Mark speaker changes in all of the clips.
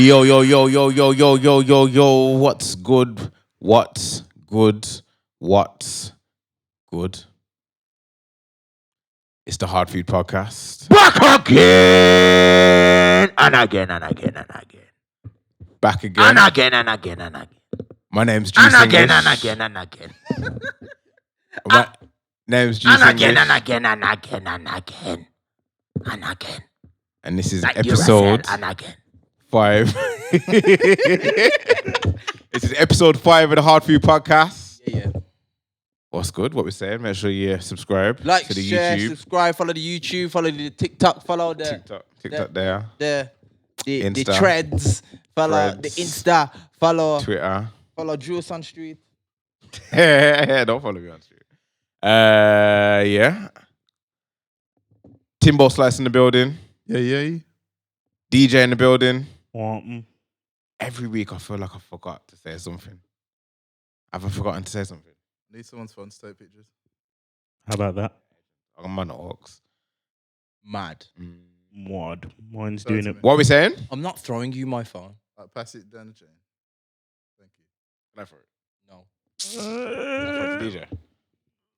Speaker 1: Yo, yo, yo, yo, yo, yo, yo, yo, yo. What's good? What's good? What's good? It's the Hardfood podcast.
Speaker 2: Back again and again and again and again.
Speaker 1: Back again.
Speaker 2: And again and again and again.
Speaker 1: My name's
Speaker 2: And
Speaker 1: Juice
Speaker 2: again
Speaker 1: English.
Speaker 2: and again and again.
Speaker 1: My name's Juice
Speaker 2: And again
Speaker 1: English.
Speaker 2: and again and again and again. And again.
Speaker 1: And this is
Speaker 2: Like
Speaker 1: episode
Speaker 2: and again.
Speaker 1: 5. This is episode 5 of the Hardfood podcast.
Speaker 3: Yeah.
Speaker 1: What's good? What we're saying? Make sure you subscribe
Speaker 3: Like,
Speaker 1: to the
Speaker 3: share,
Speaker 1: YouTube.
Speaker 3: subscribe, follow the YouTube, follow the TikTok, follow the
Speaker 1: TikTok there.
Speaker 3: the
Speaker 1: Insta.
Speaker 3: threads, follow the
Speaker 1: Threads.
Speaker 3: Insta, follow
Speaker 1: Twitter.
Speaker 3: Juice on Street.
Speaker 1: Don't follow me on street. Yeah. Timbo Slice in the building.
Speaker 4: Yeah.
Speaker 1: DJ in the building.
Speaker 4: Mm.
Speaker 1: Every week I feel like I forgot to say something. Have I forgotten to say something?
Speaker 4: Need someone's phone to take pictures.
Speaker 5: How about that?
Speaker 1: I'm on the aux.
Speaker 3: Mad.
Speaker 5: Mod. Mine's
Speaker 4: Show it
Speaker 5: doing
Speaker 4: to
Speaker 5: it.
Speaker 4: me.
Speaker 1: What are we saying?
Speaker 3: I'm not throwing you my phone.
Speaker 4: Pass it down the chain. Thank you.
Speaker 1: Go for it.
Speaker 3: No.
Speaker 1: Go for it, DJ.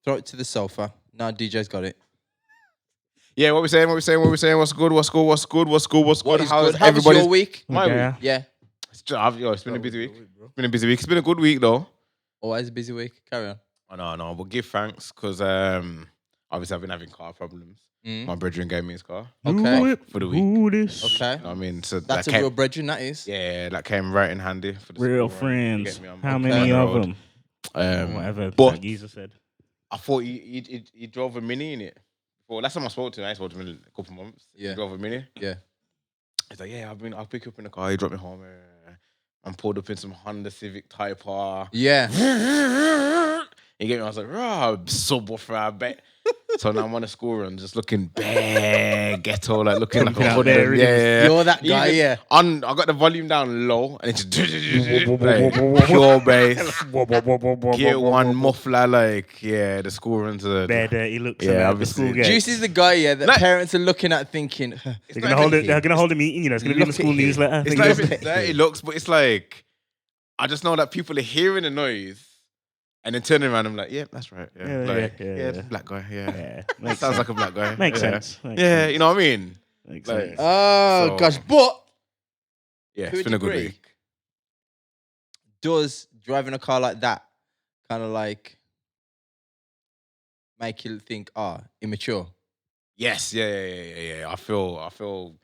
Speaker 3: Throw it to the sofa. No, DJ's got it.
Speaker 1: Yeah, what we saying? What's good? What's good? What's good?
Speaker 3: What is good? How was
Speaker 1: everybody's
Speaker 3: your week?
Speaker 1: My
Speaker 5: Okay.
Speaker 1: week?
Speaker 3: Yeah.
Speaker 1: It's been a busy week.
Speaker 4: Bro.
Speaker 1: It's been a busy week. It's been a good week though.
Speaker 3: Always a busy week. Carry on.
Speaker 1: I know. But give thanks because obviously I've been having car problems.
Speaker 3: Mm.
Speaker 1: My brethren gave me his car
Speaker 3: Okay.
Speaker 1: for the week.
Speaker 5: Who this?
Speaker 3: Okay.
Speaker 1: You know what I mean? So
Speaker 3: That's
Speaker 1: that
Speaker 3: a
Speaker 1: came,
Speaker 3: real brethren, that is.
Speaker 1: yeah, that came right in handy for the
Speaker 5: Real
Speaker 1: school run.
Speaker 5: friends.
Speaker 1: Get me on
Speaker 5: How
Speaker 1: my
Speaker 5: many of
Speaker 1: road.
Speaker 5: them? Whatever.
Speaker 1: but-
Speaker 5: Like Geezer said.
Speaker 1: I thought he drove a Mini in it. Well, last time I spoke to him, I spoke to him in a couple of months.
Speaker 3: Yeah.
Speaker 1: He drove a Mini.
Speaker 3: Yeah.
Speaker 1: He's like, yeah, I'll pick you up in the car. He dropped me home. I'm pulled up in some Honda Civic Type R.
Speaker 3: Yeah.
Speaker 1: He gave me, I was like, Rob, subwoofer, I bet. So now I'm on a school run, just looking bare ghetto, like looking like a
Speaker 5: Out there,
Speaker 1: hood.
Speaker 5: really.
Speaker 1: Yeah.
Speaker 3: You're that guy,
Speaker 1: Even
Speaker 3: yeah.
Speaker 1: I got the volume down low, and it's like, pure bass. Gear 1 muffler, like, yeah, the school runs are...
Speaker 5: Bare dirty looks.
Speaker 1: Yeah,
Speaker 5: Yeah, the
Speaker 1: obviously.
Speaker 5: school gate.
Speaker 3: Juice is the guy, yeah, that
Speaker 1: Like-
Speaker 3: parents are looking at thinking,
Speaker 5: They're gonna hold a meeting. You know, it's gonna be in the
Speaker 3: Look
Speaker 5: school
Speaker 3: at him.
Speaker 5: newsletter.
Speaker 1: It's
Speaker 5: They're
Speaker 1: not
Speaker 5: gonna-
Speaker 1: even dirty looks, but it's like, I just know that people are hearing the noise and then turning around, I'm like, yeah, that's right. Yeah,
Speaker 5: Yeah,
Speaker 1: like,
Speaker 5: yeah,
Speaker 1: yeah,
Speaker 5: yeah.
Speaker 1: that's a black guy. Yeah.
Speaker 5: Yeah,
Speaker 1: That
Speaker 5: makes
Speaker 1: sounds
Speaker 5: sense.
Speaker 1: like a black guy.
Speaker 5: Makes
Speaker 1: yeah.
Speaker 5: sense. Makes
Speaker 1: Yeah,
Speaker 5: sense.
Speaker 1: you know what I mean?
Speaker 5: Makes
Speaker 1: Like-
Speaker 5: sense.
Speaker 3: oh,
Speaker 1: So-
Speaker 3: gosh. But
Speaker 1: Yeah,
Speaker 3: to
Speaker 1: it's
Speaker 3: a
Speaker 1: been a good
Speaker 3: degree,
Speaker 1: week.
Speaker 3: does driving a car like that kind of like make you think, immature?
Speaker 1: Yes, yeah. I feel,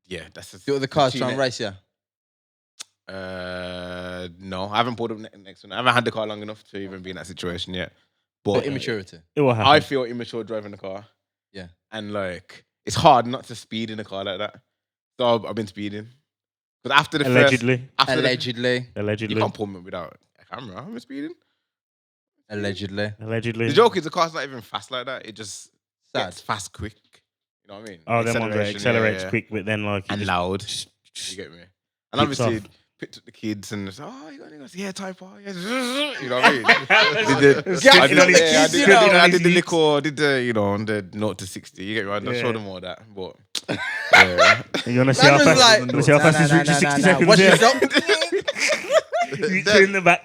Speaker 1: yeah, that's a,
Speaker 3: Do other cars
Speaker 1: the
Speaker 3: try and
Speaker 1: teenage-
Speaker 3: race you?
Speaker 1: No, I haven't pulled up next one. I haven't had the car long enough to even be in that situation yet.
Speaker 3: But
Speaker 1: But
Speaker 3: immaturity.
Speaker 5: It will happen.
Speaker 1: I feel immature driving the car.
Speaker 3: Yeah.
Speaker 1: And like, it's hard not to speed in a car like that. So I've been speeding. But after the
Speaker 5: Allegedly.
Speaker 1: first, after
Speaker 3: Allegedly.
Speaker 1: you
Speaker 5: Allegedly.
Speaker 1: can't pull me without a camera. I'm speeding.
Speaker 3: Allegedly.
Speaker 5: Allegedly.
Speaker 1: The joke is the car's not even fast like that. It just
Speaker 3: Sad.
Speaker 1: gets fast quick. You know what I mean?
Speaker 5: Oh, them ones that
Speaker 1: Acceleration,
Speaker 5: accelerates
Speaker 1: yeah.
Speaker 5: quick, but then like you
Speaker 1: And
Speaker 5: just
Speaker 1: loud. You get me? And
Speaker 5: Kicks
Speaker 1: obviously,
Speaker 5: off.
Speaker 1: picked up the kids and it's, oh, you got any? Yeah, Type R. Yeah. You know what I mean?
Speaker 3: Yeah,
Speaker 1: I
Speaker 3: you know,
Speaker 1: did,
Speaker 3: the
Speaker 1: yeah, I
Speaker 3: kids,
Speaker 1: did,
Speaker 3: you know.
Speaker 1: I did the liquor, I did the, you know, the 0 to 60. You get me? I don't
Speaker 5: Yeah.
Speaker 1: show them all that. But, yeah.
Speaker 5: You wanna see
Speaker 3: Man
Speaker 5: how
Speaker 3: was
Speaker 5: fast?
Speaker 3: like,
Speaker 5: Wanna see how fast this reaches 60 seconds?
Speaker 3: Watch
Speaker 5: Yeah.
Speaker 3: this up.
Speaker 5: Reach in the back.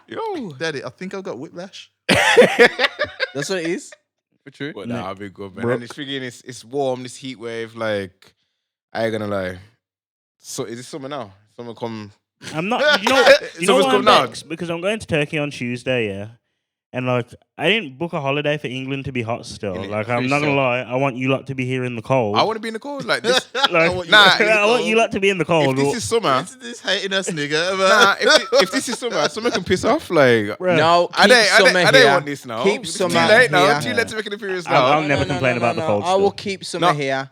Speaker 1: Yo.
Speaker 4: Daddy, I think I've got whiplash.
Speaker 3: That's what it is. For true.
Speaker 1: But
Speaker 5: No.
Speaker 1: nah, I'll be good, man.
Speaker 5: Bro.
Speaker 1: And it's freaking, it's warm, this heat wave, like, I ain't gonna lie. So, is it summer now? Summer come.
Speaker 5: I'm not. You know
Speaker 1: Someone's
Speaker 5: why
Speaker 1: come
Speaker 5: I'm
Speaker 1: down.
Speaker 5: vexed? Because I'm going to Turkey on Tuesday. Yeah. And like, I didn't book a holiday for England to be hot still.
Speaker 1: Innit?
Speaker 5: Like, I'm not gonna lie. I want you lot to be here in the cold.
Speaker 1: I want to be in the cold like this.
Speaker 5: Like,
Speaker 4: want you
Speaker 1: nah,
Speaker 4: lot to be in the
Speaker 5: I want
Speaker 4: cold.
Speaker 5: you lot to be in the cold.
Speaker 1: If this is summer,
Speaker 4: This hating us nigga.
Speaker 1: nah, if this is summer can piss off. Like,
Speaker 5: Bruh.
Speaker 3: No,
Speaker 1: I
Speaker 3: keep
Speaker 1: don't
Speaker 3: summer
Speaker 1: don't
Speaker 3: here.
Speaker 1: want this now.
Speaker 3: Keep
Speaker 1: It's
Speaker 3: summer
Speaker 1: too late now.
Speaker 3: here.
Speaker 1: Too late to make an appearance
Speaker 5: I'll
Speaker 1: now.
Speaker 5: never complain about the cold
Speaker 3: I will
Speaker 5: stuff.
Speaker 3: keep summer
Speaker 1: No.
Speaker 3: here.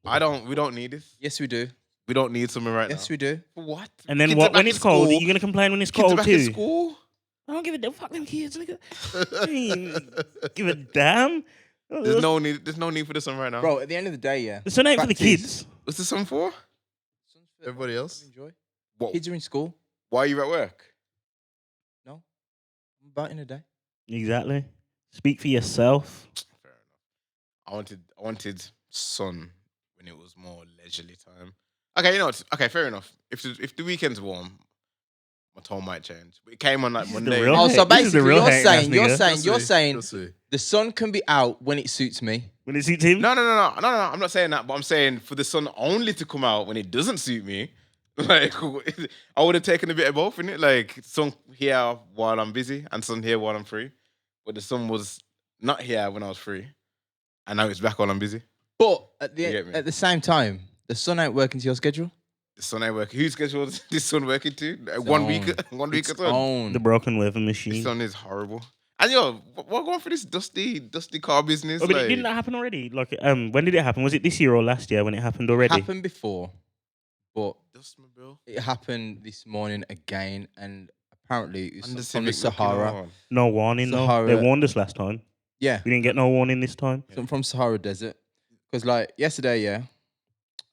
Speaker 1: We don't need this.
Speaker 3: Yes, we do.
Speaker 1: We don't need summer right
Speaker 3: Yes,
Speaker 1: now.
Speaker 3: we do.
Speaker 1: For what?
Speaker 5: And then
Speaker 1: Kids
Speaker 5: what?
Speaker 1: are back
Speaker 5: When
Speaker 1: in
Speaker 5: it's cold,
Speaker 1: school.
Speaker 5: you're gonna complain when it's
Speaker 1: Kids are
Speaker 5: cold
Speaker 1: back in
Speaker 5: too.
Speaker 1: school.
Speaker 5: I don't give a damn. Fuck them kids, nigga. I ain't give a damn.
Speaker 1: There's no need for the sun right now.
Speaker 3: Bro, at the end of the day, yeah.
Speaker 5: The sun ain't for the
Speaker 3: Practice.
Speaker 5: kids.
Speaker 1: What's the sun for?
Speaker 4: Everybody else?
Speaker 3: Enjoy.
Speaker 1: What?
Speaker 3: Kids are in school.
Speaker 1: Why are you at work?
Speaker 3: No. I'm about in a day.
Speaker 5: Exactly. Speak for yourself.
Speaker 1: Fair enough. I wanted sun when it was more leisurely time. Okay, you know what? Okay, fair enough. If the weekend's warm, my tone might change. But it came on like
Speaker 5: This is the
Speaker 1: Monday.
Speaker 5: real
Speaker 3: Oh, so
Speaker 5: This is the
Speaker 3: basically,
Speaker 5: real
Speaker 3: you're
Speaker 5: hating
Speaker 3: saying,
Speaker 5: ass
Speaker 3: you're
Speaker 5: nigga.
Speaker 3: saying, you're
Speaker 4: You'll see,
Speaker 3: saying,
Speaker 4: you'll see.
Speaker 3: the sun can be out when it suits me.
Speaker 5: When it suits him.
Speaker 1: No. I'm not saying that, but I'm saying for the sun only to come out when it doesn't suit me. Like I would have taken a bit of both in it. Like sun here while I'm busy and sun here while I'm free. But the sun was not here when I was free, and now it's back while I'm busy.
Speaker 3: But at
Speaker 1: You get me?
Speaker 3: the same time, the sun ain't working to your schedule.
Speaker 1: The sun ain't working. Whose schedule is this sun working to? One week, one week
Speaker 3: Its
Speaker 1: or so.
Speaker 3: own.
Speaker 5: The broken weather
Speaker 1: This
Speaker 5: machine.
Speaker 1: sun is horrible. And yo, we're going for this dusty car business.
Speaker 5: Oh, but
Speaker 1: like,
Speaker 5: didn't that happen already? Like, when did it happen? Was it this year or last year when it happened already?
Speaker 3: Happened before, but
Speaker 1: dust, my bro.
Speaker 3: it happened this morning again, and apparently it's
Speaker 1: And the
Speaker 3: from the
Speaker 1: Civic looking
Speaker 3: Sahara.
Speaker 1: on.
Speaker 5: No warning, though.
Speaker 3: Sahara.
Speaker 5: They warned us last time.
Speaker 3: Yeah,
Speaker 5: We didn't get no warning this time.
Speaker 3: something from Sahara Desert. Because like yesterday, yeah,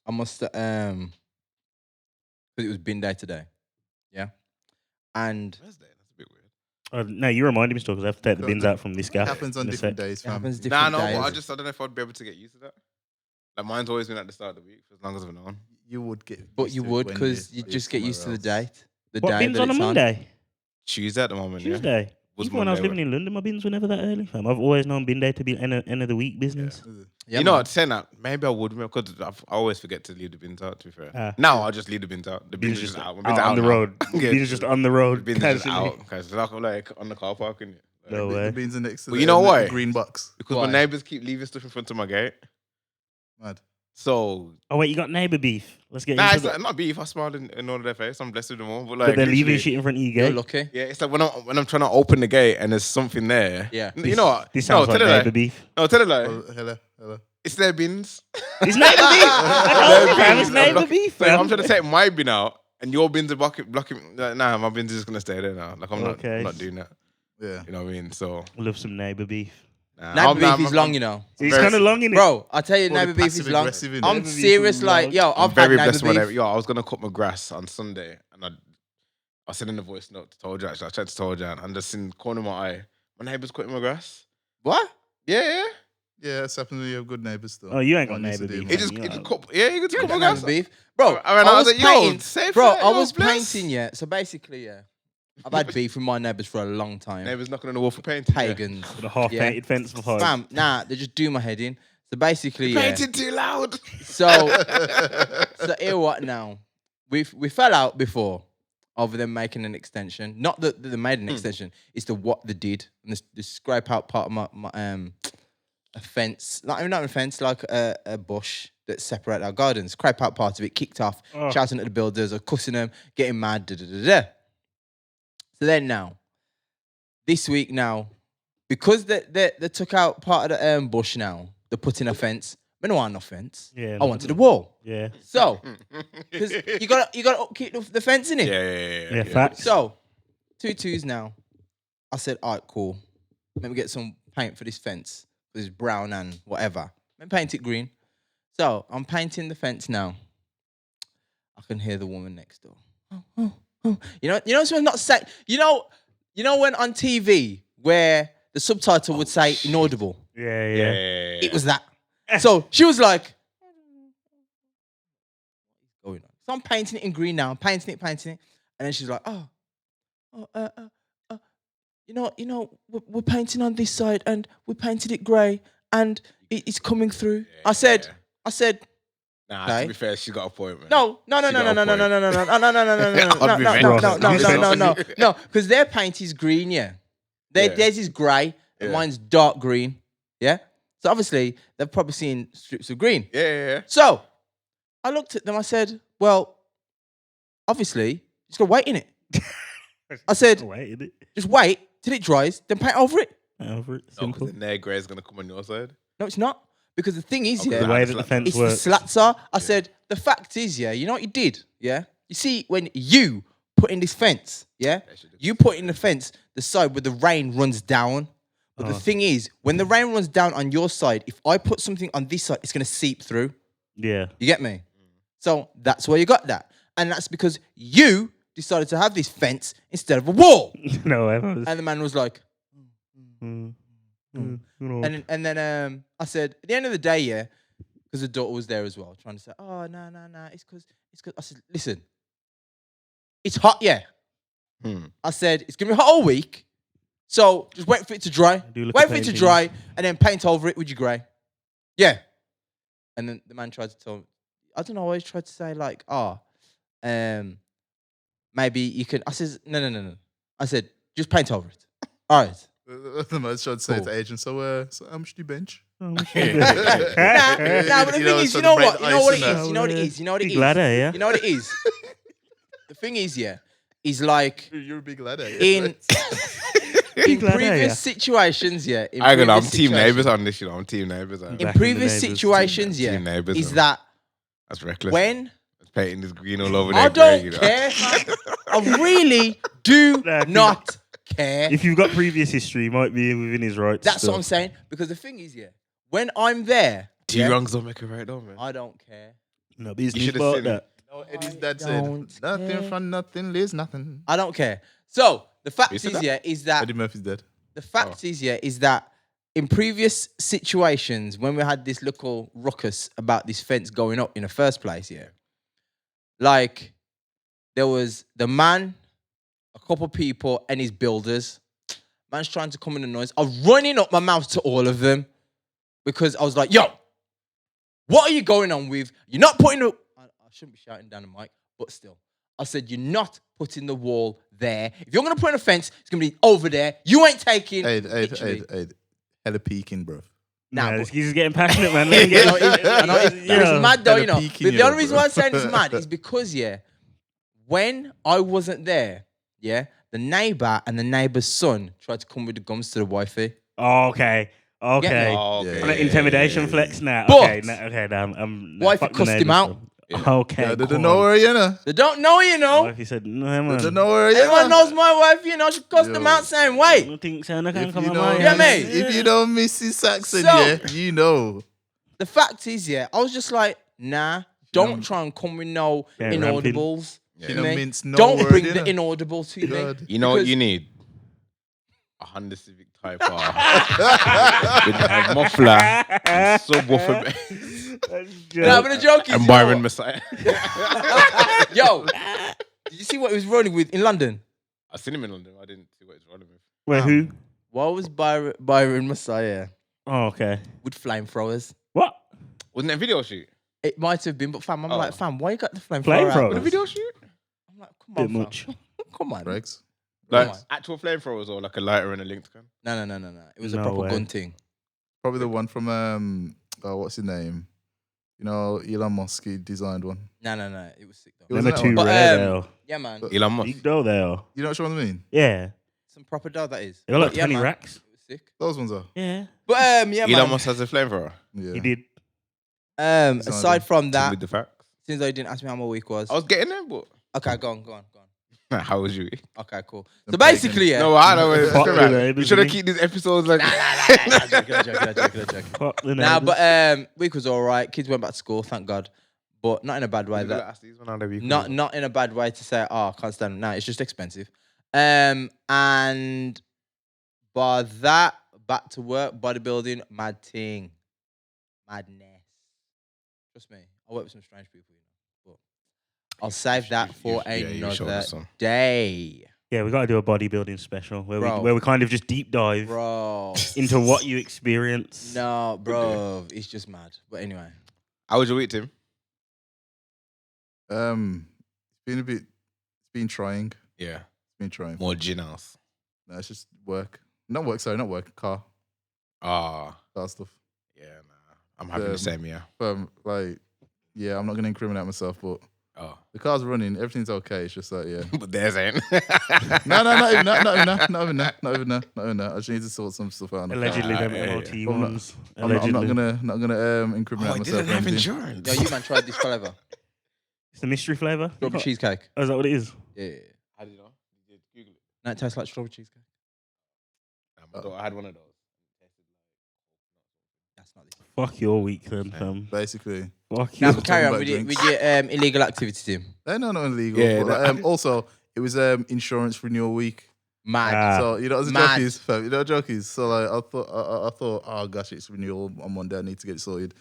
Speaker 3: I must because it was bin day today, yeah, and
Speaker 1: Thursday, that's a bit weird.
Speaker 5: No, you reminded me still because I have to take the bins out from this
Speaker 4: It
Speaker 5: gaff.
Speaker 4: happens on
Speaker 5: in a
Speaker 4: different
Speaker 5: sec.
Speaker 4: days,
Speaker 3: it
Speaker 4: fam.
Speaker 3: happens
Speaker 1: Nah,
Speaker 3: different
Speaker 1: no,
Speaker 3: days.
Speaker 1: but I don't know if I'd be able to get used to that. Like mine's always been at the start of the week for as long as I've known.
Speaker 4: You would get.
Speaker 3: But
Speaker 4: used
Speaker 3: you
Speaker 4: to it
Speaker 3: would
Speaker 4: when
Speaker 3: because you
Speaker 4: you're
Speaker 3: just get used to the
Speaker 4: somewhere else.
Speaker 3: date, the
Speaker 5: What
Speaker 3: day
Speaker 5: bins
Speaker 3: that
Speaker 5: on a
Speaker 3: it's
Speaker 5: Monday?
Speaker 1: Tuesday at the moment, yeah.
Speaker 5: Tuesday.
Speaker 1: Was
Speaker 5: Even when I was
Speaker 1: Monday,
Speaker 5: living in London, my bins were never that early, fam. I've always known bin day to be end of the week business.
Speaker 3: Yeah,
Speaker 1: you know
Speaker 3: man.
Speaker 1: what? Saying that, maybe I would because I always forget to leave the bins out. To be fair,
Speaker 5: Ah.
Speaker 1: now I'll just leave the bins out. The bins,
Speaker 5: Bins
Speaker 1: are just out. My
Speaker 5: out,
Speaker 1: bins are
Speaker 5: on the
Speaker 1: now.
Speaker 5: road.
Speaker 1: Yeah,
Speaker 5: Bins just on the road.
Speaker 1: The bins are just
Speaker 5: casually.
Speaker 1: out because like on the car park and
Speaker 5: No
Speaker 4: The
Speaker 5: way.
Speaker 4: beans are next to
Speaker 1: Well,
Speaker 4: the,
Speaker 1: you know
Speaker 4: the
Speaker 1: why?
Speaker 4: green box.
Speaker 1: because
Speaker 3: Why?
Speaker 1: my neighbours keep leaving stuff in front of my gate.
Speaker 4: Mad.
Speaker 1: So
Speaker 5: Oh wait, you got neighbour beef. Let's get
Speaker 1: nah,
Speaker 5: into
Speaker 1: it's
Speaker 5: that.
Speaker 1: not beef. I smiled in all of their face. I'm blessed with them all. But like,
Speaker 5: But they're leaving
Speaker 1: literally-
Speaker 5: shit in front of your
Speaker 3: You're
Speaker 5: gate.
Speaker 3: lucky.
Speaker 1: Yeah, it's like when I'm trying to open the gate and there's something there.
Speaker 3: Yeah.
Speaker 1: You know what?
Speaker 5: This
Speaker 1: No,
Speaker 5: sounds like
Speaker 1: tell it
Speaker 5: neighbour
Speaker 1: like.
Speaker 5: beef.
Speaker 1: No, tell it like.
Speaker 4: Oh, hello.
Speaker 1: It's their bins.
Speaker 5: It's neighbour beef. I told you, fam, it's neighbour beef.
Speaker 1: So I'm
Speaker 5: fam.
Speaker 1: trying to take my bin out, and your bins are blocking. Like, nah, my bins are just gonna stay there now. Like I'm
Speaker 5: Okay.
Speaker 1: not doing that.
Speaker 4: Yeah.
Speaker 1: You know what I mean? So
Speaker 5: I love some neighbour beef.
Speaker 1: nah,
Speaker 3: Neighbour
Speaker 1: I'm-
Speaker 3: beef is
Speaker 1: I'm-
Speaker 3: long, you know.
Speaker 5: It's
Speaker 1: very-
Speaker 5: kind of long in it.
Speaker 3: Bro, I tell you,
Speaker 4: Probably
Speaker 3: neighbour beef is long.
Speaker 4: passive-aggressive, innit?
Speaker 3: I'm
Speaker 5: Neighbour beef is
Speaker 3: serious, like,
Speaker 5: long.
Speaker 3: yo,
Speaker 1: I'm
Speaker 3: I've
Speaker 1: very
Speaker 3: had
Speaker 1: blessed
Speaker 3: neighbour
Speaker 1: with
Speaker 3: beef.
Speaker 1: Yo, I was gonna cut my grass on Sunday, and I sent in a voice note to told you. Actually, I tried to told you, and just in the corner of my eye, my neighbour's cutting my grass.
Speaker 3: What?
Speaker 1: Yeah.
Speaker 4: Yeah, it's happening when you have good neighbours still.
Speaker 5: Oh, you ain't got
Speaker 4: One needs to
Speaker 5: neighbour
Speaker 4: do
Speaker 5: beef.
Speaker 4: more.
Speaker 1: He just
Speaker 5: Yeah.
Speaker 1: cut. Yeah, he just
Speaker 3: You
Speaker 1: cut my
Speaker 3: got
Speaker 1: grass.
Speaker 3: neighbour beef? Bro,
Speaker 1: I was like, yo,
Speaker 3: painting,
Speaker 1: safe
Speaker 3: bro,
Speaker 1: that,
Speaker 3: I
Speaker 1: yo,
Speaker 3: was
Speaker 1: bless.
Speaker 3: painting, yeah. So basically, yeah, I've had beef with my neighbours for a long time.
Speaker 1: Neighbours knocking on the wall for painting. yeah.
Speaker 3: Pagans.
Speaker 5: With a half
Speaker 3: Yeah.
Speaker 5: painted fence for home.
Speaker 3: Fam, nah, they just do my head in. So basically, yeah.
Speaker 1: Painting too loud.
Speaker 3: So here what now? We fell out before over them making an extension. Not that they made an extension. It's the what they did. And the scrape out part of my a fence, not even a fence, like a bush that separate our gardens. Scrape out part of it, kicked off,
Speaker 5: Oh.
Speaker 3: shouting at the builders or cussing them, getting mad. Da, da, da, da. So then now, this week now, because they took out part of the bush now, they put in a fence. I don't want no fence.
Speaker 5: Yeah,
Speaker 3: I wanted a wall.
Speaker 5: Yeah.
Speaker 3: So, because you gotta upkeep the fence in it.
Speaker 1: Yeah.
Speaker 5: Yeah, facts.
Speaker 3: So, 2-2s now. I said, all right, cool. Let me get some paint for this fence. It's brown and whatever. Let me paint it green. So, I'm painting the fence now. I can hear the woman next door. Oh. You know, someone's not say. You know when on TV where the subtitle would say inaudible.
Speaker 5: Yeah.
Speaker 3: It was that. So she was like, "What's going on?" So I'm painting it in green now. I'm painting it, and then she's like, you know, we're painting on this side, and we painted it grey, and it's coming through. I said,
Speaker 1: Nah,
Speaker 3: Okay.
Speaker 1: to be fair, she got a point, man.
Speaker 3: no, because their paint is green, yeah. Theirs is grey, and
Speaker 1: Yeah.
Speaker 3: mine's dark green, yeah. So obviously they've probably seen strips of green.
Speaker 1: Yeah.
Speaker 3: So I looked at them. I said, "Well, obviously, just gotta wait in it." I said,
Speaker 5: Wait, is it?
Speaker 3: "Just wait till it dries, then paint over it."
Speaker 5: Over it.
Speaker 1: No,
Speaker 5: Simple.
Speaker 1: because the grey is gonna come on your side.
Speaker 3: No, it's not, because the thing is,
Speaker 1: Okay.
Speaker 3: yeah,
Speaker 5: The way that the fence
Speaker 3: it's
Speaker 5: works.
Speaker 3: the slats are. I said, the fact is, yeah, you know what you did, yeah. You see, when you put in this fence, yeah, you put in the fence the side where the rain runs down. But the thing is, when the rain runs down on your side, if I put something on this side, it's gonna seep through.
Speaker 5: Yeah.
Speaker 3: You get me? So that's where you got that. And that's because you decided to have this fence instead of a wall.
Speaker 5: No, I was.
Speaker 3: And the man was like,
Speaker 5: Mm.
Speaker 3: and then I said, at the end of the day, yeah, because the daughter was there as well, trying to say, oh, no, it's because. I said, listen, it's hot, yeah. I said, it's going to be hot all week, so just wait for it to dry.
Speaker 5: do look
Speaker 3: Wait
Speaker 5: at
Speaker 3: for it to
Speaker 5: paintings.
Speaker 3: dry, and then paint over it with your grey. Yeah. And then the man tried to tell me, I don't know, I always tried to say like, maybe you can. I says, no. I said, just paint over it. All right.
Speaker 4: The man tried to say
Speaker 3: Cool.
Speaker 4: to Adrian, so how much do you bench?
Speaker 3: Nah, but the thing is, you know what? You know what it is. You know what it is. You know what it
Speaker 5: Big
Speaker 3: is.
Speaker 5: ladder, yeah.
Speaker 3: You know what it is. The thing is, yeah, is like
Speaker 4: You're a big lad, eh?
Speaker 3: in
Speaker 5: Big ladder,
Speaker 3: previous
Speaker 5: yeah.
Speaker 3: situations, yeah. In
Speaker 1: I'm
Speaker 3: previous
Speaker 1: team
Speaker 3: situations-
Speaker 1: neighbours on this, I'm team neighbours.
Speaker 3: In
Speaker 5: Back in
Speaker 3: previous
Speaker 5: the neighbours.
Speaker 3: situations,
Speaker 1: Team
Speaker 3: yeah,
Speaker 1: neighbours,
Speaker 3: is
Speaker 1: man.
Speaker 3: that
Speaker 1: That's reckless.
Speaker 3: when
Speaker 1: Painting this green all over there.
Speaker 3: I don't care, I really do
Speaker 5: Nah,
Speaker 3: not care.
Speaker 5: If you've got previous history, he might be within his rights.
Speaker 3: That's
Speaker 5: still.
Speaker 3: what I'm saying. Because the thing is, yeah, when I'm there,
Speaker 1: Two
Speaker 3: yeah,
Speaker 1: wrongs don't make it right, though, man.
Speaker 3: I don't care.
Speaker 5: No, but
Speaker 1: You should have
Speaker 5: about
Speaker 1: seen
Speaker 5: that.
Speaker 4: No, Eddie's dad
Speaker 3: don't
Speaker 4: said, nothing
Speaker 3: care.
Speaker 4: from nothing, Liz, nothing.
Speaker 3: I don't care. So the fact
Speaker 1: You
Speaker 3: is,
Speaker 1: said that?
Speaker 3: yeah, is that
Speaker 4: Eddie Murphy's dead.
Speaker 3: the fact is, yeah, is that in previous situations when we had this little ruckus about this fence going up in the first place, yeah, like there was the man, a couple people, and his builders. Man's trying to come in the noise. I'm running up my mouth to all of them because I was like, yo, what are you going on with? You're not putting the... I shouldn't be shouting down the mic, but still. I said, you're not putting the wall there. If you're going to put in a fence, it's going to be over there. You ain't taking... literally.
Speaker 4: Hella peeking, bro.
Speaker 3: Nah,
Speaker 5: Nah,
Speaker 3: but-
Speaker 5: he's getting passionate, man. Let him get
Speaker 3: I know it's mad though,
Speaker 4: Hella
Speaker 3: you know.
Speaker 4: peaking,
Speaker 3: But
Speaker 4: you
Speaker 3: the
Speaker 4: know,
Speaker 3: only reason
Speaker 4: bro.
Speaker 3: why I'm saying it's mad is because, yeah, when I wasn't there, yeah, the neighbor and the neighbor's son tried to come with the guns to the wifey.
Speaker 5: Oh, okay. Okay.
Speaker 1: Oh,
Speaker 4: Yeah,
Speaker 1: okay.
Speaker 5: On an intimidation flex now.
Speaker 3: But-
Speaker 5: Okay, damn.
Speaker 3: Wifey cussed him out.
Speaker 5: Okay.
Speaker 4: Yeah, they
Speaker 5: go
Speaker 4: don't know
Speaker 5: on.
Speaker 4: her, you know.
Speaker 3: They don't know, you know.
Speaker 5: Wifey said, no,
Speaker 4: They
Speaker 5: man.
Speaker 4: don't know her, you
Speaker 3: Everyone
Speaker 4: know.
Speaker 3: knows my wife, you know. She cussed them
Speaker 4: Yo.
Speaker 3: out saying,
Speaker 5: I
Speaker 3: wait.
Speaker 5: don't think so. I can't
Speaker 4: If
Speaker 5: come
Speaker 4: you
Speaker 5: on
Speaker 4: don't,
Speaker 5: my
Speaker 3: Yeah, mate.
Speaker 4: if you don't miss his Saxon,
Speaker 3: So-
Speaker 4: yeah, you know.
Speaker 3: The fact is, yeah, I was just like, nah, don't try and come with no
Speaker 5: Yeah,
Speaker 3: inaudibles.
Speaker 1: Yeah.
Speaker 3: to
Speaker 4: You know,
Speaker 3: me.
Speaker 4: mince no
Speaker 3: Don't
Speaker 4: word,
Speaker 3: bring
Speaker 4: you
Speaker 3: the
Speaker 4: know.
Speaker 3: inaudible to me.
Speaker 4: God.
Speaker 1: You know what
Speaker 3: Because-
Speaker 1: you need? A Honda Civic Type R with a muffler and subwoofer
Speaker 3: Nah, but the joke is,
Speaker 1: and
Speaker 3: you know
Speaker 1: Byron
Speaker 3: what?
Speaker 1: Messiah.
Speaker 3: Yo, did you see what he was running with in London?
Speaker 1: I seen him in London. I didn't see what he's running with.
Speaker 5: Wait, who?
Speaker 3: What was Byron Messiah
Speaker 5: Oh, okay.
Speaker 3: with flamethrowers?
Speaker 5: What?
Speaker 1: Wasn't it a video shoot?
Speaker 3: It might have been, but fam, I'm
Speaker 1: Oh.
Speaker 3: like, fam, why you got the flamethrower?
Speaker 5: Flamethrowers?
Speaker 3: out?
Speaker 1: A video shoot?
Speaker 3: I'm like, come
Speaker 5: Bit
Speaker 3: on, fam.
Speaker 5: much.
Speaker 3: Come on.
Speaker 4: Rex.
Speaker 1: Like
Speaker 3: Come on.
Speaker 1: actual flamethrowers or like a lighter and a linked gun?
Speaker 3: No. It was a
Speaker 5: No
Speaker 3: proper
Speaker 5: way.
Speaker 3: gun thing.
Speaker 4: Probably the one from, what's his name? You know, Elon Musk, he designed one.
Speaker 3: No. It was sick
Speaker 4: It
Speaker 3: though.
Speaker 4: was
Speaker 5: Number
Speaker 4: that
Speaker 5: two
Speaker 4: one.
Speaker 3: But,
Speaker 5: rare though.
Speaker 3: Yeah, man.
Speaker 1: Elon Musk.
Speaker 5: Big dough there.
Speaker 4: You know which one I mean?
Speaker 5: Yeah.
Speaker 3: Some proper dough that is.
Speaker 5: They got like
Speaker 3: But yeah,
Speaker 5: 20
Speaker 3: man,
Speaker 5: racks.
Speaker 3: It was sick.
Speaker 4: Those ones are.
Speaker 5: Yeah.
Speaker 3: But yeah,
Speaker 1: Elon
Speaker 3: man.
Speaker 1: Musk has a flamethrower.
Speaker 4: Yeah.
Speaker 5: He did.
Speaker 3: Aside from that,
Speaker 1: With the facts.
Speaker 3: since I didn't ask me how my week was.
Speaker 1: I was getting there, but
Speaker 3: Okay, go on.
Speaker 1: how was you?
Speaker 3: Okay, cool.
Speaker 4: The
Speaker 3: So basically, yeah.
Speaker 1: No, I know. It's
Speaker 5: Fuck
Speaker 1: true,
Speaker 5: the
Speaker 1: man.
Speaker 5: neighbours,
Speaker 1: We should have
Speaker 5: innit?
Speaker 1: keep these episodes like.
Speaker 3: Joking.
Speaker 5: Fuck the
Speaker 3: Nah,
Speaker 5: neighbours.
Speaker 3: but week was all right. Kids went back to school, thank God. But not in a bad way. That not in a bad way to say, oh, I can't stand it. No, it's just expensive. And by that, back to work, bodybuilding, mad thing. Madness. Trust me, I work with some strange people, you know. But I'll save that for
Speaker 1: you showed
Speaker 3: another
Speaker 1: us some.
Speaker 3: day.
Speaker 5: Yeah, we got to do a bodybuilding special where
Speaker 3: Bro.
Speaker 5: we kind of just deep dive
Speaker 3: Bro.
Speaker 5: into what you experience.
Speaker 3: No, bro. It's just mad. But anyway.
Speaker 1: How was your week, Tim?
Speaker 4: It's been trying.
Speaker 1: Yeah,
Speaker 4: It's been trying.
Speaker 1: more gin house.
Speaker 4: No, it's just work. Not work. Car stuff.
Speaker 1: Yeah, nah. I'm having the same. Yeah.
Speaker 4: Yeah, I'm not gonna incriminate myself, but
Speaker 1: Oh,
Speaker 4: the car's running. Everything's okay. It's just like, yeah.
Speaker 1: but theirs ain't.
Speaker 4: No, not even that. I just need to sort some stuff out. On the car.
Speaker 5: Allegedly, them
Speaker 1: yeah,
Speaker 5: MOT
Speaker 4: yeah. I'm not-
Speaker 5: ones.
Speaker 4: I'm not gonna incriminate
Speaker 1: Oh, I
Speaker 4: myself.
Speaker 1: didn't
Speaker 4: or
Speaker 1: have
Speaker 4: anything.
Speaker 1: insurance.
Speaker 3: Yo, you man tried this flavor.
Speaker 5: It's the mystery flavour.
Speaker 3: Strawberry cheesecake.
Speaker 5: Oh, is that what it is?
Speaker 3: Yeah.
Speaker 1: How did you know? You did Google it.
Speaker 3: No, it tastes like strawberry cheesecake.
Speaker 1: I had one of those.
Speaker 3: That's not this.
Speaker 5: Fuck your week then, fam.
Speaker 4: Basically,
Speaker 5: Fuck
Speaker 3: Now,
Speaker 5: your
Speaker 3: but carry on
Speaker 4: about
Speaker 3: with your
Speaker 4: drinks.
Speaker 3: illegal activity, Tim.
Speaker 4: they're not illegal.
Speaker 1: Yeah,
Speaker 4: but, also, it was insurance renewal week.
Speaker 3: Mad.
Speaker 5: Ah.
Speaker 4: So you know, as a
Speaker 3: Mad.
Speaker 4: jockeys, fam, you know, jockeys. So like, I thought, oh gosh, it's renewal on Monday. I need to get it sorted.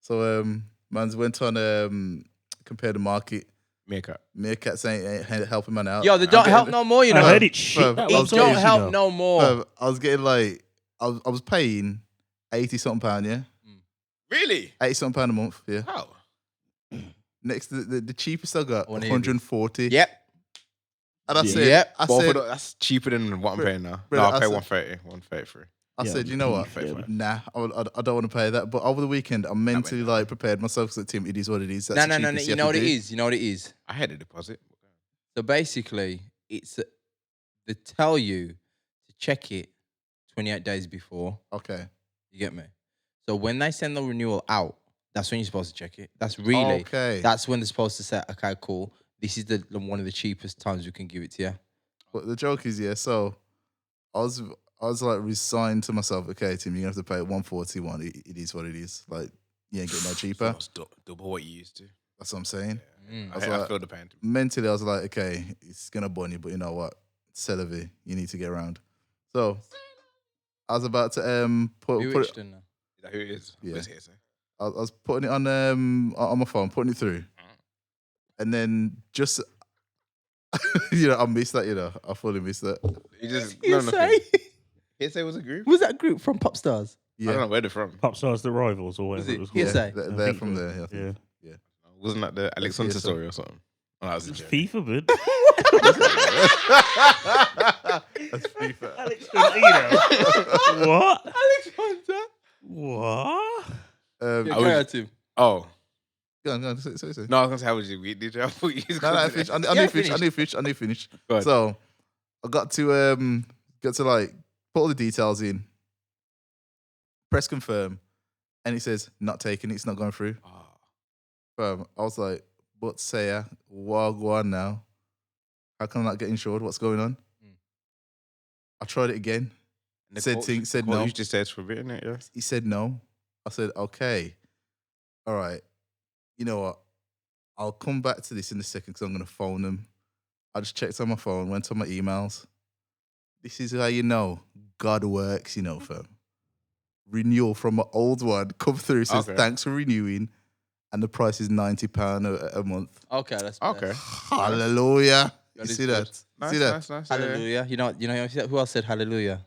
Speaker 4: So man's went on compare the market.
Speaker 1: Makeup.
Speaker 4: Meerkats ain't helping man out.
Speaker 3: Yo, they don't help no more, you
Speaker 5: I
Speaker 3: know.
Speaker 5: heard it's shit.
Speaker 4: Bruv,
Speaker 5: That
Speaker 4: I
Speaker 3: It
Speaker 4: was
Speaker 5: website
Speaker 3: don't
Speaker 5: is,
Speaker 3: help
Speaker 5: you know.
Speaker 3: no more.
Speaker 4: Bruv, I was getting like, I was paying £80-something, yeah?
Speaker 1: Really?
Speaker 4: £80-something a month, yeah.
Speaker 1: How?
Speaker 4: Next, the cheapest I got,
Speaker 3: I wanna hear
Speaker 4: 140.
Speaker 3: Yep.
Speaker 4: And I
Speaker 5: Yeah.
Speaker 4: said,
Speaker 3: Yep.
Speaker 4: I
Speaker 1: Both
Speaker 4: said,
Speaker 1: of that's cheaper than what I'm paying now.
Speaker 4: brother,
Speaker 1: No, I'll
Speaker 4: I
Speaker 1: pay
Speaker 4: said-
Speaker 1: 130, 133.
Speaker 4: I
Speaker 5: Yeah,
Speaker 4: said, you know what?
Speaker 5: fair.
Speaker 4: Nah, I don't want to pay that. But over the weekend, I mentally like prepared myself because Tim, it is what it is. That's
Speaker 3: No.
Speaker 4: the cheapest
Speaker 3: You know
Speaker 4: have
Speaker 3: what
Speaker 4: to
Speaker 3: it
Speaker 4: do.
Speaker 3: is. You know what it is.
Speaker 1: I had a deposit.
Speaker 3: So basically, they tell you to check it 28 days before.
Speaker 4: Okay.
Speaker 3: You get me? So when they send the renewal out, that's when you're supposed to check it. That's really,
Speaker 4: Okay.
Speaker 3: that's when they're supposed to say, okay, cool. This is the one of the cheapest times we can give it to you.
Speaker 4: But the joke is, yeah, so I was like resigned to myself, okay, Tim, you're going to have to pay 141. It is what it is. Like, you ain't getting no cheaper.
Speaker 1: Almost double what you used to.
Speaker 4: That's what I'm saying.
Speaker 3: Mm.
Speaker 4: I was
Speaker 1: I
Speaker 4: like-
Speaker 1: feel the pain.
Speaker 4: Mentally, I was like, okay, it's going to burn you, but you know what? C'est la vie. You need to get around. So I was about to put
Speaker 3: Bewitched,
Speaker 4: it,
Speaker 3: didn't they?
Speaker 1: Is that who it is?
Speaker 4: Yeah.
Speaker 1: What's it say?
Speaker 4: I was putting it on my phone, putting it through. And then just, I missed that, I fully missed that.
Speaker 1: You just
Speaker 3: Hearsay?
Speaker 1: Hearsay was a group.
Speaker 3: Was that group from Pop Stars?
Speaker 1: I don't
Speaker 4: Yeah,
Speaker 1: know where they're from.
Speaker 5: Pop stars, the rivals, or
Speaker 3: Was
Speaker 5: whatever
Speaker 3: it
Speaker 5: it was called.
Speaker 3: Hearsay?
Speaker 4: they're
Speaker 5: I think
Speaker 4: from
Speaker 5: so.
Speaker 4: there. I think.
Speaker 5: Yeah.
Speaker 1: Wasn't that the Alex Hunter
Speaker 4: Hearsay.
Speaker 1: story or something? Oh, that was a
Speaker 5: It's
Speaker 1: joke.
Speaker 5: FIFA, bud.
Speaker 4: That's FIFA.
Speaker 5: Alex Hunter, you know. What?
Speaker 3: Alex Hunter?
Speaker 5: What?
Speaker 1: I was-
Speaker 3: Creative.
Speaker 1: Oh.
Speaker 4: Go on, say.
Speaker 1: No, I was going to say, how was your week, DJ? I thought you was
Speaker 4: No,
Speaker 1: gonna
Speaker 4: I
Speaker 1: say
Speaker 4: finished.
Speaker 1: that.
Speaker 4: I need to finish.
Speaker 1: Go ahead.
Speaker 4: So I got to like put all the details in, press confirm, and it says not taken. It's not going through.
Speaker 1: Oh.
Speaker 4: I was like, but say what go on now? How come I'm not getting insured? What's going on? I tried it again.
Speaker 1: And the
Speaker 4: Said
Speaker 1: coach-
Speaker 4: thing- said
Speaker 1: the coach
Speaker 4: no.
Speaker 1: just says forbidden it, yeah?
Speaker 4: He said no. I said, okay. All right. You know what? I'll come back to this in a second because I'm going to phone them. I just checked on my phone, went on my emails. This is how you know God works, fam. Renewal from my old one come through. It says,
Speaker 1: Okay.
Speaker 4: thanks for renewing. And the price is £90 a month.
Speaker 3: Okay, that's
Speaker 1: Okay.
Speaker 4: Hallelujah.
Speaker 3: That
Speaker 4: You
Speaker 3: is
Speaker 4: see
Speaker 3: good.
Speaker 4: that?
Speaker 1: Nice,
Speaker 4: See that?
Speaker 1: nice. Yeah.
Speaker 3: Hallelujah. You know who else said hallelujah?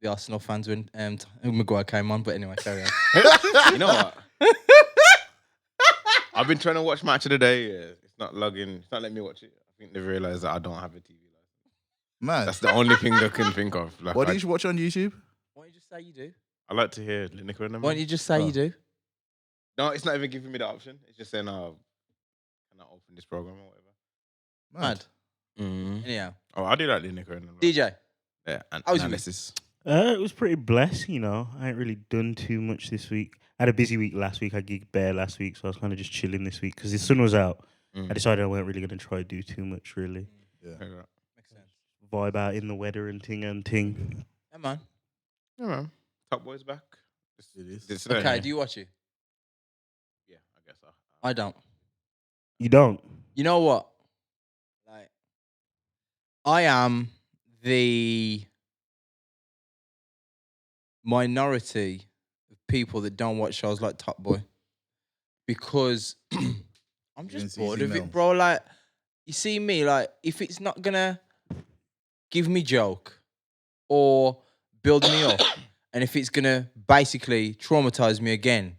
Speaker 3: The Arsenal fans when Maguire came on, but anyway, carry on.
Speaker 1: You know what? I've been trying to watch Match of the Day. Yeah. It's not logging. It's not letting me watch it. I think they've realised that I don't have a TV license.
Speaker 4: Man,
Speaker 1: That's the only thing they can think of. Like,
Speaker 4: what do you watch on YouTube?
Speaker 3: Why don't you just say you do?
Speaker 1: I like to hear Lineker and them.
Speaker 3: Why don't you just say
Speaker 4: Oh.
Speaker 3: you do?
Speaker 1: No, it's not even giving me the option. It's just saying, "Oh, can I open this program or whatever?"
Speaker 3: Mad. Anyhow,
Speaker 1: Oh, I do like Lineker and them.
Speaker 3: DJ.
Speaker 1: Yeah, and
Speaker 3: How was your
Speaker 1: analysis.
Speaker 5: It was pretty blessed, I ain't really done too much this week. I had a busy week last week. I gigged bare last week, so I was kind of just chilling this week because the sun was out. I decided I weren't really going to try to do too much, really.
Speaker 4: Yeah.
Speaker 3: Makes sense.
Speaker 5: Vibe out in the weather and ting.
Speaker 3: Yeah, man.
Speaker 1: Yeah, man. Top Boy's back.
Speaker 4: It is.
Speaker 1: It's there,
Speaker 3: Okay,
Speaker 1: yeah.
Speaker 3: do you watch it?
Speaker 1: Yeah, I guess so.
Speaker 3: I don't.
Speaker 5: You don't?
Speaker 3: You know what? Like, I am the minority of people that don't watch shows like Top Boy because I'm just
Speaker 4: Against
Speaker 3: bored
Speaker 4: easy
Speaker 3: of it,
Speaker 4: meals.
Speaker 3: bro. Like, you see me, like, if it's not gonna give me joke or build me up, and if it's gonna basically traumatize me again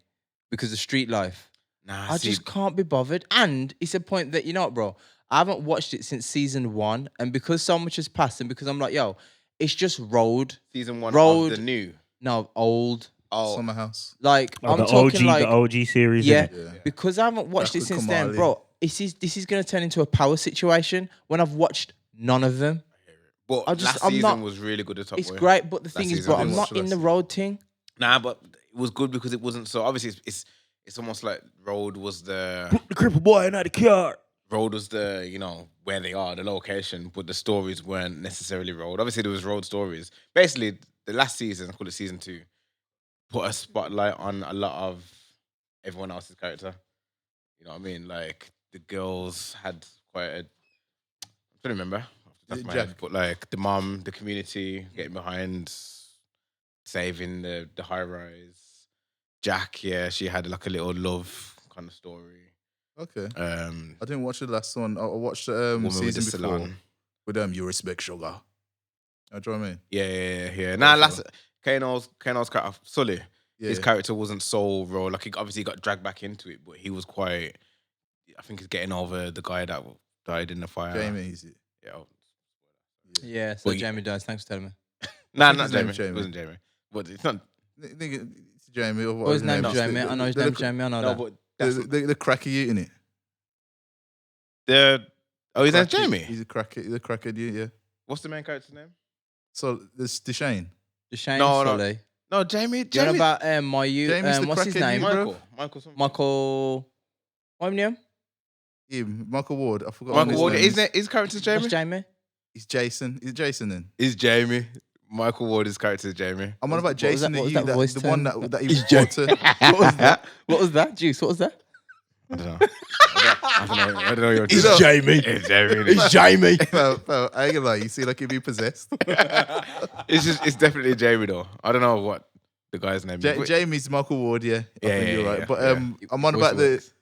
Speaker 3: because of street life,
Speaker 1: Nah,
Speaker 3: I just can't be bothered. And it's a point that, you know what, bro? I haven't watched it since season 1. And because so much has passed, and because I'm like, yo, it's just road.
Speaker 1: season 1
Speaker 3: Road-
Speaker 1: of the new.
Speaker 3: No, old.
Speaker 1: Oh,
Speaker 4: Summer House.
Speaker 3: Like,
Speaker 5: Oh,
Speaker 3: I'm
Speaker 5: the
Speaker 3: talking
Speaker 5: OG,
Speaker 3: like,
Speaker 5: the OG series.
Speaker 3: yeah,
Speaker 5: innit?
Speaker 4: Yeah.
Speaker 3: because I haven't watched it
Speaker 4: Back with
Speaker 3: since then,
Speaker 4: Kamali.
Speaker 3: bro. This is going to turn into a power situation when I've watched none of them.
Speaker 1: but
Speaker 3: I just-
Speaker 1: last
Speaker 3: I'm
Speaker 1: season
Speaker 3: not-
Speaker 1: was really good at Top
Speaker 3: It's
Speaker 1: Boy.
Speaker 3: great, but the
Speaker 1: Last
Speaker 3: thing is,
Speaker 1: season
Speaker 3: bro,
Speaker 1: I
Speaker 3: I'm
Speaker 1: didn't
Speaker 3: not
Speaker 4: watch
Speaker 3: in the
Speaker 4: last
Speaker 3: road thing.
Speaker 1: Nah, but it was good because it wasn't so. Obviously, it's almost like Road was the
Speaker 5: The cripple boy and out the car.
Speaker 1: Road was the where they are, the location, but the stories weren't necessarily Road. Obviously, there was Road stories. Basically, the last season, I call it season 2, put a spotlight on a lot of everyone else's character. You know what I mean? Like the girls had quite a. I'm trying to remember off the top of my head,
Speaker 4: Jack.
Speaker 1: but like the mom, the community getting behind, saving the high rise. Jack, yeah, she had like a little love kind of story.
Speaker 4: Okay.
Speaker 1: I
Speaker 4: I didn't watch the last one. I watched the
Speaker 1: woman with the
Speaker 4: season before
Speaker 1: salon.
Speaker 4: with You Respect Sugar. Do you know what I mean?
Speaker 1: Yeah. Nah,
Speaker 4: Also-
Speaker 1: last Kano's character, Sully.
Speaker 4: Yeah.
Speaker 1: His character wasn't so raw. Like he obviously got dragged back into it, but he was quite. I think he's getting over the guy that died in the fire.
Speaker 4: Jamie, is it?
Speaker 1: Yeah.
Speaker 3: Yeah, so
Speaker 1: Well,
Speaker 3: Jamie dies. Thanks for telling me.
Speaker 1: Nah,
Speaker 4: think
Speaker 1: not
Speaker 4: his
Speaker 1: Jamie.
Speaker 4: name's Jamie.
Speaker 1: It wasn't Jamie. But it's not.
Speaker 4: Nigga, it's Jamie. Or
Speaker 3: Well, his name's
Speaker 4: is.
Speaker 3: Jamie. I know his name's Jamie. I know
Speaker 1: No,
Speaker 3: that.
Speaker 1: but that's
Speaker 4: The cracker you in it.
Speaker 1: the. Oh, his name's
Speaker 4: Cracky-
Speaker 1: Jamie.
Speaker 4: He's a cracker. He's a cracker, yeah.
Speaker 1: What's the main character's name?
Speaker 4: So there's Deshane.
Speaker 3: Shane
Speaker 1: No,
Speaker 3: Sully.
Speaker 1: No, Jamie.
Speaker 3: Do you know
Speaker 1: Jamie.
Speaker 3: about Mayu?
Speaker 4: Jamie's the
Speaker 3: What's his
Speaker 4: crackhead
Speaker 3: name?
Speaker 4: you- bro?
Speaker 1: Michael. Something.
Speaker 3: Michael. What's his name?
Speaker 4: Him, Michael Ward. I forgot.
Speaker 1: Michael
Speaker 4: his
Speaker 1: Ward.
Speaker 4: name
Speaker 1: His character's Jamie.
Speaker 3: What's Jamie?
Speaker 4: He's Jason. Is it Jason then?
Speaker 1: Is Jamie. Michael Ward's character is Jamie.
Speaker 4: I'm on about
Speaker 3: What was
Speaker 4: Jason.
Speaker 3: that- what was
Speaker 4: that
Speaker 3: that voice
Speaker 4: the one
Speaker 3: tone?
Speaker 4: that he
Speaker 3: He's
Speaker 4: brought to.
Speaker 3: What was that? What was that? Juice. What was that?
Speaker 1: I don't know. I don't know. Your
Speaker 2: It's Jamie.
Speaker 1: It's Jamie.
Speaker 2: It's Jamie.
Speaker 4: Fam, I ain't gonna lie. You see, like he'd be possessed.
Speaker 1: It's definitely Jamie though. I don't know what the guy's name is.
Speaker 4: Jamie's Michael Ward. Yeah, I
Speaker 1: Yeah,
Speaker 4: think you're
Speaker 1: yeah,
Speaker 4: right.
Speaker 1: yeah,
Speaker 4: But
Speaker 1: yeah.
Speaker 4: I'm on
Speaker 3: Voice
Speaker 4: about the.
Speaker 3: works.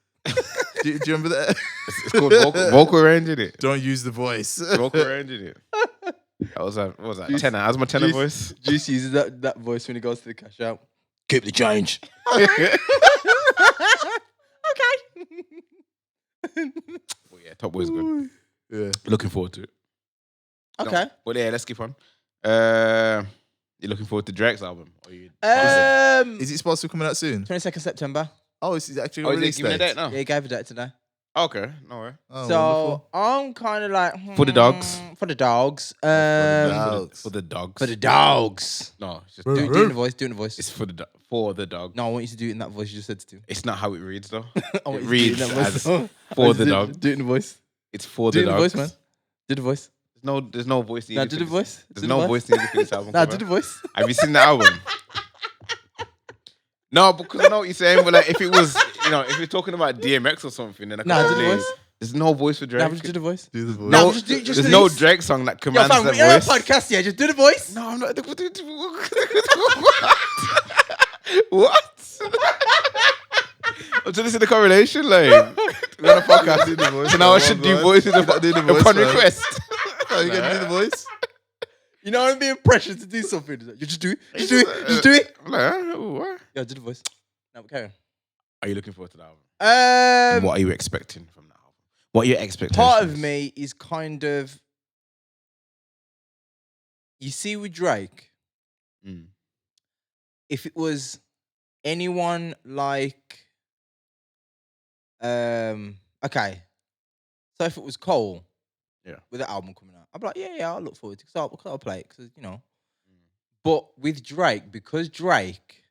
Speaker 4: Do you remember that?
Speaker 1: It's called vocal range, isn't it?
Speaker 4: Don't use the voice.
Speaker 1: Vocal range, isn't it? What was that? Tenor. How's my tenor voice?
Speaker 3: Juice uses that voice when he goes to the cash out.
Speaker 2: Keep the change.
Speaker 1: Well, yeah, Top Boy's good.
Speaker 4: Yeah.
Speaker 1: Looking forward to it.
Speaker 3: Okay.
Speaker 1: But yeah, let's keep on. You looking forward to Drake's album? Or you?
Speaker 4: Is it supposed to be coming out soon?
Speaker 3: 22nd September.
Speaker 4: Oh, it's actually
Speaker 1: Oh, is
Speaker 4: release
Speaker 1: it giving a date now?
Speaker 3: Yeah, he gave a date today.
Speaker 1: Okay, no worry.
Speaker 4: Oh,
Speaker 3: So
Speaker 4: wonderful.
Speaker 3: I'm kind of like
Speaker 1: For the dogs.
Speaker 3: For the dogs.
Speaker 4: dogs.
Speaker 1: For the dogs.
Speaker 3: For the dogs.
Speaker 1: No, it's just
Speaker 3: Doing the voice. Doing the voice.
Speaker 1: it's for the dog.
Speaker 3: No, I want you to do it in that voice you just said to do.
Speaker 1: It's not how it reads though.
Speaker 3: I want
Speaker 1: It
Speaker 3: you to do
Speaker 1: reads
Speaker 3: it in that
Speaker 1: as
Speaker 3: voice.
Speaker 1: for the dog.
Speaker 3: Do it in the voice.
Speaker 1: It's for
Speaker 3: Do
Speaker 1: the
Speaker 3: it in the
Speaker 1: dogs.
Speaker 3: voice, man. Do the voice.
Speaker 1: There's no voice
Speaker 3: Nah,
Speaker 1: needed.
Speaker 3: do
Speaker 1: for
Speaker 3: the
Speaker 1: this-
Speaker 3: voice.
Speaker 1: There's
Speaker 3: Do
Speaker 1: no
Speaker 3: the
Speaker 1: voice needed for this album.
Speaker 3: Nah,
Speaker 1: cover.
Speaker 3: do the voice.
Speaker 1: Have you seen the album? No, because I know what you're saying, but like if it was, if you're talking about DMX or something, then I
Speaker 3: Nah,
Speaker 1: can't
Speaker 3: do the
Speaker 1: play.
Speaker 3: voice.
Speaker 1: There's no voice for Drake.
Speaker 3: Nah, just do the voice.
Speaker 4: Do the voice.
Speaker 3: Nah,
Speaker 1: No,
Speaker 3: just do
Speaker 1: there's
Speaker 3: the
Speaker 1: no
Speaker 3: voice.
Speaker 1: Drake song that
Speaker 3: Yo,
Speaker 1: commands
Speaker 3: fam,
Speaker 1: that
Speaker 3: we're on a
Speaker 1: voice.
Speaker 3: podcast, yeah. Just do the voice.
Speaker 1: No, I'm not. What? So this is the correlation, like we're on a podcast.
Speaker 4: Do the voice.
Speaker 1: So now I should do voices
Speaker 4: Do the voice,
Speaker 1: upon
Speaker 4: man.
Speaker 1: request.
Speaker 4: Oh, you gonna do the voice?
Speaker 3: You know, I'm being pressured to do something. You just do it. Just do it. Just do it.
Speaker 1: I'm like, huh? What?
Speaker 3: Yeah, do the voice. Now, carry
Speaker 1: Are you looking forward to the album?
Speaker 3: on.
Speaker 1: What are you expecting from the album? What are your expectations?
Speaker 3: Part of me is kind of, you see, with Drake,
Speaker 1: Mm.
Speaker 3: if it was anyone like, okay, so if it was Cole,
Speaker 1: Yeah.
Speaker 3: with the album coming out, I'd be like, yeah, I'll look forward to it, because I'll play it, because, But with Drake, because Drake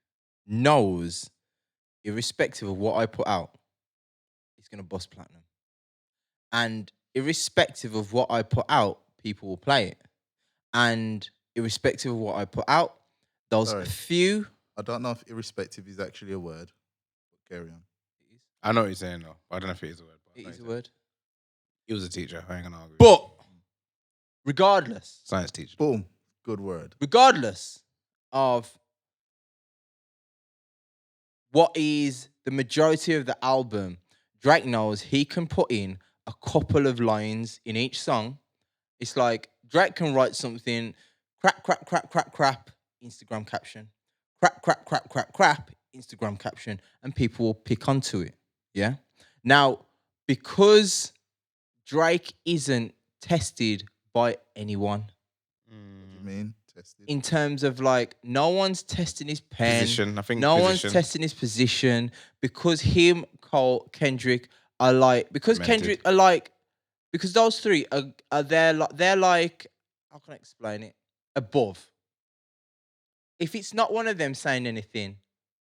Speaker 3: knows, irrespective of what I put out, he's going to bust platinum. And irrespective of what I put out, people will play it. And irrespective of what I put out, those
Speaker 4: Sorry.
Speaker 3: few...
Speaker 4: I don't know if irrespective is actually a word. But carry on.
Speaker 1: I know what you're saying though. I don't know if it is a word. But I
Speaker 3: It
Speaker 1: know
Speaker 3: is a
Speaker 1: what
Speaker 3: word.
Speaker 1: He was a teacher. I ain't gonna argue.
Speaker 3: But, regardless
Speaker 1: Science teacher.
Speaker 4: Boom. Good word.
Speaker 3: of what is the majority of the album, Drake knows he can put in a couple of lines in each song. It's like Drake can write something, crap, Instagram caption. Crap, Instagram caption. And people will pick onto it. Yeah? Now, because Drake isn't tested by anyone,
Speaker 4: What do you mean? Tested.
Speaker 3: in terms of like, no one's testing his pen.
Speaker 1: Position. I think
Speaker 3: No one's
Speaker 1: position.
Speaker 3: testing his position, because him, Cole, Kendrick are like, because
Speaker 1: Cemented.
Speaker 3: Kendrick are like, because those three are they're like, how can I explain it? Above. If it's not one of them saying anything,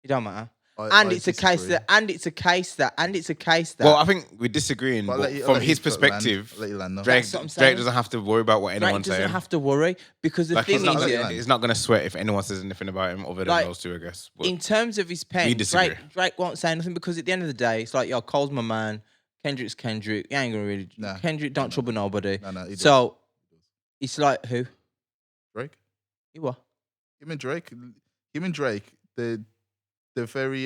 Speaker 3: it don't matter. And it's a case that.
Speaker 1: Well, I think we're disagreeing,
Speaker 4: But I'll
Speaker 1: but
Speaker 4: let you- I'll
Speaker 1: from
Speaker 4: let
Speaker 1: his
Speaker 4: you land.
Speaker 1: perspective,
Speaker 4: I'll let you land now.
Speaker 1: Drake,
Speaker 3: That's what I'm
Speaker 1: Drake
Speaker 3: saying.
Speaker 1: doesn't have to worry about what
Speaker 3: Drake
Speaker 1: anyone's
Speaker 3: doesn't
Speaker 1: saying.
Speaker 3: have to worry, because the
Speaker 1: Like,
Speaker 3: thing
Speaker 1: he's not,
Speaker 3: is,
Speaker 4: gonna-
Speaker 3: yeah,
Speaker 1: he's not gonna sweat if anyone says anything about him other than
Speaker 3: Like,
Speaker 1: those two, I guess. But
Speaker 3: in terms of his pen,
Speaker 1: We disagree.
Speaker 3: Drake won't say nothing, because at the end of the day, it's like, yo, Cole's my man, Kendrick's Kendrick. You ain't gonna really.
Speaker 4: Nah.
Speaker 3: Kendrick don't trouble nobody.
Speaker 4: No, he does.
Speaker 3: So it's like, who?
Speaker 4: Drake.
Speaker 3: You what?
Speaker 4: Him and Drake. They they're very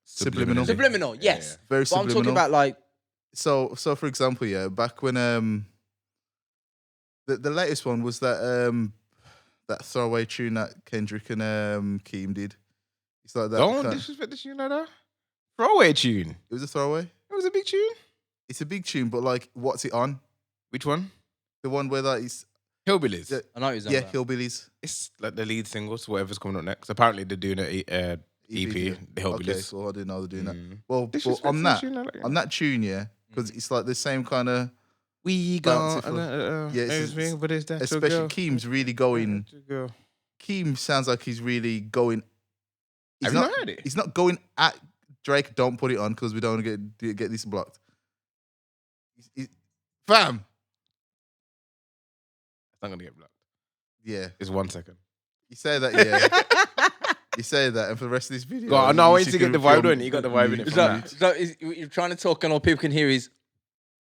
Speaker 4: subliminal.
Speaker 3: Subliminal, yes.
Speaker 4: Very
Speaker 3: But I'm
Speaker 4: subliminal.
Speaker 3: talking about like
Speaker 4: So for example, back when the latest one was that throwaway tune that Kendrick and Keem did. It's like that.
Speaker 1: Don't disrespect the tune like that. Throwaway tune.
Speaker 4: It was a throwaway.
Speaker 1: It was a big tune.
Speaker 4: It's a big tune, but like, what's it on?
Speaker 1: Which one?
Speaker 4: The one where like it's
Speaker 1: Hillbillies.
Speaker 3: I know what you're
Speaker 4: yeah,
Speaker 3: talking about.
Speaker 4: Hillbillies.
Speaker 1: It's like the lead single to whatever's coming up next. Apparently they're doing an EP, the Hillbillies.
Speaker 4: Okay, so I didn't know they're doing that.
Speaker 1: Mm.
Speaker 4: Well, but
Speaker 1: Disrespect
Speaker 4: on
Speaker 1: the
Speaker 4: that
Speaker 1: tune like that.
Speaker 4: on that tune, yeah, because it's like the same kind of
Speaker 1: We
Speaker 4: Bouncy
Speaker 1: got
Speaker 4: for- yeah, it's
Speaker 1: everything, but it's that
Speaker 4: especially
Speaker 1: girl.
Speaker 4: Keem's really going.
Speaker 1: That's your girl.
Speaker 4: Keem sounds like he's really going.
Speaker 1: Have you not heard it?
Speaker 4: He's not going at Drake. Don't put it on because we don't get this blocked. Fam.
Speaker 1: It's not gonna get blocked.
Speaker 4: Yeah,
Speaker 1: It's 1 second.
Speaker 4: you say that. Yeah, you say that, and for the rest of this video,
Speaker 1: Go on, no, I want you to
Speaker 4: can
Speaker 1: get the vibe
Speaker 4: film-
Speaker 1: in it. You got the vibe in it.
Speaker 3: It's
Speaker 1: from
Speaker 3: like,
Speaker 1: that.
Speaker 3: it's like you're trying to talk and all people can hear is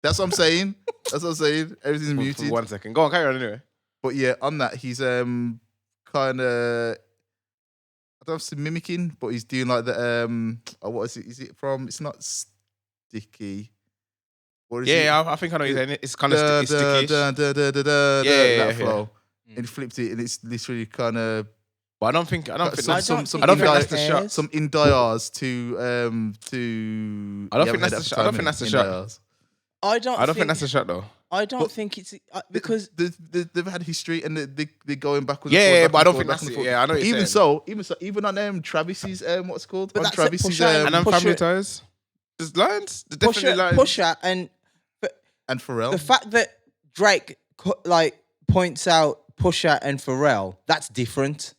Speaker 4: That's what I'm saying. That's what I'm saying. Everything's
Speaker 1: For
Speaker 4: muted.
Speaker 1: 1 second. Go on, carry on anyway.
Speaker 4: But yeah, on that, he's kind of, I don't know if it's mimicking, but he's doing like the what is it? Is it from? It's not sticky. What is it?
Speaker 1: Yeah, I think I know what you're saying. It's kind of sticky.
Speaker 4: That
Speaker 1: yeah.
Speaker 4: flow. And he flipped it, and it's literally kind of
Speaker 1: But I don't think
Speaker 4: some
Speaker 1: that's the shot.
Speaker 4: some indias to
Speaker 1: I don't think that's the shot. I don't think that's the shot.
Speaker 3: I don't
Speaker 1: think that's the shot though.
Speaker 3: I don't
Speaker 4: But-
Speaker 3: think it's because
Speaker 4: they've had history and they're going backwards.
Speaker 1: Yeah, but I don't think
Speaker 4: back
Speaker 1: that's
Speaker 4: and
Speaker 1: it.
Speaker 4: forth.
Speaker 1: Yeah, I know what you're
Speaker 4: Even
Speaker 1: saying.
Speaker 4: even on Travis's what's it called?
Speaker 3: But
Speaker 4: On
Speaker 3: that's it,
Speaker 4: Travis's
Speaker 3: Pusha
Speaker 1: And I'm
Speaker 3: Pusha-
Speaker 1: family ties. There's lines. There's definitely lines.
Speaker 3: Pusha and
Speaker 4: and Pharrell.
Speaker 3: the fact that Drake like points out Pusha and Pharrell, that's different.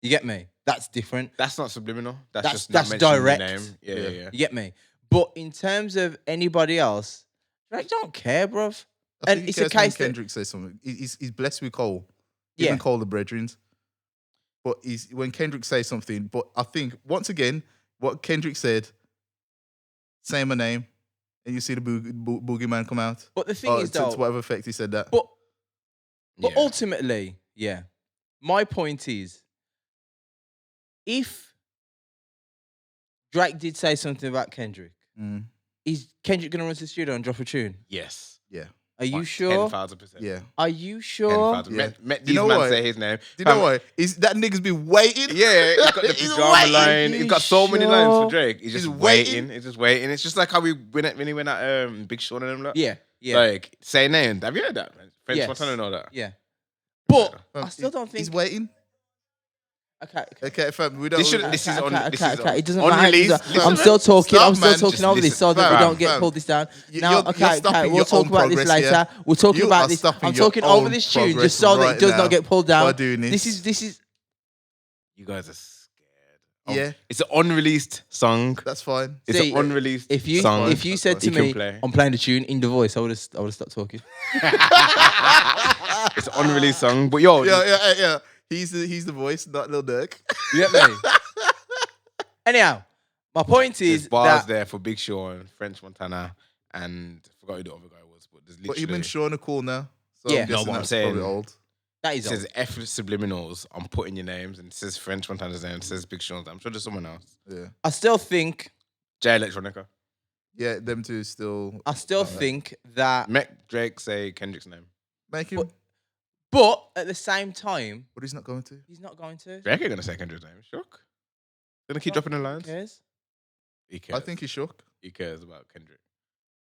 Speaker 3: You get me? That's different.
Speaker 1: That's not subliminal. That's
Speaker 3: That's-
Speaker 1: just not
Speaker 3: that's
Speaker 1: mentioning
Speaker 3: direct.
Speaker 1: your name. Yeah.
Speaker 3: You get me? But in terms of anybody else, Drake don't care, bruv.
Speaker 4: I
Speaker 3: And
Speaker 4: think
Speaker 3: it's
Speaker 4: he
Speaker 3: a
Speaker 4: cares when
Speaker 3: case that
Speaker 4: Kendrick says something. He's blessed with Cole.
Speaker 3: Yeah.
Speaker 4: Even Cole the brethren. But when Kendrick says something, but I think once again, what Kendrick said, say my name, and you see the boogeyman come out.
Speaker 3: But the thing is,
Speaker 4: to
Speaker 3: though,
Speaker 4: whatever effect he said that.
Speaker 3: but
Speaker 1: Yeah.
Speaker 3: ultimately, yeah, my point is, if Drake did say something about Kendrick,
Speaker 4: Mm,
Speaker 3: is Kendrick gonna run to the studio and drop a tune?
Speaker 1: Yes.
Speaker 4: yeah,
Speaker 3: Are you
Speaker 1: Like,
Speaker 3: sure?
Speaker 1: 10,000%.
Speaker 4: yeah.
Speaker 3: Are you sure?
Speaker 1: 10,000.
Speaker 4: Yeah.
Speaker 1: Met
Speaker 4: You
Speaker 1: these
Speaker 4: know
Speaker 1: man
Speaker 4: what?
Speaker 1: say his name.
Speaker 4: Do you know
Speaker 1: Fam,
Speaker 4: what? Is that nigga's been waiting?
Speaker 1: Yeah, he's got the
Speaker 4: He's
Speaker 1: pajama
Speaker 4: waiting.
Speaker 1: line. He's got so many lines
Speaker 3: Sure.
Speaker 1: for Drake. He's just
Speaker 4: He's
Speaker 1: waiting.
Speaker 4: waiting.
Speaker 1: He's just waiting. It's just like how when he went at Big Sean and them. Lot.
Speaker 3: Yeah, yeah,
Speaker 1: Like, say name. Have you heard that? Man? French
Speaker 3: Yes.
Speaker 1: Montana know that.
Speaker 3: yeah. But
Speaker 4: Fam,
Speaker 3: I still don't think.
Speaker 4: he's waiting.
Speaker 3: Okay.
Speaker 4: Okay, fam, we don't.
Speaker 1: This should- this is on- this is
Speaker 3: It doesn't
Speaker 1: unreleased.
Speaker 3: matter.
Speaker 1: Listen,
Speaker 3: I'm still talking.
Speaker 4: stop,
Speaker 3: I'm still
Speaker 4: man.
Speaker 3: talking
Speaker 1: Just
Speaker 3: over this so that we
Speaker 1: listen.
Speaker 3: don't get
Speaker 4: Fam,
Speaker 3: pulled this down.
Speaker 4: You-
Speaker 3: Now,
Speaker 4: you're
Speaker 3: okay,
Speaker 4: stopping
Speaker 3: we'll
Speaker 4: your
Speaker 3: talk
Speaker 4: own
Speaker 3: about this
Speaker 4: progress
Speaker 3: later.
Speaker 4: here.
Speaker 3: We're talking
Speaker 4: You
Speaker 3: about
Speaker 4: are
Speaker 3: this.
Speaker 4: stopping
Speaker 3: I'm
Speaker 4: your
Speaker 3: talking over
Speaker 4: own
Speaker 3: this tune just
Speaker 4: progress
Speaker 3: so that
Speaker 4: right
Speaker 3: it does
Speaker 4: now
Speaker 3: not get pulled down.
Speaker 4: by doing this.
Speaker 3: This is.
Speaker 1: You guys are scared.
Speaker 4: Yeah.
Speaker 1: It's an unreleased song.
Speaker 4: That's fine.
Speaker 1: It's
Speaker 3: See,
Speaker 1: an unreleased
Speaker 3: If you
Speaker 1: song.
Speaker 3: said to
Speaker 1: You can
Speaker 3: me,
Speaker 1: play.
Speaker 3: I'm playing the tune in the voice, I would have stopped talking.
Speaker 1: It's an unreleased song. But yo,
Speaker 4: Yeah. He's the voice, not Lil Durk.
Speaker 3: You get me? Anyhow, my point
Speaker 1: there's
Speaker 3: is
Speaker 1: bars
Speaker 3: that
Speaker 1: there for Big Sean, French Montana, and I forgot who the other guy was, but there's
Speaker 4: But
Speaker 1: literally.
Speaker 4: him and Sean are cool now. So
Speaker 3: Yeah.
Speaker 4: I'm
Speaker 1: No,
Speaker 4: guessing
Speaker 1: but I'm
Speaker 4: that's
Speaker 1: saying-
Speaker 4: probably old.
Speaker 3: that
Speaker 1: It
Speaker 3: is
Speaker 1: says
Speaker 3: all.
Speaker 1: F subliminals. I'm putting your names, and it says French Montana's name. It says Big Sean's. I'm sure there's someone else.
Speaker 4: Yeah.
Speaker 3: I still think
Speaker 1: J Electronica.
Speaker 4: Yeah, them two still
Speaker 3: think that,
Speaker 1: Met Drake say Kendrick's name.
Speaker 4: make him,
Speaker 3: but at the same time,
Speaker 4: but he's not going to.
Speaker 3: he's not going to.
Speaker 1: Drake ain't gonna say Kendrick's name. Shook. Gonna keep dropping the
Speaker 3: Who
Speaker 1: lines.
Speaker 3: cares?
Speaker 1: He cares.
Speaker 4: I think he shook.
Speaker 1: he cares about Kendrick.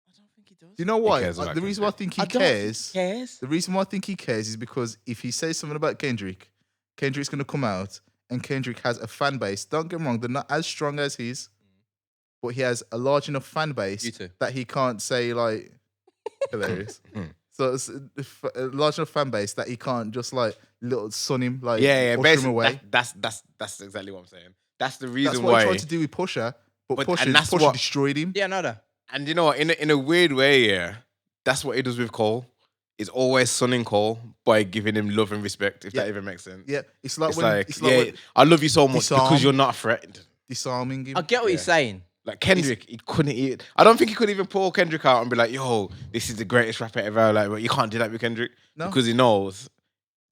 Speaker 3: I don't think he does.
Speaker 4: Do you know why?
Speaker 1: cares about
Speaker 4: The reason why I think he
Speaker 3: I don't think
Speaker 4: cares.
Speaker 3: he cares.
Speaker 4: The reason why I think he cares is because if he says something about Kendrick, Kendrick's going to come out and Kendrick has a fan base. Don't get me wrong, they're not as strong as his, but he has a large enough fan base
Speaker 3: You too.
Speaker 4: that he can't say, like, hilarious. So it's a large enough fan base that he can't just, like, little son him, like,
Speaker 1: Yeah,
Speaker 4: push him
Speaker 1: basically,
Speaker 4: away.
Speaker 1: that's exactly what I'm saying. That's the
Speaker 4: That's
Speaker 1: reason
Speaker 4: what
Speaker 1: why.
Speaker 4: he tried to do with Pusha, but
Speaker 1: But-
Speaker 4: Pusha,
Speaker 1: and that's
Speaker 4: Pusha
Speaker 1: what-
Speaker 4: destroyed him.
Speaker 3: Yeah, no.
Speaker 1: And you know what? In a weird way, yeah, that's what he does with Cole. He's always sunning Cole by giving him love and respect, if
Speaker 4: Yeah.
Speaker 1: that even makes sense.
Speaker 4: Yeah, it's like
Speaker 1: It's
Speaker 4: when
Speaker 1: like,
Speaker 4: it's like
Speaker 1: yeah,
Speaker 4: when
Speaker 1: I love you so much
Speaker 4: Disarm.
Speaker 1: because you're not a threat.
Speaker 4: disarming him.
Speaker 3: I get what
Speaker 1: Yeah.
Speaker 3: you're saying.
Speaker 1: Like Kendrick, he couldn't eat. I don't think he could even pull Kendrick out and be like, "Yo, this is the greatest rapper ever." Like, but you can't do that with Kendrick
Speaker 4: No.
Speaker 1: because he knows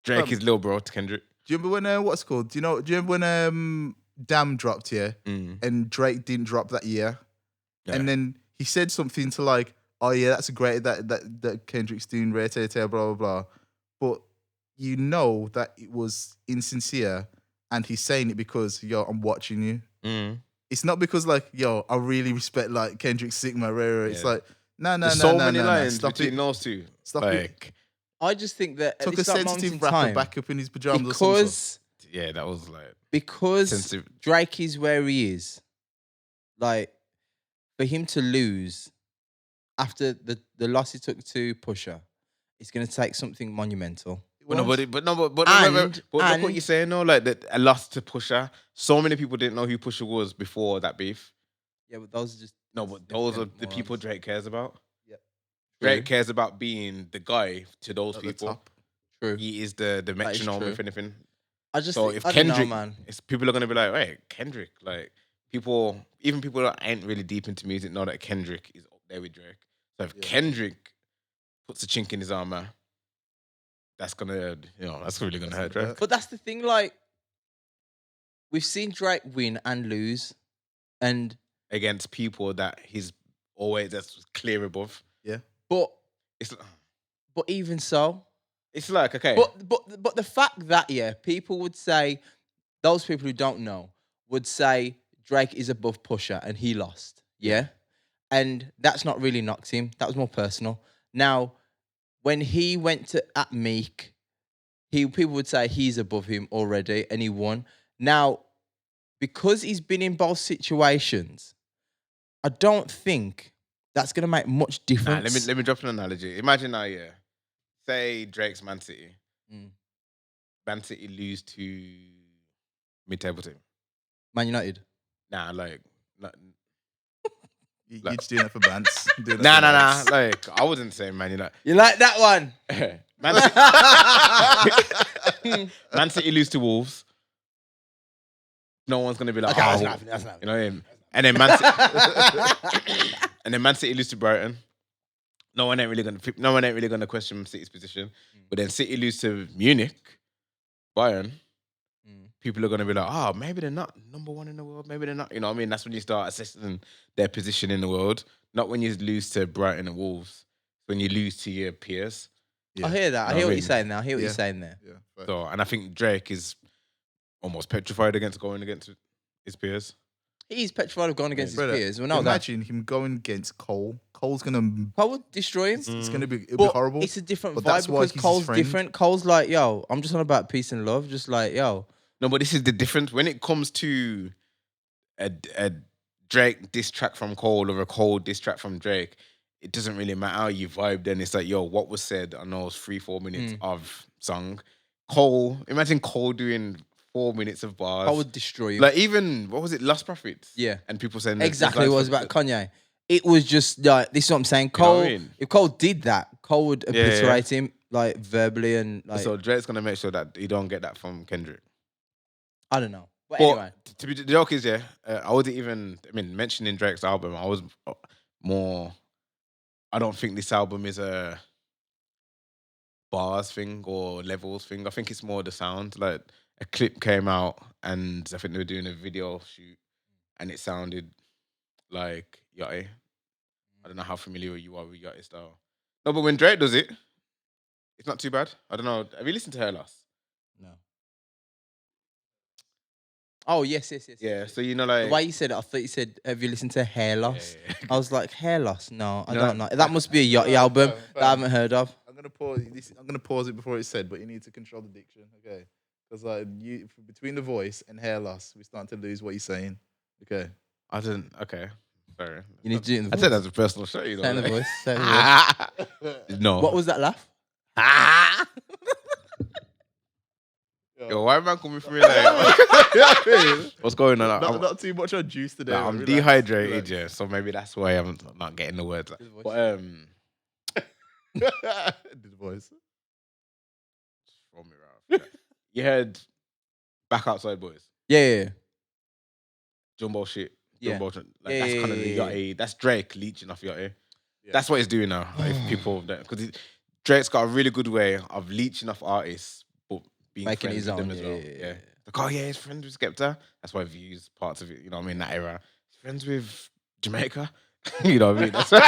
Speaker 1: Drake
Speaker 4: Um,
Speaker 1: is little bro to Kendrick.
Speaker 4: Do you remember when what's it called? Do you remember when Damn dropped here, and Drake didn't drop that year.
Speaker 1: Yeah.
Speaker 4: And then he said something to like, "Oh yeah, that's a great that Kendrick's doing rare tear, blah blah blah." But you know that it was insincere, and he's saying it because yo, I'm watching you. It's not because like yo, I really respect like Kendrick Sigma rare. It's like no.
Speaker 1: There's so many
Speaker 4: no,
Speaker 1: lines
Speaker 4: Stop
Speaker 1: between
Speaker 4: it.
Speaker 1: those two.
Speaker 4: Stop
Speaker 1: like,
Speaker 4: it.
Speaker 3: I just think that
Speaker 4: Took
Speaker 3: at
Speaker 4: a
Speaker 3: this moment
Speaker 4: sensitive
Speaker 3: in
Speaker 4: rapper
Speaker 3: time,
Speaker 4: back up in his pajamas or something.
Speaker 3: because
Speaker 1: yeah, that was like
Speaker 3: because
Speaker 1: sensitive.
Speaker 3: Drake is where he is. Like, for him to lose after the loss he took to Pusha, it's going to take something monumental.
Speaker 1: But wait, look what
Speaker 3: And-
Speaker 1: you're saying though, like that a loss to Pusha. So many people didn't know who Pusha was before that beef.
Speaker 3: Yeah, but those are just
Speaker 1: No, but those are the
Speaker 3: morons.
Speaker 1: people Drake cares about.
Speaker 4: Yep.
Speaker 1: Drake cares about being the guy to those
Speaker 4: At the
Speaker 1: people.
Speaker 4: top.
Speaker 3: True.
Speaker 1: He is the metronome,
Speaker 3: true.
Speaker 1: if anything.
Speaker 3: I just
Speaker 1: So
Speaker 3: think,
Speaker 1: if
Speaker 3: I don't know,
Speaker 1: Kendrick,
Speaker 3: man.
Speaker 1: people are gonna be like, wait, Kendrick, like even people that ain't really deep into music know that Kendrick is up there with Drake. So if Kendrick puts a chink in his armor, that's gonna, that's really gonna hurt Drake.
Speaker 3: But that's the thing, like, we've seen Drake win and lose, and
Speaker 1: Against people that he's always that's clear above.
Speaker 3: but
Speaker 1: It's
Speaker 3: even so,
Speaker 1: it's like okay,
Speaker 3: but the fact that people would say, those people who don't know would say Drake is above Pusha and he lost, and that's not really knocked him. That was more personal. Now, when he went to at Meek, people would say he's above him already and he won. Now, because he's been in both situations, I don't think that's gonna make much difference.
Speaker 1: let me drop an analogy. Imagine now, say Drake's Man City. Man City lose to mid-table team.
Speaker 3: Man United.
Speaker 1: Nah, like,
Speaker 4: You're just doing it for bands.
Speaker 1: nah. Like, I wasn't saying Man United.
Speaker 3: You like that one?
Speaker 1: Man City lose to Wolves. No one's gonna be like,
Speaker 3: Okay,
Speaker 1: oh,
Speaker 3: that's nothing.
Speaker 1: you know what I mean? And then Man City, and then Man City lose to Brighton. No one ain't really gonna question City's position. But then City lose to Munich, Bayern. People are gonna be like, oh, maybe they're not number one in the world. Maybe they're not. You know what I mean? That's when you start assessing their position in the world. Not when you lose to Brighton and Wolves. When you lose to your peers.
Speaker 3: I hear that. I hear what you're saying now. I hear what you're saying there.
Speaker 4: Yeah.
Speaker 1: So, and I think Drake is almost petrified against going against his peers.
Speaker 3: He's petrified of going against his
Speaker 4: Brother,
Speaker 3: peers. We know that.
Speaker 4: imagine him going against Cole. Cole's gonna.
Speaker 3: Cole would destroy him.
Speaker 4: It's gonna be. It'll
Speaker 3: But
Speaker 4: be horrible.
Speaker 3: it's a different
Speaker 4: But
Speaker 3: vibe
Speaker 4: that's why
Speaker 3: because
Speaker 4: he's his
Speaker 3: Cole's
Speaker 4: friend.
Speaker 3: different. Cole's like, yo, I'm just on about peace and love. Just like, yo.
Speaker 1: No, but this is the difference when it comes to a Drake diss track from Cole or a Cole diss track from Drake. It doesn't really matter how you vibe. Then it's like, yo, what was said on those 3-4 minutes of song? Imagine Cole doing 4 minutes of bars.
Speaker 3: Cole would destroy him.
Speaker 1: Like even what was it, Lost Prophets?
Speaker 3: Yeah.
Speaker 1: And people saying
Speaker 3: Exactly what it was about Kanye. It was just like, this is what I'm saying.
Speaker 1: You know
Speaker 3: Cole,
Speaker 1: what I mean?
Speaker 3: if Cole did that, Cole would
Speaker 1: Yeah, yeah.
Speaker 3: obliterate him like verbally and like,
Speaker 1: So Drake's gonna make sure that he don't get that from Kendrick.
Speaker 3: I don't know. But
Speaker 1: But
Speaker 3: anyway.
Speaker 1: to be the joke is, I wasn't even. I mean, mentioning Drake's album, I was more. I don't think this album is a bars thing or levels thing. I think it's more the sound. Like a clip came out, and I think they were doing a video shoot, and it sounded like Yachty. I don't know how familiar you are with Yachty style. No, but when Drake does it, it's not too bad. I don't know. Have you listened to Hair Loss?
Speaker 3: No. Oh, yes.
Speaker 1: Yeah. So you know, like
Speaker 3: The way you said it, I thought you said, have you listened to Hair Loss?
Speaker 1: Yeah.
Speaker 3: I was like, Hair Loss? No, I
Speaker 1: No.
Speaker 3: don't know. That must be a Yachty album that I haven't heard of.
Speaker 4: I'm gonna pause it before it's said, but you need to control the diction, okay? Because like between the voice and hair loss, we're starting to lose what you're saying. Okay.
Speaker 1: I didn't. Okay. Sorry.
Speaker 3: You need to do it in the
Speaker 1: I
Speaker 3: voice.
Speaker 1: said that's a personal show. You know.
Speaker 3: Say it in the
Speaker 1: like-
Speaker 3: voice. Say it in the voice.
Speaker 1: No.
Speaker 3: What was that laugh?
Speaker 1: Yo, why man coming for me like? What's going on?
Speaker 4: Not too much on juice today.
Speaker 1: Nah, I'm
Speaker 4: man.
Speaker 1: dehydrated,
Speaker 4: Relax.
Speaker 1: yeah. So maybe that's why I'm not getting the words. Like.
Speaker 3: His voice.
Speaker 1: But
Speaker 4: This voice.
Speaker 1: throw me around. You heard Back Outside Boys,
Speaker 3: Yeah.
Speaker 1: Jumbo shit,
Speaker 3: Yeah.
Speaker 1: Jumbo. Like
Speaker 3: Yeah,
Speaker 1: that's
Speaker 3: yeah,
Speaker 1: kind of
Speaker 3: yeah,
Speaker 1: the
Speaker 3: yeah.
Speaker 1: Yachty. That's Drake leeching off Yachty.
Speaker 4: Yeah.
Speaker 1: That's what he's doing now. Like, if people because Drake's got a really good way of leeching off artists, but being
Speaker 3: Making
Speaker 1: friends
Speaker 3: his
Speaker 1: with them
Speaker 3: own,
Speaker 1: as well.
Speaker 3: yeah.
Speaker 1: Like, oh yeah, he's friends with Skepta. That's why I've used parts of it. You know what I mean? That era. He's friends with Jamaica. You know what I mean? That's you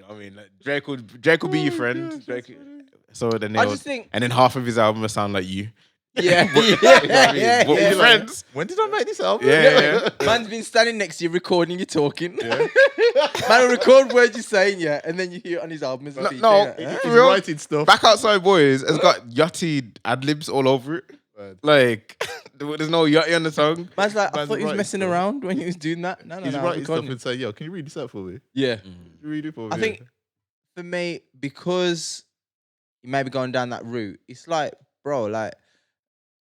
Speaker 1: know what I mean? Like Drake will be your friend.
Speaker 4: gosh,
Speaker 1: Drake.
Speaker 4: that's funny.
Speaker 1: So then
Speaker 3: I
Speaker 1: they'll,
Speaker 3: just think,
Speaker 1: and then half of his album will sound like you.
Speaker 3: yeah,
Speaker 1: But- you know what I mean?
Speaker 3: yeah,
Speaker 1: But
Speaker 3: yeah.
Speaker 1: we're friends.
Speaker 4: When did I make this album?
Speaker 1: Yeah.
Speaker 3: Man's been standing next to you, recording you talking. Man will record words you're saying, yeah, and then you hear it on his album as a feature.
Speaker 1: no,
Speaker 3: yeah.
Speaker 4: He's
Speaker 1: Real-
Speaker 4: writing stuff.
Speaker 1: Back Outside Boys has got Yachty ad libs all over it.
Speaker 4: Word.
Speaker 1: Like, there's no Yachty on the song.
Speaker 3: Man's like, I
Speaker 4: Man's
Speaker 3: thought he was
Speaker 4: writing
Speaker 3: messing
Speaker 4: stuff.
Speaker 3: around when he was doing that. No,
Speaker 4: He's
Speaker 3: no,
Speaker 4: writing stuff
Speaker 3: recording.
Speaker 4: and saying, "Yo, can you read this out for me?
Speaker 3: Yeah.
Speaker 4: Can you read it for me?"
Speaker 3: I think for me, because you may be going down that route, it's like, bro, like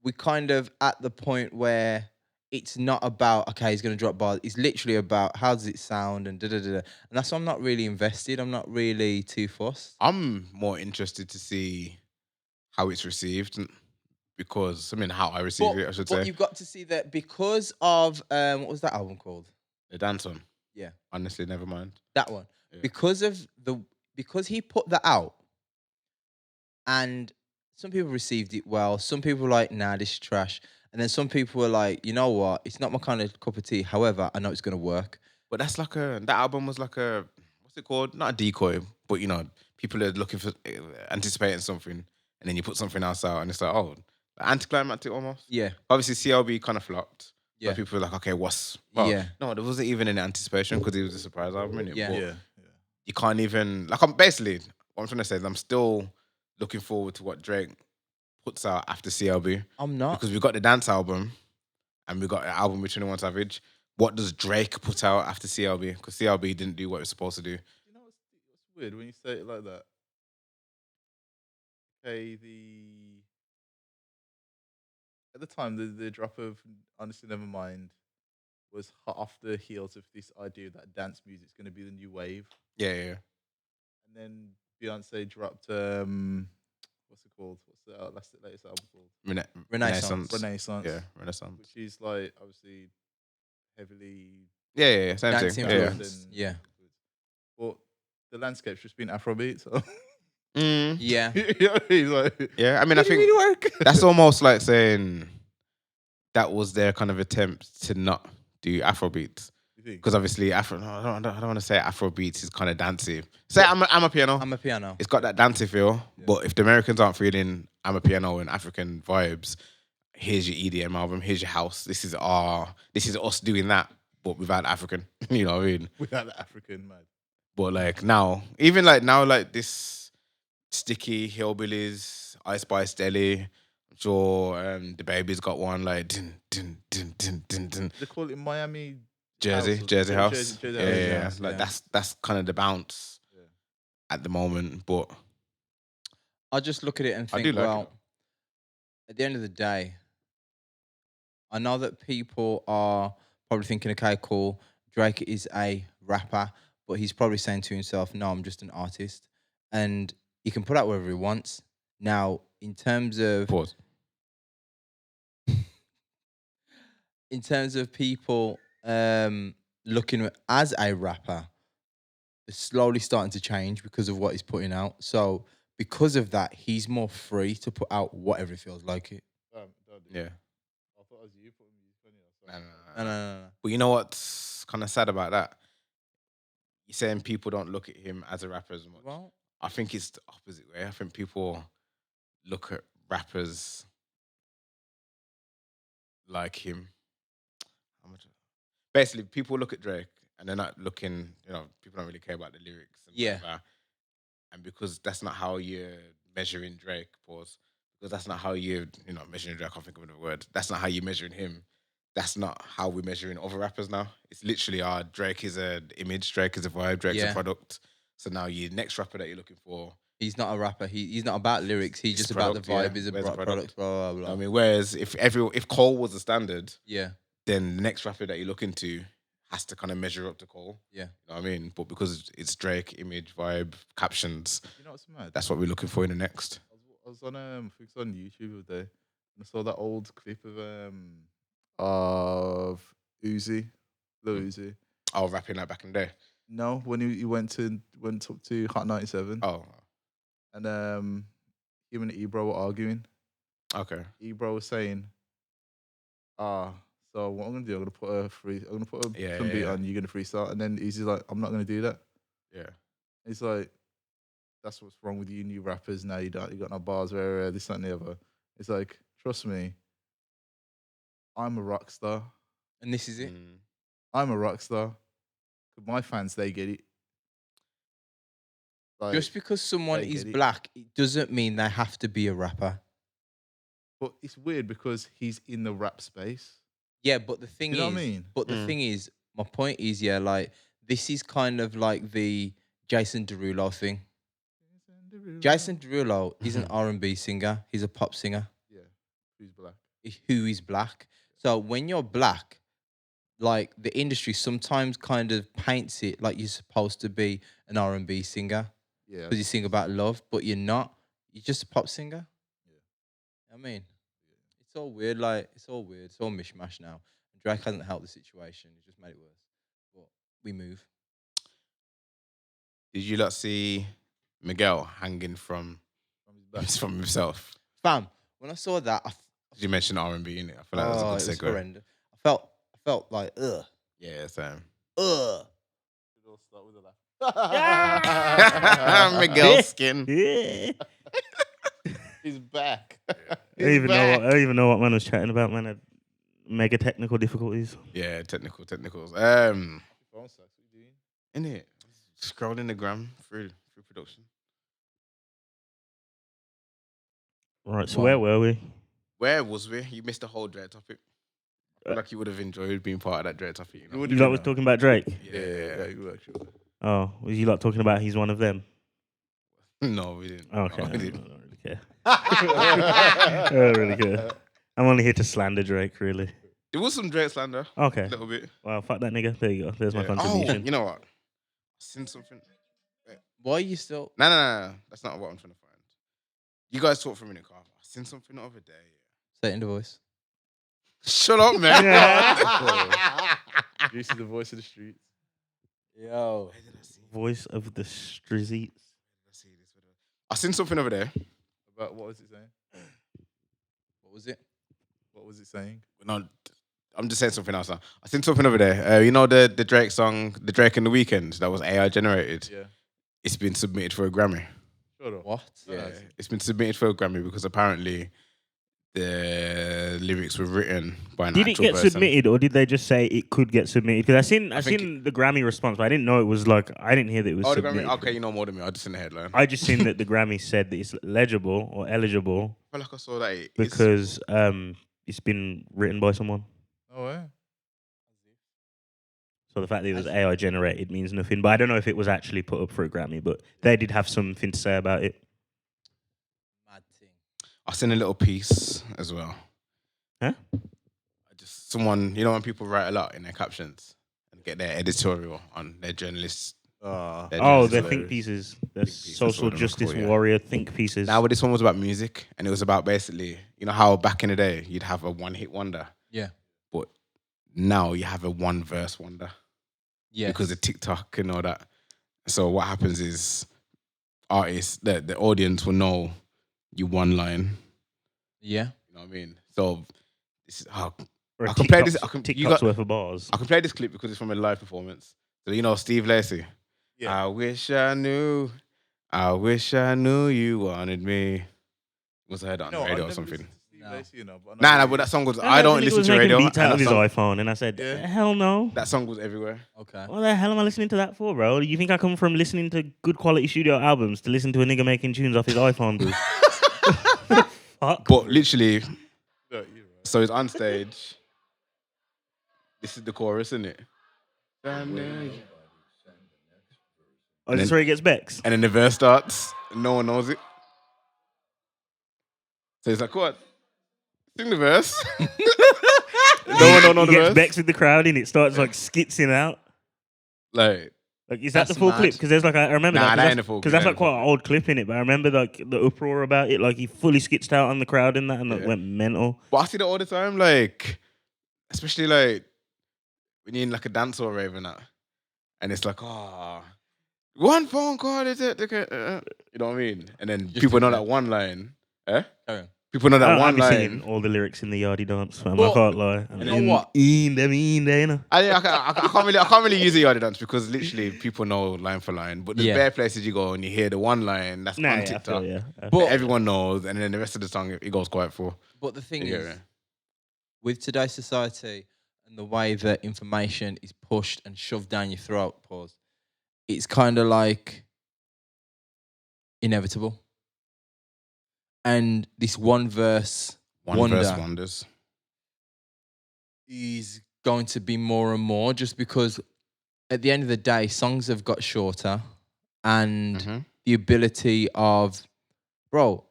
Speaker 3: we kind of at the point where it's not about okay, he's gonna drop bars. It's literally about how does it sound and da da da. And that's why I'm not really invested. I'm not really too fussed.
Speaker 1: I'm more interested to see how it's received because, I mean, how I receive it, I should
Speaker 3: but
Speaker 1: say.
Speaker 3: you've got to see that because of what was that album called?
Speaker 1: The dance one.
Speaker 3: Yeah.
Speaker 1: Honestly, never mind.
Speaker 3: That one.
Speaker 1: Yeah.
Speaker 3: Because he put that out and some people received it well. Some people were like, nah, this is trash. And then some people were like, you know what? It's not my kind of cup of tea. However, I know it's going to work.
Speaker 1: But that's like that album was like what's it called? Not a decoy, but you know, people are looking for, anticipating something, and then you put something else out, and it's like, oh, anticlimactic almost.
Speaker 3: Yeah.
Speaker 1: Obviously, CLB kind of flopped.
Speaker 3: Yeah.
Speaker 1: But people were like, okay, what's.
Speaker 3: Yeah.
Speaker 1: No, there wasn't even any anticipation because it was a surprise album, innit?
Speaker 3: Yeah.
Speaker 1: But
Speaker 4: yeah.
Speaker 1: you can't even, like, I'm basically, what I'm trying to say is I'm still looking forward to what Drake puts out after CLB.
Speaker 3: I'm not.
Speaker 1: Because we got the dance album and we got an album with 21 Savage. What does Drake put out after CLB? Because CLB didn't do what it was supposed to do.
Speaker 4: You know what's weird when you say it like that? Okay, at the time the drop of Honestly Nevermind was hot off the heels of this idea that dance music's going to be the new wave,
Speaker 1: Yeah, yeah.
Speaker 4: and then Beyonce dropped what's it called? What's the latest album called?
Speaker 3: Renaissance.
Speaker 4: Renaissance.
Speaker 1: Yeah, Renaissance.
Speaker 4: Which is like obviously heavily
Speaker 1: Yeah. Same
Speaker 3: Dance
Speaker 1: thing.
Speaker 3: influence.
Speaker 1: Yeah.
Speaker 3: Yeah.
Speaker 4: but the landscape's just been Afrobeat, so
Speaker 1: Mm,
Speaker 3: Yeah.
Speaker 4: he's like,
Speaker 1: yeah, I mean, I
Speaker 4: did it
Speaker 1: think
Speaker 4: really work?
Speaker 1: that's almost like saying that was their kind of attempt to not do Afrobeats.
Speaker 4: You think?
Speaker 1: Because obviously, I don't want to say Afrobeats is kind of dancey. Say I'm a piano.
Speaker 3: I'm a piano.
Speaker 1: It's got that dancey feel, but if the Americans aren't feeling I'm a piano and African vibes, here's your EDM album, here's your house. This is us doing that, but without African. You know what I mean?
Speaker 4: Without the African man.
Speaker 1: But like now, even like now, like this Sticky, Hillbillies, Ice Spice Deli. I'm sure the baby's got one like dun, dun, dun, dun, dun, dun.
Speaker 4: They call it Miami
Speaker 1: Jersey
Speaker 4: House or
Speaker 1: Jersey
Speaker 4: something.
Speaker 1: House.
Speaker 4: Jersey
Speaker 1: Yeah.
Speaker 4: House,
Speaker 1: Like
Speaker 3: yeah.
Speaker 1: that's kind of the bounce
Speaker 4: Yeah.
Speaker 1: at the moment. But
Speaker 3: I just look at it and
Speaker 1: I
Speaker 3: think,
Speaker 1: do like
Speaker 3: well,
Speaker 1: it.
Speaker 3: at the end of the day, I know that people are probably thinking, okay, cool, Drake is a rapper, but he's probably saying to himself, no, I'm just an artist. And he can put out whatever he wants. Now, in terms of
Speaker 1: pause.
Speaker 3: people looking as a rapper, it's slowly starting to change because of what he's putting out. So because of that, he's more free to put out whatever he feels like it.
Speaker 1: Yeah.
Speaker 4: I thought it was you putting music on it.
Speaker 3: No.
Speaker 1: But you know what's kind of sad about that? You're saying people don't look at him as a rapper as much.
Speaker 3: Well,
Speaker 1: I think it's the opposite way. I think people look at rappers like him. Basically, people look at Drake and they're not looking, people don't really care about the lyrics. And
Speaker 3: Yeah.
Speaker 1: whatever. And because that's not how you're measuring Drake, pause. Because that's not how you're, measuring Drake, I can't think of another word. That's not how you're measuring him. That's not how we're measuring other rappers now. It's literally Drake is an image, Drake is a vibe, Drake's a
Speaker 3: Yeah.
Speaker 1: product. So now your next rapper that you're looking for.
Speaker 3: he's not a rapper. He's not about lyrics. He's
Speaker 1: It's
Speaker 3: just about the
Speaker 1: product, yeah.
Speaker 3: vibe. He's a
Speaker 1: Where's the
Speaker 3: product. Blah, blah, blah.
Speaker 1: I mean, whereas if Cole was the standard,
Speaker 3: Yeah.
Speaker 1: then the next rapper that you look into has to kind of measure up to Cole.
Speaker 3: Yeah.
Speaker 1: You know what I mean? But because it's Drake, image, vibe, captions,
Speaker 4: You know what's mad?
Speaker 1: that's what we're looking for in the next.
Speaker 4: I was on I think it was on YouTube the other day, and I saw that old clip of Uzi, Lil Uzi.
Speaker 1: Oh, rapping like back in the day.
Speaker 4: No, when he went up to Hot 97,
Speaker 1: Oh.
Speaker 4: and him and Ebro were arguing.
Speaker 1: Okay.
Speaker 4: Ebro was saying, so what I'm gonna do, I'm gonna put a
Speaker 1: Yeah,
Speaker 4: some beat
Speaker 1: yeah.
Speaker 4: on, you're gonna freestyle, and then he's just like, I'm not gonna do that.
Speaker 1: Yeah.
Speaker 4: He's like, that's what's wrong with you new rappers now. You got no bars, where this that, and the other. It's like, trust me, I'm a rock star.
Speaker 3: And this is it.
Speaker 4: I'm a rock star. My fans, they get it. Like,
Speaker 3: Just because someone
Speaker 4: they
Speaker 3: is
Speaker 4: get it.
Speaker 3: black, it doesn't mean they have to be a rapper.
Speaker 4: But it's weird because he's in the rap space.
Speaker 3: Yeah, but the thing
Speaker 4: You know
Speaker 3: is,
Speaker 4: what I mean?
Speaker 3: but the thing is, my point is, yeah, like this is kind of like the Jason Derulo thing. Jason Derulo is an R&B singer. He's a pop singer.
Speaker 4: Yeah, who's black?
Speaker 3: Who is black. So when you're black, like the industry sometimes kind of paints it like you're supposed to be an R&B singer
Speaker 4: Yeah.
Speaker 3: because you sing about love, but you're not. You're just a pop singer.
Speaker 4: Yeah.
Speaker 3: I mean, it's all weird. Like it's all weird. It's all mishmash now. And Drake hasn't helped the situation. It just made it worse. But we move.
Speaker 1: Did you lot see Miguel hanging from himself?
Speaker 3: Fam, when I saw that,
Speaker 1: Did you mention R&B in it? I feel like that
Speaker 3: it
Speaker 1: was a
Speaker 3: was
Speaker 1: good segue.
Speaker 3: horrendous. I felt like ugh.
Speaker 1: Yeah, same.
Speaker 3: Ugh.
Speaker 1: Miguel's skin.
Speaker 5: Yeah.
Speaker 4: He's back.
Speaker 5: I don't even know what man was chatting about. Man had mega technical difficulties.
Speaker 1: Yeah, technicals.
Speaker 4: Phone sex, what you doing?
Speaker 1: In it, scrolling the gram through production.
Speaker 5: Right, so
Speaker 3: Wow.
Speaker 5: where were we?
Speaker 1: Where was we? You missed the whole Dread topic. I feel like you would have enjoyed being part of that Dread topic. You know?
Speaker 5: You lot was talking about Drake.
Speaker 1: Yeah.
Speaker 4: You actually.
Speaker 5: Oh, was you lot talking about he's one of them?
Speaker 1: No, we didn't.
Speaker 5: Okay,
Speaker 1: No,
Speaker 5: I
Speaker 1: we
Speaker 5: don't
Speaker 1: didn't.
Speaker 5: really care. I don't really care. I'm only here to slander Drake, really.
Speaker 1: There was some Drake slander.
Speaker 5: Okay.
Speaker 1: A little bit.
Speaker 5: Well, fuck that nigga. There you go. There's my
Speaker 1: Yeah.
Speaker 5: contribution.
Speaker 1: Oh, you know what? I seen something.
Speaker 3: Why are you still?
Speaker 1: No. That's not what I'm trying to find. You guys talk for a minute, Carl. I seen something the other day.
Speaker 3: Say it in the voice.
Speaker 1: Shut up, man.
Speaker 4: This is the voice of the streets.
Speaker 3: Yo.
Speaker 1: Where did I see it?
Speaker 5: Voice of the Strizzy.
Speaker 1: I seen something over there.
Speaker 4: About what was it saying?
Speaker 3: What was it?
Speaker 4: What was it saying?
Speaker 1: No, I'm just saying something else now. I seen something over there. You know the Drake song, The Drake in the Weekend, that was AI generated.
Speaker 4: Yeah.
Speaker 1: It's been submitted for a Grammy.
Speaker 4: Shut up.
Speaker 3: What?
Speaker 1: Yeah, it's been submitted for a Grammy because apparently the lyrics were written by an
Speaker 5: Did it
Speaker 1: actual
Speaker 5: get
Speaker 1: person.
Speaker 5: submitted, or did they just say it could get submitted? Because I
Speaker 1: think
Speaker 5: seen the Grammy response, but I didn't know it was like I didn't hear that it was
Speaker 1: Oh, the
Speaker 5: submitted.
Speaker 1: Grammy. Okay, you know more than me. I just seen the headline.
Speaker 5: I just seen that the Grammy said that it's legible or eligible
Speaker 1: I feel like I saw that. It's,
Speaker 5: because it's been written by someone.
Speaker 4: Oh, yeah.
Speaker 5: So the fact that it was AI generated means nothing. But I don't know if it was actually put up for a Grammy, but they did have something to say about it.
Speaker 3: Mad thing.
Speaker 1: I seen a little piece as well.
Speaker 5: Huh?
Speaker 1: Someone, you know, when people write a lot in their captions and get their editorial on their journalists.
Speaker 5: Oh,
Speaker 1: journalists
Speaker 5: they're
Speaker 1: are
Speaker 5: think pieces. They're
Speaker 1: pieces,
Speaker 5: social
Speaker 1: what I'm
Speaker 5: justice
Speaker 1: call, yeah.
Speaker 5: warrior think pieces.
Speaker 1: Now, but this one was about music, and it was about basically, you know, how back in the day you'd have a one-hit wonder,
Speaker 3: Yeah.
Speaker 1: but now you have a one-verse wonder
Speaker 3: Yeah.
Speaker 1: because of TikTok and all that. So what happens is artists, the audience will know you one line.
Speaker 3: Yeah.
Speaker 1: You know what I mean? So this is how
Speaker 5: Or
Speaker 1: I can play this.
Speaker 5: TikTok's worth of bars.
Speaker 1: I can play this clip because it's from a live performance. So you know Steve Lacy.
Speaker 4: Yeah.
Speaker 1: I wish I knew you wanted me. Was I heard that on the radio or something? Nah, but that song was. I don't listen to radio.
Speaker 5: Beats
Speaker 1: and
Speaker 5: out of
Speaker 1: that
Speaker 5: his
Speaker 1: song-
Speaker 5: iPhone, and I said,
Speaker 4: Yeah.
Speaker 5: "Hell no."
Speaker 1: That song was everywhere.
Speaker 3: Okay.
Speaker 5: What the hell am I listening to that for, bro? You think I come from listening to good quality studio albums to listen to a nigga making tunes off his iPhone booth? Fuck.
Speaker 1: But literally,
Speaker 4: No, you're right.
Speaker 1: so it's on stage. This is the chorus, isn't it?
Speaker 5: Oh, is this where he gets Bex?
Speaker 1: And then the verse starts. And no one knows it. So it's like, what? Sing the verse. No one don't know
Speaker 5: He
Speaker 1: the
Speaker 5: gets
Speaker 1: verse.
Speaker 5: Bex with the crowd, and it starts like skitzing out.
Speaker 1: Like,
Speaker 5: Like, is that
Speaker 3: That's
Speaker 5: the full
Speaker 3: mad.
Speaker 5: clip? Because there's like I remember
Speaker 1: Nah,
Speaker 5: that.
Speaker 1: that ain't the full
Speaker 5: Because
Speaker 1: clip,
Speaker 5: that's
Speaker 1: that
Speaker 5: like
Speaker 1: ain't the
Speaker 5: quite
Speaker 1: full
Speaker 5: an old clip in it. But I remember like the uproar about it. Like he fully skitzed out on the crowd in that, and like,
Speaker 1: Yeah.
Speaker 5: went mental.
Speaker 1: but I see that all the time. Like, especially like when you're in like a dance or rave and that, and it's like, oh, one phone call is it? You know what I mean? And then
Speaker 3: Just
Speaker 1: people
Speaker 3: do
Speaker 1: know
Speaker 3: that.
Speaker 1: that one line. Eh?
Speaker 3: Carry on.
Speaker 1: People know that
Speaker 5: I'll
Speaker 1: one
Speaker 5: be singing
Speaker 1: line.
Speaker 5: all the lyrics in the Yardie dance, fam.
Speaker 3: Well,
Speaker 5: I can't lie.
Speaker 3: you know what?
Speaker 5: In them, you know.
Speaker 1: I can't really use the yardie dance because literally people know line for line. But there's
Speaker 3: Yeah.
Speaker 1: bare places you go and you hear the one line that's
Speaker 5: Nah,
Speaker 1: on
Speaker 5: yeah, I
Speaker 1: TikTok.
Speaker 5: feel, yeah.
Speaker 3: But-
Speaker 1: that everyone knows, and then the rest of the song it goes quite full.
Speaker 3: But the thing
Speaker 1: You get
Speaker 3: is,
Speaker 1: me?
Speaker 3: with today's society and the way that information is pushed and shoved down your throat, pause, it's kind of like inevitable. And this one verse
Speaker 1: One verse wonders.
Speaker 3: is going to be more and more just because at the end of the day, songs have got shorter and
Speaker 1: Mhm.
Speaker 3: the ability of, bro,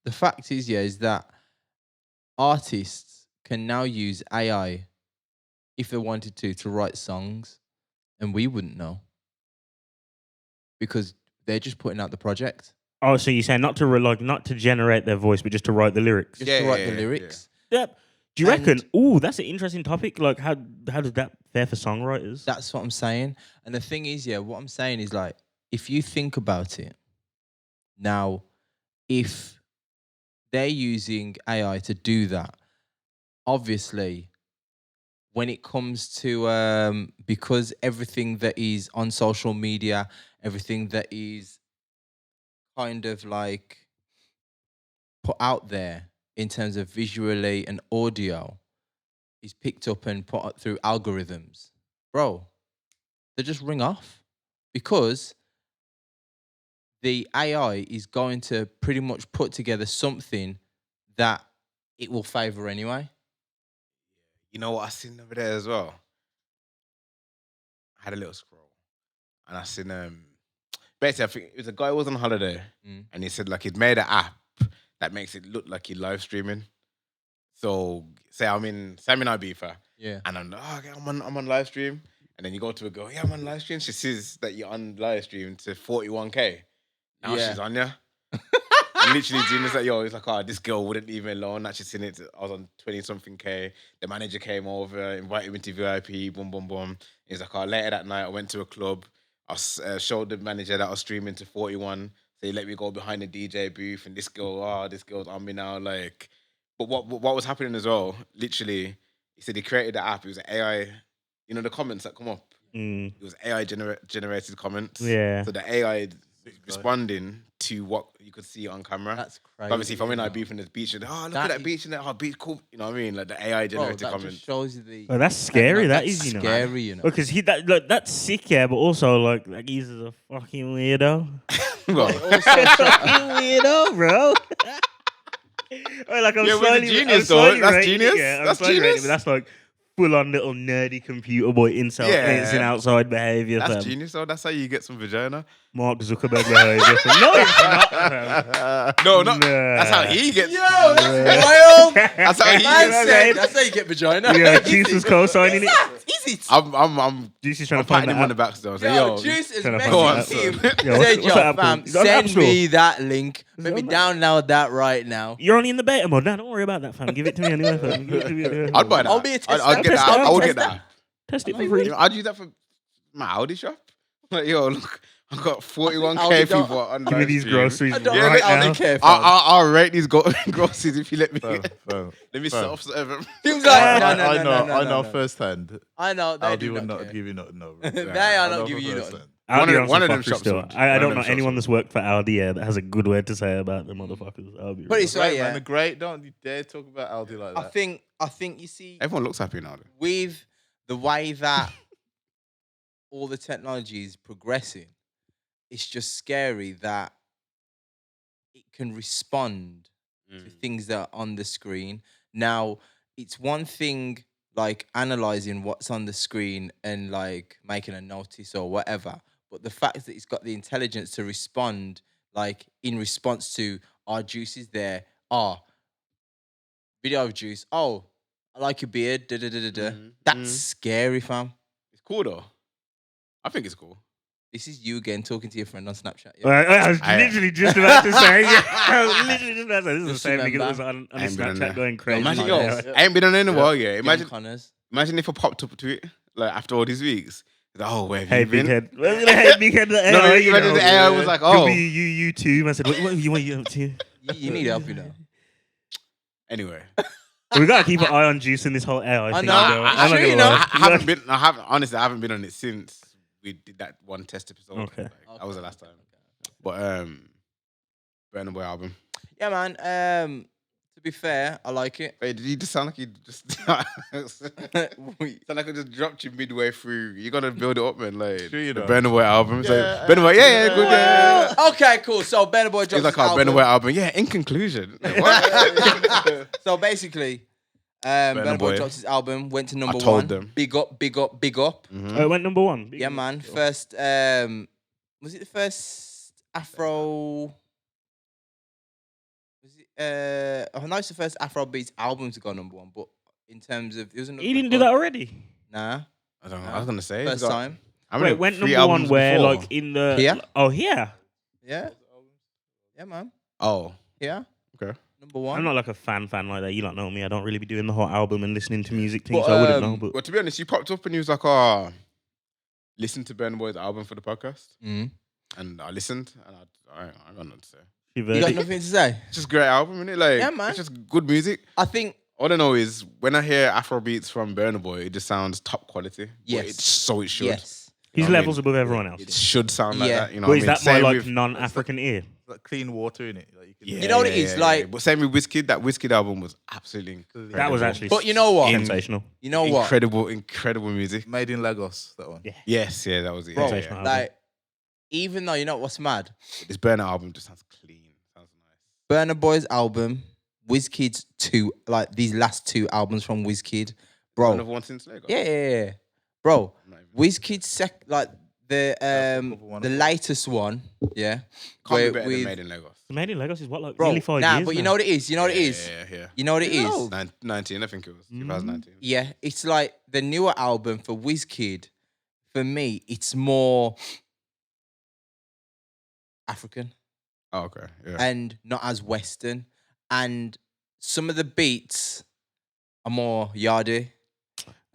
Speaker 3: the fact is that artists can now use AI if they wanted to write songs and we wouldn't know because they're just putting out the project.
Speaker 5: Oh, so you're saying not to generate their voice, but just to write the lyrics?
Speaker 3: Just
Speaker 1: Yeah,
Speaker 3: to write
Speaker 1: yeah,
Speaker 3: the
Speaker 1: yeah,
Speaker 3: lyrics.
Speaker 5: Yep. Do you reckon?
Speaker 3: And-
Speaker 5: Ooh, that's an interesting topic. Like, how does that fare for songwriters?
Speaker 3: That's what I'm saying. And the thing is, what I'm saying is like, if you think about it, now, if they're using AI to do that, obviously, when it comes to because everything that is on social media, everything that is kind of like put out there in terms of visually and audio is picked up and put up through algorithms, bro, they just ring off because the AI is going to pretty much put together something that it will favor anyway.
Speaker 1: You know what I seen over there as well? I had a little scroll, and I seen basically I think it was a guy who was on holiday, and he said like he'd made an app that makes it look like you're live streaming. So say I'm in Ibiza,
Speaker 3: Yeah.
Speaker 1: and I'm like, oh, okay, I'm on live stream, and then you go to a girl, yeah, I'm on live stream. She sees that you're on live stream to 41K. Now
Speaker 3: Yeah.
Speaker 1: she's on ya. And literally, Genius like, yo, he's like, oh, this girl wouldn't leave me alone. Actually, seen it. I was on 20 something K. The manager came over, invited me to VIP. Boom, boom, boom. He's like, oh, later that night, I went to a club. I showed the manager that I was streaming to 41. So he let me go behind the DJ booth. And this girl's on me now. Like, but what was happening as well? Literally, he said he created the app. It was AI. You know the comments that come up. It was AI generated comments.
Speaker 5: Yeah.
Speaker 1: So the AI responding to what you could see on camera.
Speaker 3: That's crazy.
Speaker 1: So obviously, if I'm in
Speaker 3: you know.
Speaker 1: Ibiza and there's beach, and look
Speaker 3: That
Speaker 1: at that
Speaker 3: is-
Speaker 1: beach and that beach, cool. You know what I mean? Like the AI
Speaker 3: Bro,
Speaker 1: generated
Speaker 3: that
Speaker 1: comments.
Speaker 3: just shows you the.
Speaker 5: Oh, that's scary.
Speaker 3: That's
Speaker 5: That is, you know.
Speaker 3: scary, you know.
Speaker 5: Because that's sick, yeah, but also like he's a fucking weirdo.
Speaker 1: Well,
Speaker 5: Fucking weirdo, bro. Oh, like I'm
Speaker 1: Yeah, but
Speaker 5: slightly,
Speaker 1: it's
Speaker 5: I'm
Speaker 1: genius, though.
Speaker 5: slightly
Speaker 1: That's
Speaker 5: rating it,
Speaker 1: genius.
Speaker 5: Yeah, I'm
Speaker 1: That's
Speaker 5: slightly rating it,
Speaker 1: genius.
Speaker 5: but that's like full on little nerdy computer boy inside,
Speaker 1: Yeah.
Speaker 5: outside behavior.
Speaker 1: that's
Speaker 5: fam.
Speaker 1: genius, though. That's how you get some vagina.
Speaker 5: Mark Zuckerberg behavior. fam. No, it's not. fam.
Speaker 1: No,
Speaker 5: Nah.
Speaker 1: that's how he gets.
Speaker 3: Yo, that's wild.
Speaker 1: That's how he
Speaker 3: Man
Speaker 1: gets.
Speaker 3: said, that's how you get vagina.
Speaker 5: Yeah, Juice was co-signing it.
Speaker 3: Easy.
Speaker 1: I'm
Speaker 5: Juice is trying
Speaker 1: I'm
Speaker 5: to find
Speaker 1: patting him
Speaker 5: that
Speaker 1: on the
Speaker 5: out.
Speaker 1: back still. So,
Speaker 3: Yo,
Speaker 1: yo,
Speaker 3: Juice is
Speaker 5: Trying to
Speaker 1: Go on,
Speaker 3: messaging him.
Speaker 1: son.
Speaker 5: Yo, what's
Speaker 3: Said,
Speaker 5: the
Speaker 3: yo,
Speaker 5: Apple?
Speaker 3: fam,
Speaker 5: Is it on the App
Speaker 3: send
Speaker 5: Store?
Speaker 3: me that link.
Speaker 5: it
Speaker 3: Let me
Speaker 5: on the-
Speaker 3: download that right now.
Speaker 5: You're only in the beta mode. Nah, don't worry about that, fam. Give it to me anyway, fam. Give it to me anyway.
Speaker 1: I'd buy that.
Speaker 3: I'll be a tester.
Speaker 1: I'd get
Speaker 5: Test
Speaker 1: that.
Speaker 5: it out,
Speaker 1: I would
Speaker 5: test
Speaker 1: get that.
Speaker 5: Test it for free.
Speaker 1: I'd use that for my Audi shop. Like, yo, look, I've got 41K
Speaker 3: Aldi don't-
Speaker 1: people on
Speaker 5: Give me
Speaker 1: live
Speaker 5: these
Speaker 1: stream.
Speaker 5: groceries
Speaker 3: I don't
Speaker 1: Yeah,
Speaker 5: right
Speaker 3: think I'll
Speaker 5: now.
Speaker 3: be careful.
Speaker 1: I'll rate these groceries if you let me.
Speaker 4: Fam.
Speaker 1: Let me self-serve them.
Speaker 3: He was like, no,
Speaker 4: I
Speaker 3: no,
Speaker 4: know firsthand.
Speaker 3: I know, they
Speaker 4: Aldi
Speaker 3: do
Speaker 4: would
Speaker 3: not
Speaker 4: not
Speaker 3: care.
Speaker 4: give you nothing. No,
Speaker 3: They
Speaker 4: I
Speaker 3: are
Speaker 4: know
Speaker 3: not giving
Speaker 4: for
Speaker 3: you
Speaker 4: firsthand.
Speaker 3: nothing.
Speaker 5: Aldi
Speaker 1: One of
Speaker 5: on some
Speaker 1: them
Speaker 5: fuckery
Speaker 1: shops
Speaker 5: still.
Speaker 1: would.
Speaker 5: I
Speaker 1: One
Speaker 5: don't
Speaker 1: of
Speaker 5: know
Speaker 1: them
Speaker 5: anyone
Speaker 1: shops
Speaker 5: that's worked for Aldi yeah, that has a good word to say about the motherfuckers. I'll be
Speaker 3: But
Speaker 5: real.
Speaker 3: it's
Speaker 4: Great,
Speaker 3: right,
Speaker 4: man.
Speaker 3: yeah.
Speaker 4: They're great. Don't you dare talk about Aldi like that.
Speaker 3: I think you see,
Speaker 1: Everyone looks happy now. Though.
Speaker 3: with the way that all the technology is progressing, it's just scary that it can respond to things that are on the screen. Now, it's one thing like analyzing what's on the screen and like making a notice or whatever, but the fact that it's got the intelligence to respond, like in response to our Juice is there, video of Juice, I like your beard, da da da da da. That's scary, fam.
Speaker 1: It's cool though. I think it's cool.
Speaker 3: This is you again talking to your friend on Snapchat.
Speaker 5: I was
Speaker 1: I-
Speaker 5: literally just about to say. Yeah, I was literally just about to say. This is the
Speaker 3: Just
Speaker 5: same nigga that
Speaker 3: remember.
Speaker 5: was on
Speaker 1: I ain't been on
Speaker 5: Snapchat
Speaker 1: there.
Speaker 5: going crazy.
Speaker 1: Imagine,
Speaker 3: like
Speaker 1: yo, I ain't been on it in a while. Yeah,
Speaker 3: Imagine
Speaker 1: imagine, imagine if I popped up to it like after all these weeks. Like, oh, where have
Speaker 5: Hey,
Speaker 1: you
Speaker 5: big
Speaker 1: been?
Speaker 5: head. Hey, big head. The
Speaker 1: No,
Speaker 5: AI, you
Speaker 1: imagine
Speaker 5: know.
Speaker 1: the AI was like,
Speaker 5: Could
Speaker 1: oh,
Speaker 5: be you too. I said, what you up to?
Speaker 3: You need help, you know.
Speaker 1: Anyway,
Speaker 5: We gotta keep an eye on Juice in this whole AI
Speaker 3: I
Speaker 5: thing.
Speaker 3: know.
Speaker 5: though.
Speaker 3: It's
Speaker 5: I'm not
Speaker 3: true,
Speaker 5: gonna
Speaker 3: you know.
Speaker 5: lie.
Speaker 1: I haven't been. Honestly, I haven't been on it since we did that one test episode.
Speaker 5: Okay.
Speaker 1: Like, that was the last time. But Burna Boy album.
Speaker 3: Yeah, man. To be fair, I like it.
Speaker 1: Wait, did you just sound like you just sound like I just dropped you midway through? You gotta build it up, man. Like
Speaker 4: Sure you
Speaker 1: the
Speaker 4: know.
Speaker 1: Burna Boy album. It's
Speaker 4: Yeah.
Speaker 1: like Burna Boy, yeah, good. Yeah.
Speaker 3: Okay, cool. So Burna Boy
Speaker 1: It's
Speaker 3: drops
Speaker 1: like
Speaker 3: his
Speaker 1: our
Speaker 3: album.
Speaker 1: Burna Boy album. Yeah. In conclusion, Like, what?
Speaker 3: So basically, Burna Boy
Speaker 1: Boy.
Speaker 3: drops his album, went to number
Speaker 1: told
Speaker 3: one.
Speaker 1: them.
Speaker 3: Big up, big up, big up.
Speaker 1: Mhm.
Speaker 5: Oh, it went number one.
Speaker 3: Yeah, man. First, was it the first Afro? Was it? Oh, no, it's the first Afrobeats album to go number one. But in terms of, it was
Speaker 5: He didn't do that already.
Speaker 3: Nah,
Speaker 1: I don't know. I was gonna say
Speaker 3: first
Speaker 1: it's got-
Speaker 3: time.
Speaker 1: I
Speaker 5: Wait,
Speaker 1: mean,
Speaker 5: went
Speaker 1: 3
Speaker 5: number one
Speaker 1: albums
Speaker 5: where,
Speaker 1: before.
Speaker 5: like in the
Speaker 3: Here?
Speaker 5: Oh, here.
Speaker 3: Yeah, yeah, man.
Speaker 1: Oh,
Speaker 3: Yeah,
Speaker 1: okay.
Speaker 3: number one.
Speaker 5: I'm not like a fan like that. You don't know me. I don't really be doing the whole album and listening to music things.
Speaker 3: But,
Speaker 5: So I wouldn't know.
Speaker 3: um,
Speaker 5: But
Speaker 1: Well, to be honest, you popped up and you was like, "Oh, listen to Burna Boy's album for the podcast,"
Speaker 3: Mm.
Speaker 1: and I listened, and I got nothing to say.
Speaker 3: You got nothing to say?
Speaker 1: It's just a great album, isn't it? Like,
Speaker 3: Yeah, man.
Speaker 1: it's just good music.
Speaker 3: I think
Speaker 1: All I know is when I hear Afro beats from Burna Boy, it just sounds top quality. But
Speaker 3: Yes.
Speaker 1: it should.
Speaker 3: yes.
Speaker 5: he's
Speaker 1: I mean,
Speaker 5: levels above everyone else.
Speaker 1: It should sound like
Speaker 3: Yeah.
Speaker 1: that. You know
Speaker 5: But
Speaker 1: what
Speaker 5: is
Speaker 1: I mean?
Speaker 5: that my
Speaker 1: Same
Speaker 5: like
Speaker 1: with-
Speaker 5: non-African ear?
Speaker 4: Like clean water in it. Like you can
Speaker 1: Yeah,
Speaker 3: You know what it is? Like-
Speaker 1: but same with Wizkid. That Wizkid album was absolutely incredible.
Speaker 5: That was actually.
Speaker 3: But you know what?
Speaker 5: Sensational.
Speaker 3: You know what,
Speaker 1: incredible music.
Speaker 4: made in Lagos. That one.
Speaker 5: Yeah.
Speaker 1: Yes, yeah, that was it.
Speaker 3: bro?
Speaker 1: Yeah,
Speaker 5: Sensational.
Speaker 1: yeah.
Speaker 3: Like, even though you know what's mad,
Speaker 1: This Burna album just sounds clean. Sounds nice.
Speaker 3: Burna Boy's album, Wizkid's like these last 2 albums from Wizkid, bro.
Speaker 1: Another one since Lagos.
Speaker 3: Yeah. Bro,
Speaker 1: Not even-
Speaker 3: Wizkid's like the
Speaker 4: one
Speaker 3: the
Speaker 4: of them.
Speaker 3: latest one, yeah.
Speaker 1: Can't be
Speaker 3: where
Speaker 1: better than
Speaker 3: with-
Speaker 1: Made in Lagos.
Speaker 5: Made in Lagos is what like
Speaker 3: Bro,
Speaker 5: nearly 5
Speaker 3: nah,
Speaker 5: years.
Speaker 3: but you
Speaker 5: now.
Speaker 3: know what it is. You know what it is.
Speaker 1: Yeah.
Speaker 3: You know what it is.
Speaker 1: 19, I think it was. 2019.
Speaker 3: Yeah, it's like the newer album for Wizkid. For me, it's more African
Speaker 1: Oh, okay. Yeah.
Speaker 3: and not as Western. And some of the beats are more yardy.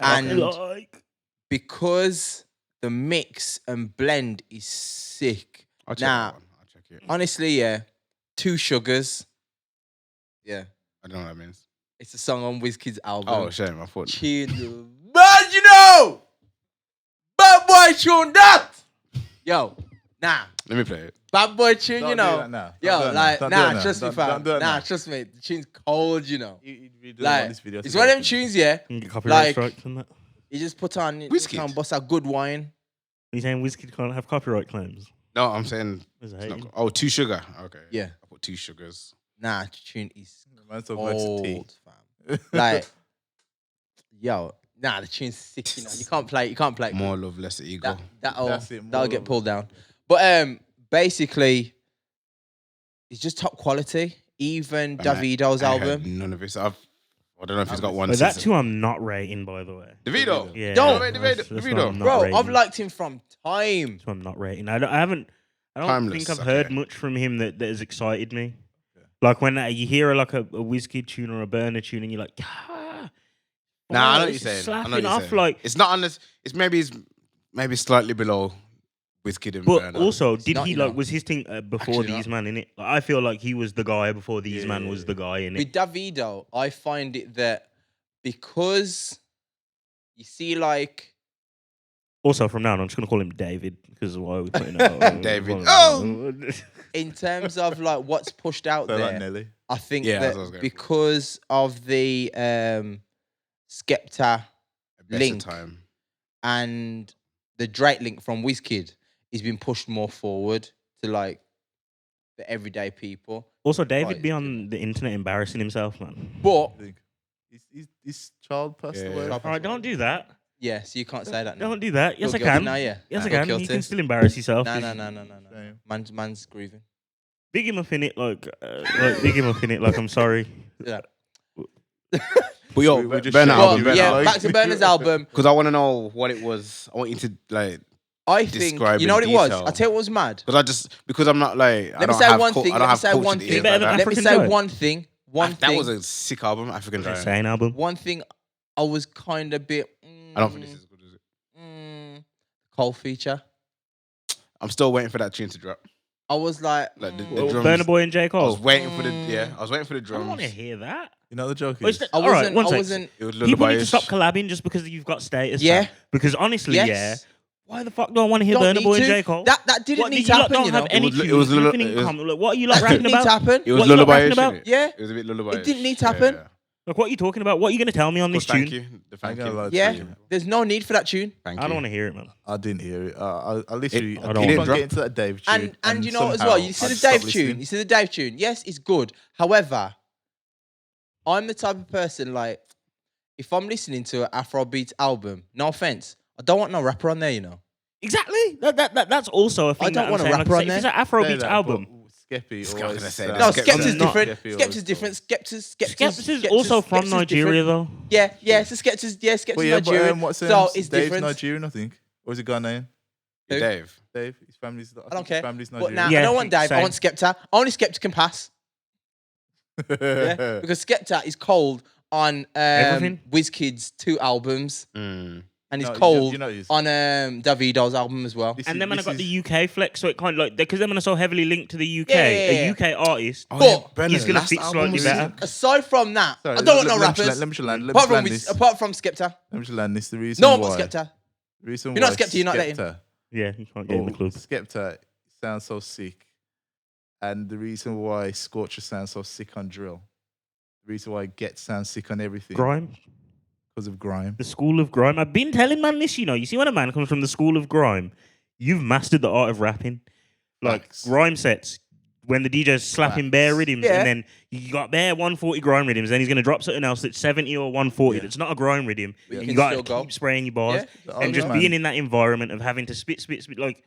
Speaker 3: And
Speaker 5: Like,
Speaker 3: because the mix and blend is sick.
Speaker 1: I'll check
Speaker 3: Nah.
Speaker 1: that one. I'll check it.
Speaker 3: Honestly, yeah. 2 Sugars. Yeah.
Speaker 1: I don't know what that means.
Speaker 3: It's a song on Wizkid's album.
Speaker 1: Oh, shame. I thought.
Speaker 3: Tune. But you know! Bad boy tune that! Yo, nah.
Speaker 1: Let me play it.
Speaker 3: Bad boy tune,
Speaker 4: Don't
Speaker 3: you
Speaker 4: do
Speaker 3: know.
Speaker 4: that now. Don't do
Speaker 3: Yo,
Speaker 4: that
Speaker 3: like,
Speaker 4: now. Don't do that
Speaker 3: nah,
Speaker 4: now.
Speaker 3: trust me,
Speaker 4: Don't
Speaker 3: fam.
Speaker 4: do that
Speaker 3: Nah,
Speaker 4: now.
Speaker 3: trust me. The tune's cold, you know.
Speaker 4: You don't want
Speaker 3: Like,
Speaker 4: this video to
Speaker 3: it's
Speaker 4: go
Speaker 3: one of them
Speaker 4: up.
Speaker 3: tunes, yeah.
Speaker 5: you can get copyright
Speaker 3: Like-
Speaker 5: strikes and that.
Speaker 3: You just put on, you
Speaker 1: Wizkid.
Speaker 3: can't bust a good wine.
Speaker 5: You saying Wizkid can't have copyright claims?
Speaker 1: No, I'm saying.
Speaker 5: Is
Speaker 1: it's
Speaker 5: that
Speaker 1: not
Speaker 5: hating?
Speaker 1: go- oh, 2 Sugar. Okay.
Speaker 3: Yeah.
Speaker 1: I put 2 Sugars.
Speaker 3: Nah, the tune is
Speaker 4: Man's talking about his tea.
Speaker 3: cold, fam. Like, yo, nah, the tune's sick, you know. You can't play it.
Speaker 1: More love, less ego.
Speaker 3: That'll
Speaker 4: That's it, more
Speaker 3: that'll get
Speaker 4: of
Speaker 3: pulled down. But basically, it's just top quality. Even
Speaker 1: And
Speaker 3: Davido's
Speaker 1: I heard
Speaker 3: album.
Speaker 1: None of it. So I don't know if he's got one.
Speaker 5: But that
Speaker 1: season.
Speaker 5: too, I'm not rating, by the way.
Speaker 1: Davido.
Speaker 5: Yeah,
Speaker 3: Don't.
Speaker 5: that's
Speaker 1: Davido.
Speaker 5: what I'm not
Speaker 3: Bro,
Speaker 5: rating.
Speaker 3: I've liked him from time.
Speaker 5: So I'm not rating. I don't
Speaker 1: Timeless,
Speaker 5: think I've
Speaker 1: okay.
Speaker 5: heard much from him that has excited me. Like when you hear like a Wizkid tune or a Burner tune, and you're like, ah,
Speaker 1: Nah, I know what
Speaker 5: this
Speaker 1: you're
Speaker 5: is
Speaker 1: saying. I know
Speaker 5: slapping
Speaker 1: what you're
Speaker 5: off.
Speaker 1: saying.
Speaker 5: Like,
Speaker 1: It's not on this. It's maybe slightly below Wizkid and
Speaker 5: but
Speaker 1: Burna.
Speaker 5: also, did
Speaker 3: not,
Speaker 5: he
Speaker 3: you know.
Speaker 5: like was his thing before
Speaker 1: Actually
Speaker 5: these man in it? Like, I feel like he was the guy before these man was
Speaker 4: Yeah.
Speaker 5: the guy in
Speaker 3: With
Speaker 5: it.
Speaker 3: Davido, I find it that because you see, like,
Speaker 5: Also, from now on, I'm just gonna call him David because why are we putting that?
Speaker 1: David.
Speaker 3: in terms of like what's pushed out
Speaker 4: So like
Speaker 3: there,
Speaker 4: Nelly.
Speaker 3: I think
Speaker 1: Yeah, that's
Speaker 3: that
Speaker 1: what I was going for.
Speaker 3: because of the Skepta
Speaker 1: A better
Speaker 3: Link.
Speaker 1: time.
Speaker 3: and the Drake link from Wizkid has been pushed more forward to like the everyday people.
Speaker 5: Also, David
Speaker 3: Right.
Speaker 5: be on the internet embarrassing himself, man.
Speaker 3: But
Speaker 4: I think his child passed
Speaker 1: Yeah.
Speaker 4: away.
Speaker 5: All right, don't do that.
Speaker 3: yeah, so you can't say that now.
Speaker 5: Don't do that. Yes,
Speaker 3: Feel
Speaker 5: I
Speaker 3: guilty
Speaker 5: can.
Speaker 3: now, yeah.
Speaker 5: Yes, I
Speaker 3: Feel
Speaker 5: can. You
Speaker 3: guilty.
Speaker 5: can still embarrass yourself.
Speaker 3: No,
Speaker 5: if-
Speaker 3: no, no, no, no, no.
Speaker 4: Same.
Speaker 3: Man's grieving.
Speaker 5: Big him up in it, like big him up in it, like I'm sorry.
Speaker 3: Yeah.
Speaker 1: But yo,
Speaker 4: We just
Speaker 1: Burna
Speaker 4: shit
Speaker 1: album.
Speaker 4: on
Speaker 3: But
Speaker 4: Burna.
Speaker 3: yeah,
Speaker 4: Like-
Speaker 3: back to Burna's album.
Speaker 1: Because I want to know what it was. I want you to like.
Speaker 3: I think
Speaker 1: Describe
Speaker 3: you
Speaker 1: in
Speaker 3: know what it was.
Speaker 1: detail.
Speaker 3: I tell you what was mad.
Speaker 1: Because I'm not like.
Speaker 3: Let me say one thing. Let me say one thing.
Speaker 5: Better than
Speaker 3: Let me
Speaker 5: African
Speaker 3: say
Speaker 5: Joy.
Speaker 3: one thing. One
Speaker 1: That
Speaker 3: thing.
Speaker 1: was a sick album, African Giant.
Speaker 5: Insane album.
Speaker 3: One thing. I was kind of bit.
Speaker 1: I don't think this is as good as it.
Speaker 3: Cole feature.
Speaker 1: I'm still waiting for that tune to drop.
Speaker 3: I was like,
Speaker 1: Like the
Speaker 5: Well,
Speaker 1: drums.
Speaker 5: Burna Boy and J.
Speaker 1: I
Speaker 5: Cole.
Speaker 1: was waiting for the I was waiting for the
Speaker 5: I don't want to
Speaker 1: drums.
Speaker 5: hear that.
Speaker 4: You know what the joke
Speaker 5: But
Speaker 4: is?
Speaker 5: it's-
Speaker 3: I
Speaker 5: all right,
Speaker 3: wasn't.
Speaker 5: one
Speaker 3: I
Speaker 5: sec.
Speaker 3: wasn't.
Speaker 1: It was
Speaker 5: People need to
Speaker 1: lullaby-ish.
Speaker 5: stop collabing just because you've got status.
Speaker 3: Yeah.
Speaker 5: fam. Because honestly,
Speaker 3: Yes.
Speaker 5: yeah. Why the fuck do I want to hear
Speaker 3: Don't
Speaker 5: Burna
Speaker 3: need
Speaker 5: Boy and
Speaker 3: to.
Speaker 5: J Cole?
Speaker 3: That didn't
Speaker 5: What,
Speaker 3: need
Speaker 5: did
Speaker 3: to
Speaker 5: you lot
Speaker 3: happen.
Speaker 5: don't
Speaker 3: You
Speaker 5: have
Speaker 3: know.
Speaker 5: any
Speaker 1: It was-
Speaker 5: tunes,
Speaker 1: it was
Speaker 5: nothing in
Speaker 1: it was-
Speaker 5: common. Like, what are you lot
Speaker 3: That
Speaker 5: rapping
Speaker 3: didn't need to
Speaker 5: about?
Speaker 3: happen.
Speaker 1: It was
Speaker 5: What you lot rapping
Speaker 1: lullaby-ish,
Speaker 5: about?
Speaker 1: innit?
Speaker 3: Yeah.
Speaker 1: It was a bit lullaby.
Speaker 3: It didn't need to happen.
Speaker 5: Like, what are you talking about? What are you going to tell me on this tune?
Speaker 1: Thank you. The thank
Speaker 4: gonna lie
Speaker 1: you.
Speaker 4: to
Speaker 3: Yeah.
Speaker 4: you.
Speaker 3: There's no need for that tune.
Speaker 1: Thank
Speaker 5: I
Speaker 1: you.
Speaker 5: don't want to hear it, man.
Speaker 4: I didn't hear it. I literally
Speaker 1: I
Speaker 4: I
Speaker 5: don't
Speaker 4: keep
Speaker 5: wanna
Speaker 4: on
Speaker 1: drop.
Speaker 4: getting to that Dave tune.
Speaker 3: And you know what as
Speaker 4: somehow
Speaker 3: well. You see
Speaker 4: I
Speaker 3: the
Speaker 4: just stopped
Speaker 3: Dave tune.
Speaker 4: listening.
Speaker 3: You see the Dave tune. Yes, it's good. However, I'm the type of person like if I'm listening to an Afrobeat album, no offense, I don't want no rapper on there. You know.
Speaker 5: Exactly. That's also a thing.
Speaker 3: I don't
Speaker 5: that I'm
Speaker 3: want a
Speaker 5: saying.
Speaker 3: rapper
Speaker 5: Like,
Speaker 3: on
Speaker 5: if it's
Speaker 3: there.
Speaker 5: an
Speaker 4: Say
Speaker 5: Afrobeat
Speaker 4: that,
Speaker 5: album,
Speaker 4: but Skeppy
Speaker 1: I was
Speaker 4: always
Speaker 1: gonna say
Speaker 4: sounds-
Speaker 1: that.
Speaker 3: No,
Speaker 1: Skepta's
Speaker 3: Skepta's
Speaker 5: not-
Speaker 3: different.
Speaker 4: Skeppy always
Speaker 3: Skepta's different.
Speaker 5: Skepta's is also from
Speaker 3: Skepta's
Speaker 5: Nigeria,
Speaker 3: different.
Speaker 5: though.
Speaker 3: Yeah. So Skepta's
Speaker 4: But yeah,
Speaker 3: Nigerian.
Speaker 4: but what's
Speaker 3: so it's
Speaker 4: Dave's
Speaker 3: different.
Speaker 4: Nigerian, I think. Or is it Ghanaian?
Speaker 3: Who?
Speaker 1: Dave.
Speaker 4: Dave, his family's.
Speaker 3: I don't care.
Speaker 4: His family's
Speaker 3: But
Speaker 4: Nigerian.
Speaker 3: now
Speaker 5: Yeah,
Speaker 3: I don't want Dave. I
Speaker 5: same.
Speaker 3: want Skepta. Only Skepta can pass. Yeah, because Skepta is cold on
Speaker 5: Everything?
Speaker 3: WizKid's 2 albums,
Speaker 1: Mm.
Speaker 3: and he's
Speaker 4: No,
Speaker 3: cold
Speaker 4: you know he's-
Speaker 3: on Davido's album as well.
Speaker 4: This
Speaker 5: And
Speaker 4: is-
Speaker 5: then when I
Speaker 4: this
Speaker 5: got the
Speaker 4: is-
Speaker 5: UK flex, so it kind of like because them are so heavily linked to the UK.
Speaker 3: Yeah.
Speaker 5: A UK artist,
Speaker 3: But
Speaker 5: he's gonna fit slightly better.
Speaker 3: aside from that,
Speaker 4: Sorry,
Speaker 3: I don't want no
Speaker 4: let me just
Speaker 3: rappers.
Speaker 4: Let me just land. Let me
Speaker 3: Apart
Speaker 4: just
Speaker 3: from
Speaker 4: land
Speaker 3: Wiz,
Speaker 4: this.
Speaker 3: apart from Skepta,
Speaker 4: Let me just land this. The reason
Speaker 3: no one
Speaker 4: why.
Speaker 3: but Skepta.
Speaker 4: Reason
Speaker 3: You're not
Speaker 4: why
Speaker 3: Skepta, you're not letting.
Speaker 4: Skepta
Speaker 5: Yeah, you can't get in the club.
Speaker 4: Skepta sounds so sick, and the reason why Scorcher sounds so sick on drill, the reason why Get sounds sick on everything,
Speaker 5: Grime,
Speaker 4: because of grime.
Speaker 5: the school of grime. I've been telling man this. You see when a man comes from the school of grime, you've mastered the art of rapping. Like
Speaker 4: Facts.
Speaker 5: grime sets. When the DJ's slapping
Speaker 4: Facts.
Speaker 5: bare rhythms,
Speaker 3: Yeah.
Speaker 5: and then you got bare 140 grime rhythms, then he's gonna drop something else that's 70 or 140.
Speaker 4: Yeah.
Speaker 5: That's not a grime rhythm.
Speaker 3: But you
Speaker 5: And
Speaker 3: can
Speaker 5: you got to
Speaker 3: still go.
Speaker 5: keep spraying your bars,
Speaker 3: Yeah.
Speaker 5: and just being in that environment of having to spit. Like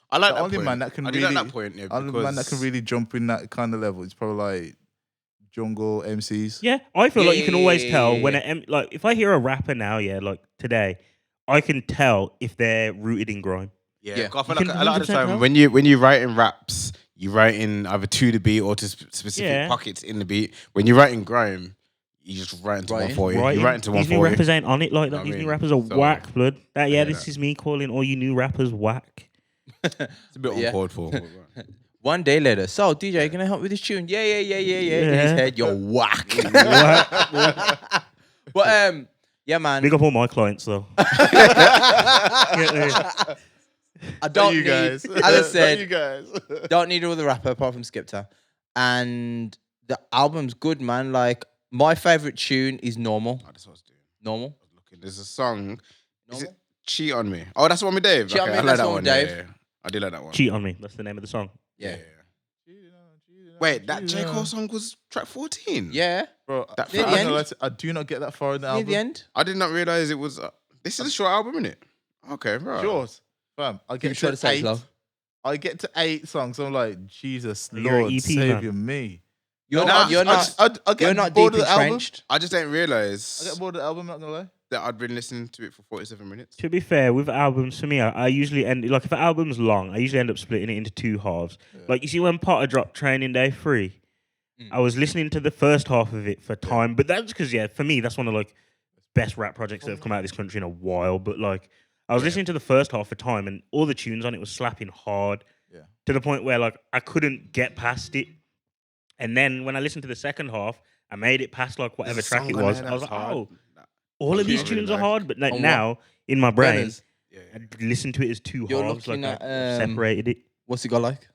Speaker 1: I like
Speaker 4: The
Speaker 1: that
Speaker 4: only
Speaker 1: point.
Speaker 4: man that can
Speaker 1: I do
Speaker 4: really-
Speaker 1: like that point. Yeah,
Speaker 4: only man that can really jump in that kind of level is probably like jungle MCs.
Speaker 5: yeah, I feel like you can always tell when
Speaker 3: Yeah.
Speaker 5: like if I hear a rapper now, yeah, like today, I can tell if they're rooted in grime.
Speaker 1: Yeah,
Speaker 3: Yeah.
Speaker 1: 'cause I feel
Speaker 5: You
Speaker 1: like
Speaker 5: can
Speaker 1: a lot of the
Speaker 5: 100%
Speaker 1: time
Speaker 5: tell.
Speaker 1: when you're writing raps, you write in either to the beat or to specific
Speaker 5: Yeah.
Speaker 1: pockets in the beat. When you're writing grime, you just write into
Speaker 3: Writing.
Speaker 1: 140.
Speaker 5: Right?
Speaker 1: You write into
Speaker 5: These new
Speaker 1: 140.
Speaker 5: rappers ain't on it like that.
Speaker 1: I
Speaker 5: These new
Speaker 1: mean,
Speaker 5: rappers are
Speaker 1: so-
Speaker 5: whack, blood. That
Speaker 1: Yeah,
Speaker 5: this
Speaker 1: that-
Speaker 5: is me calling all you new rappers whack.
Speaker 1: It's a bit
Speaker 3: Yeah.
Speaker 1: uncalled for.
Speaker 3: One day later, so DJ, can I help with this tune? Yeah. In his
Speaker 5: Yeah.
Speaker 3: head, you're whack. But yeah, man.
Speaker 5: Big up all my clients though.
Speaker 3: I don't
Speaker 4: you
Speaker 3: need,
Speaker 4: guys.
Speaker 3: as I
Speaker 4: you
Speaker 3: said,
Speaker 4: guys.
Speaker 3: don't need all the rapper apart from Skepta. And the album's good, man. Like my favorite tune is Normal.
Speaker 1: Oh, that's what I was doing.
Speaker 3: Normal.
Speaker 1: I was looking. There's a song. Is it
Speaker 3: Normal.
Speaker 1: Cheat on Me? Oh, that's the one with Dave.
Speaker 3: Cheat on
Speaker 1: Okay,
Speaker 3: Me,
Speaker 1: I like
Speaker 3: that's
Speaker 1: that
Speaker 3: the one
Speaker 1: one.
Speaker 3: with
Speaker 1: Yeah,
Speaker 3: Dave.
Speaker 1: yeah. I do like that one.
Speaker 5: Cheat on me. That's the name of the song.
Speaker 3: Yeah.
Speaker 1: Wait, that J Cole song was track 14.
Speaker 3: Yeah.
Speaker 4: Bro,
Speaker 1: That
Speaker 3: Near the
Speaker 4: I'm
Speaker 3: end.
Speaker 4: not allowed to- I do not get that far in the
Speaker 3: Near
Speaker 4: album.
Speaker 3: the end.
Speaker 1: I did not realize it was. This is a short album, isn't it? Okay, right.
Speaker 4: Short. Fam, I
Speaker 3: Keep
Speaker 4: get
Speaker 3: it short
Speaker 4: to
Speaker 3: as takes,
Speaker 4: 8.
Speaker 3: love.
Speaker 4: I get to 8 songs. I'm like, Jesus,
Speaker 5: You're
Speaker 4: Lord,
Speaker 5: an EP
Speaker 4: Savior
Speaker 5: man.
Speaker 4: me.
Speaker 3: You're
Speaker 1: No,
Speaker 3: not.
Speaker 1: I
Speaker 3: You're
Speaker 1: just-
Speaker 3: not.
Speaker 4: I get
Speaker 3: You're not
Speaker 4: bored
Speaker 3: deep
Speaker 4: of the album.
Speaker 3: entrenched.
Speaker 1: I just didn't
Speaker 4: I
Speaker 1: realize
Speaker 4: get bored of the album, not gonna lie.
Speaker 1: that I'd been listening to it for 47 minutes.
Speaker 5: To be fair, with albums, for me, I usually end like if an album's long, I usually end up splitting it into 2 halves.
Speaker 4: Yeah.
Speaker 5: Like you see when Potter dropped Training Day 3, I was listening to the first half of it for time, but that's because for me that's one of like best rap projects that have come out of this country in a while. But like I was listening to the first half for time, and all the tunes on it was slapping hard.
Speaker 4: Yeah.
Speaker 5: To the point where like I couldn't get past it. And then when I listened to the second half, I made it past like whatever
Speaker 1: There's a
Speaker 5: track
Speaker 1: song
Speaker 5: it
Speaker 1: on
Speaker 5: was.
Speaker 1: there
Speaker 5: I was
Speaker 1: that's
Speaker 5: like,
Speaker 1: hard.
Speaker 5: oh, all of
Speaker 1: Yeah,
Speaker 5: these
Speaker 1: really
Speaker 5: tunes are
Speaker 1: like.
Speaker 5: hard. But like
Speaker 3: On what?
Speaker 5: now in my brain,
Speaker 3: Burners.
Speaker 1: Yeah.
Speaker 5: I listen to it as 2
Speaker 3: You're
Speaker 5: halves. Like
Speaker 3: looking
Speaker 5: I
Speaker 3: at,
Speaker 5: separated it.
Speaker 3: What's it got like?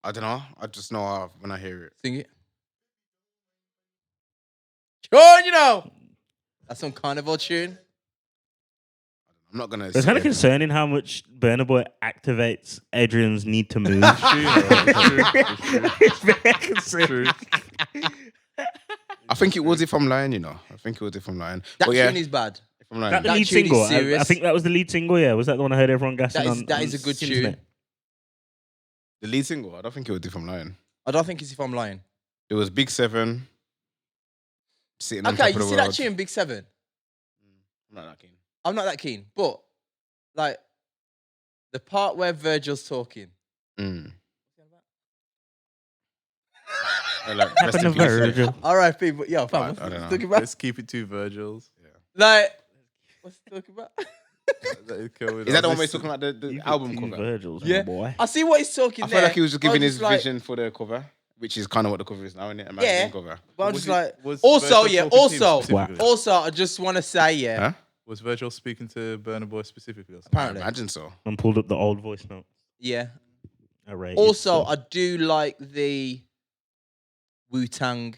Speaker 1: I don't know. I just know when I hear it.
Speaker 3: Sing it. Sure, you know. That's some carnival tune.
Speaker 1: I'm not gonna.
Speaker 5: It's kind
Speaker 1: say
Speaker 5: of
Speaker 1: it.
Speaker 5: concerning how much Burna Boy activates Adrian's need to move. It's very concerning.
Speaker 1: I think it was If I'm Lying, you know. I think it was If I'm Lying.
Speaker 3: That
Speaker 1: But yeah,
Speaker 3: tune is bad.
Speaker 1: If I'm
Speaker 5: That
Speaker 1: Lying.
Speaker 5: the
Speaker 3: That
Speaker 5: lead
Speaker 3: tune is
Speaker 5: single. I
Speaker 3: serious.
Speaker 5: think that was the lead single. Yeah, was that the one I heard everyone gassing on?
Speaker 3: That
Speaker 5: on
Speaker 3: is a good
Speaker 5: Simsnet?
Speaker 3: tune.
Speaker 1: The lead single. I don't think it was If I'm Lying.
Speaker 3: I don't think it's If I'm Lying.
Speaker 1: It was Big Seven. Sitting on
Speaker 3: Okay,
Speaker 1: top
Speaker 3: you
Speaker 1: of
Speaker 3: see
Speaker 1: the
Speaker 3: that
Speaker 1: world.
Speaker 3: tune, Big Seven?
Speaker 1: I'm not that keen.
Speaker 3: I'm not that keen, but like the part where Virgil's talking.
Speaker 1: Mm. Like, rest
Speaker 5: Happened to
Speaker 1: in peace.
Speaker 5: Virgil.
Speaker 3: All right, people. Yo,
Speaker 1: I
Speaker 3: fam, what's
Speaker 1: don't
Speaker 3: he
Speaker 1: know.
Speaker 3: talking about?
Speaker 4: Let's keep it 2 Virgils.
Speaker 3: Like, what's he talking about?
Speaker 1: Is that the one where he's talking about the
Speaker 5: You got
Speaker 1: album
Speaker 5: 2
Speaker 1: cover?
Speaker 5: Virgils,
Speaker 3: Yeah.
Speaker 5: my boy.
Speaker 3: I see what he's talking
Speaker 1: I
Speaker 3: there.
Speaker 1: feel like he was just giving
Speaker 3: I
Speaker 1: his
Speaker 3: like,
Speaker 1: vision for the cover. which is kind of what the cover is now, isn't it? A
Speaker 3: Yeah.
Speaker 1: magazine cover.
Speaker 3: But I'm
Speaker 4: Was
Speaker 3: just
Speaker 4: it-
Speaker 3: like,
Speaker 4: was
Speaker 3: also,
Speaker 4: Virgil
Speaker 3: yeah,
Speaker 4: talking to him
Speaker 3: also,
Speaker 4: specifically?
Speaker 3: also, I just want to say, yeah,
Speaker 1: Huh?
Speaker 4: Was Virgil speaking to Burna Boy specifically? Or something?
Speaker 1: I
Speaker 3: apparently,
Speaker 1: imagine so.
Speaker 5: And pulled up the old voice note.
Speaker 3: yeah.
Speaker 5: Outrageous
Speaker 3: Also,
Speaker 5: stuff.
Speaker 3: I do like the Wu-Tang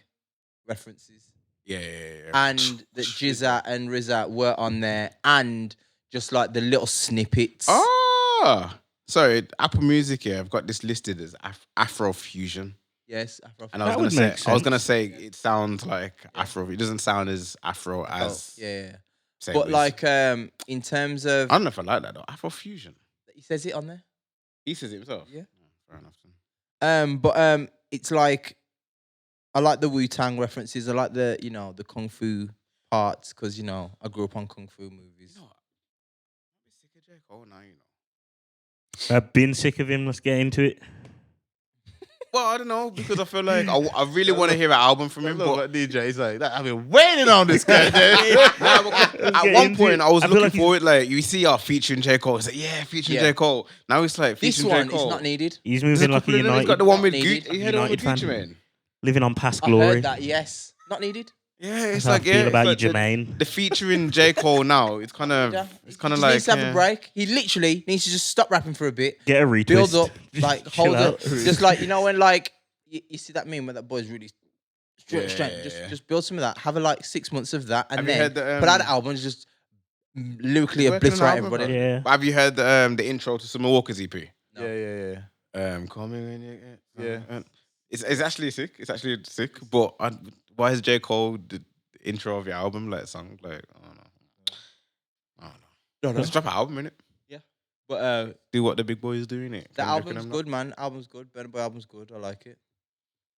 Speaker 3: references.
Speaker 1: Yeah.
Speaker 3: And that Jizza and Rizza were on there, and just like the little snippets.
Speaker 1: Ah, sorry. Apple Music. Yeah, I've got this listed as Afro Fusion,
Speaker 3: Yes, Afro.
Speaker 1: and I
Speaker 5: That
Speaker 1: was
Speaker 5: would
Speaker 1: gonna
Speaker 5: make
Speaker 1: say,
Speaker 5: sense.
Speaker 1: it sounds like Afro. It doesn't sound as Afro as.
Speaker 3: yeah.
Speaker 1: say
Speaker 3: But
Speaker 1: Wiz.
Speaker 3: like, in terms of,
Speaker 1: I don't know if I like that though. Afro Fusion.
Speaker 3: he says it on there.
Speaker 1: He says it himself.
Speaker 3: Yeah.
Speaker 1: Oh, fair enough.
Speaker 3: But it's like, I like the Wu-Tang references. I like the the kung fu parts because I grew up on kung fu movies.
Speaker 1: You know what? I'm sick of J. Cole now. You know.
Speaker 5: I've been sick of him. Let's get into it.
Speaker 1: Well, I don't know because I feel like I really want to hear an album from him.
Speaker 4: Look
Speaker 1: But
Speaker 4: at DJ. He's like, I've been waiting on this guy.
Speaker 1: Nah, because at
Speaker 5: get
Speaker 1: one
Speaker 5: into
Speaker 1: point
Speaker 5: it.
Speaker 1: I was
Speaker 5: I feel
Speaker 1: looking
Speaker 5: like he's-
Speaker 1: forward, like you see our featuring J. Cole. It's like, yeah, featuring
Speaker 3: Yeah.
Speaker 1: J. Cole. Now it's like
Speaker 3: This
Speaker 1: featuring
Speaker 3: one
Speaker 1: J. Cole.
Speaker 3: is not needed.
Speaker 5: He's
Speaker 1: There's
Speaker 5: moving like a
Speaker 1: couple of them. He's
Speaker 5: United,
Speaker 1: got the one with
Speaker 3: Not
Speaker 1: Gucci.
Speaker 3: needed.
Speaker 1: You heard the one with
Speaker 5: United
Speaker 1: Gucci,
Speaker 5: fan.
Speaker 1: man.
Speaker 5: living on past
Speaker 3: I
Speaker 5: glory.
Speaker 3: heard that. Yes, not needed.
Speaker 1: Yeah, it's
Speaker 5: That's how
Speaker 1: like
Speaker 5: I feel
Speaker 1: yeah,
Speaker 5: about
Speaker 1: it's
Speaker 5: you,
Speaker 1: like
Speaker 5: Jermaine.
Speaker 1: the featuring J. Cole now. It's kind of
Speaker 3: Yeah.
Speaker 1: it's kind of
Speaker 3: He just
Speaker 1: like
Speaker 3: needs to have
Speaker 1: yeah.
Speaker 3: a break. He literally needs to just stop rapping for a bit.
Speaker 5: Get a retwist.
Speaker 3: Build up, like
Speaker 5: Chill
Speaker 3: hold
Speaker 5: out.
Speaker 3: up, just like when like you see that meme where that boy's really straight.
Speaker 1: Yeah.
Speaker 3: Just build some of that. Have a like 6 months of that, and
Speaker 1: Have you
Speaker 3: then
Speaker 1: heard the,
Speaker 3: put out an album. Just lyrically
Speaker 1: He's working on an
Speaker 3: obliterate
Speaker 1: album,
Speaker 3: everybody.
Speaker 1: bro.
Speaker 5: Yeah.
Speaker 1: Have you heard the intro to Summer Walker's EP?
Speaker 3: No.
Speaker 4: Yeah.
Speaker 1: Call me when you get.
Speaker 4: Yeah.
Speaker 1: It's actually sick. It's actually sick. But why is J. Cole the intro of your album like song? Like I don't know.
Speaker 3: No, no.
Speaker 1: Let's drop an album in it.
Speaker 3: But
Speaker 1: Do what the big boys do in it.
Speaker 3: the album's good, man. Album's good. Burna Boy album's good. I like it.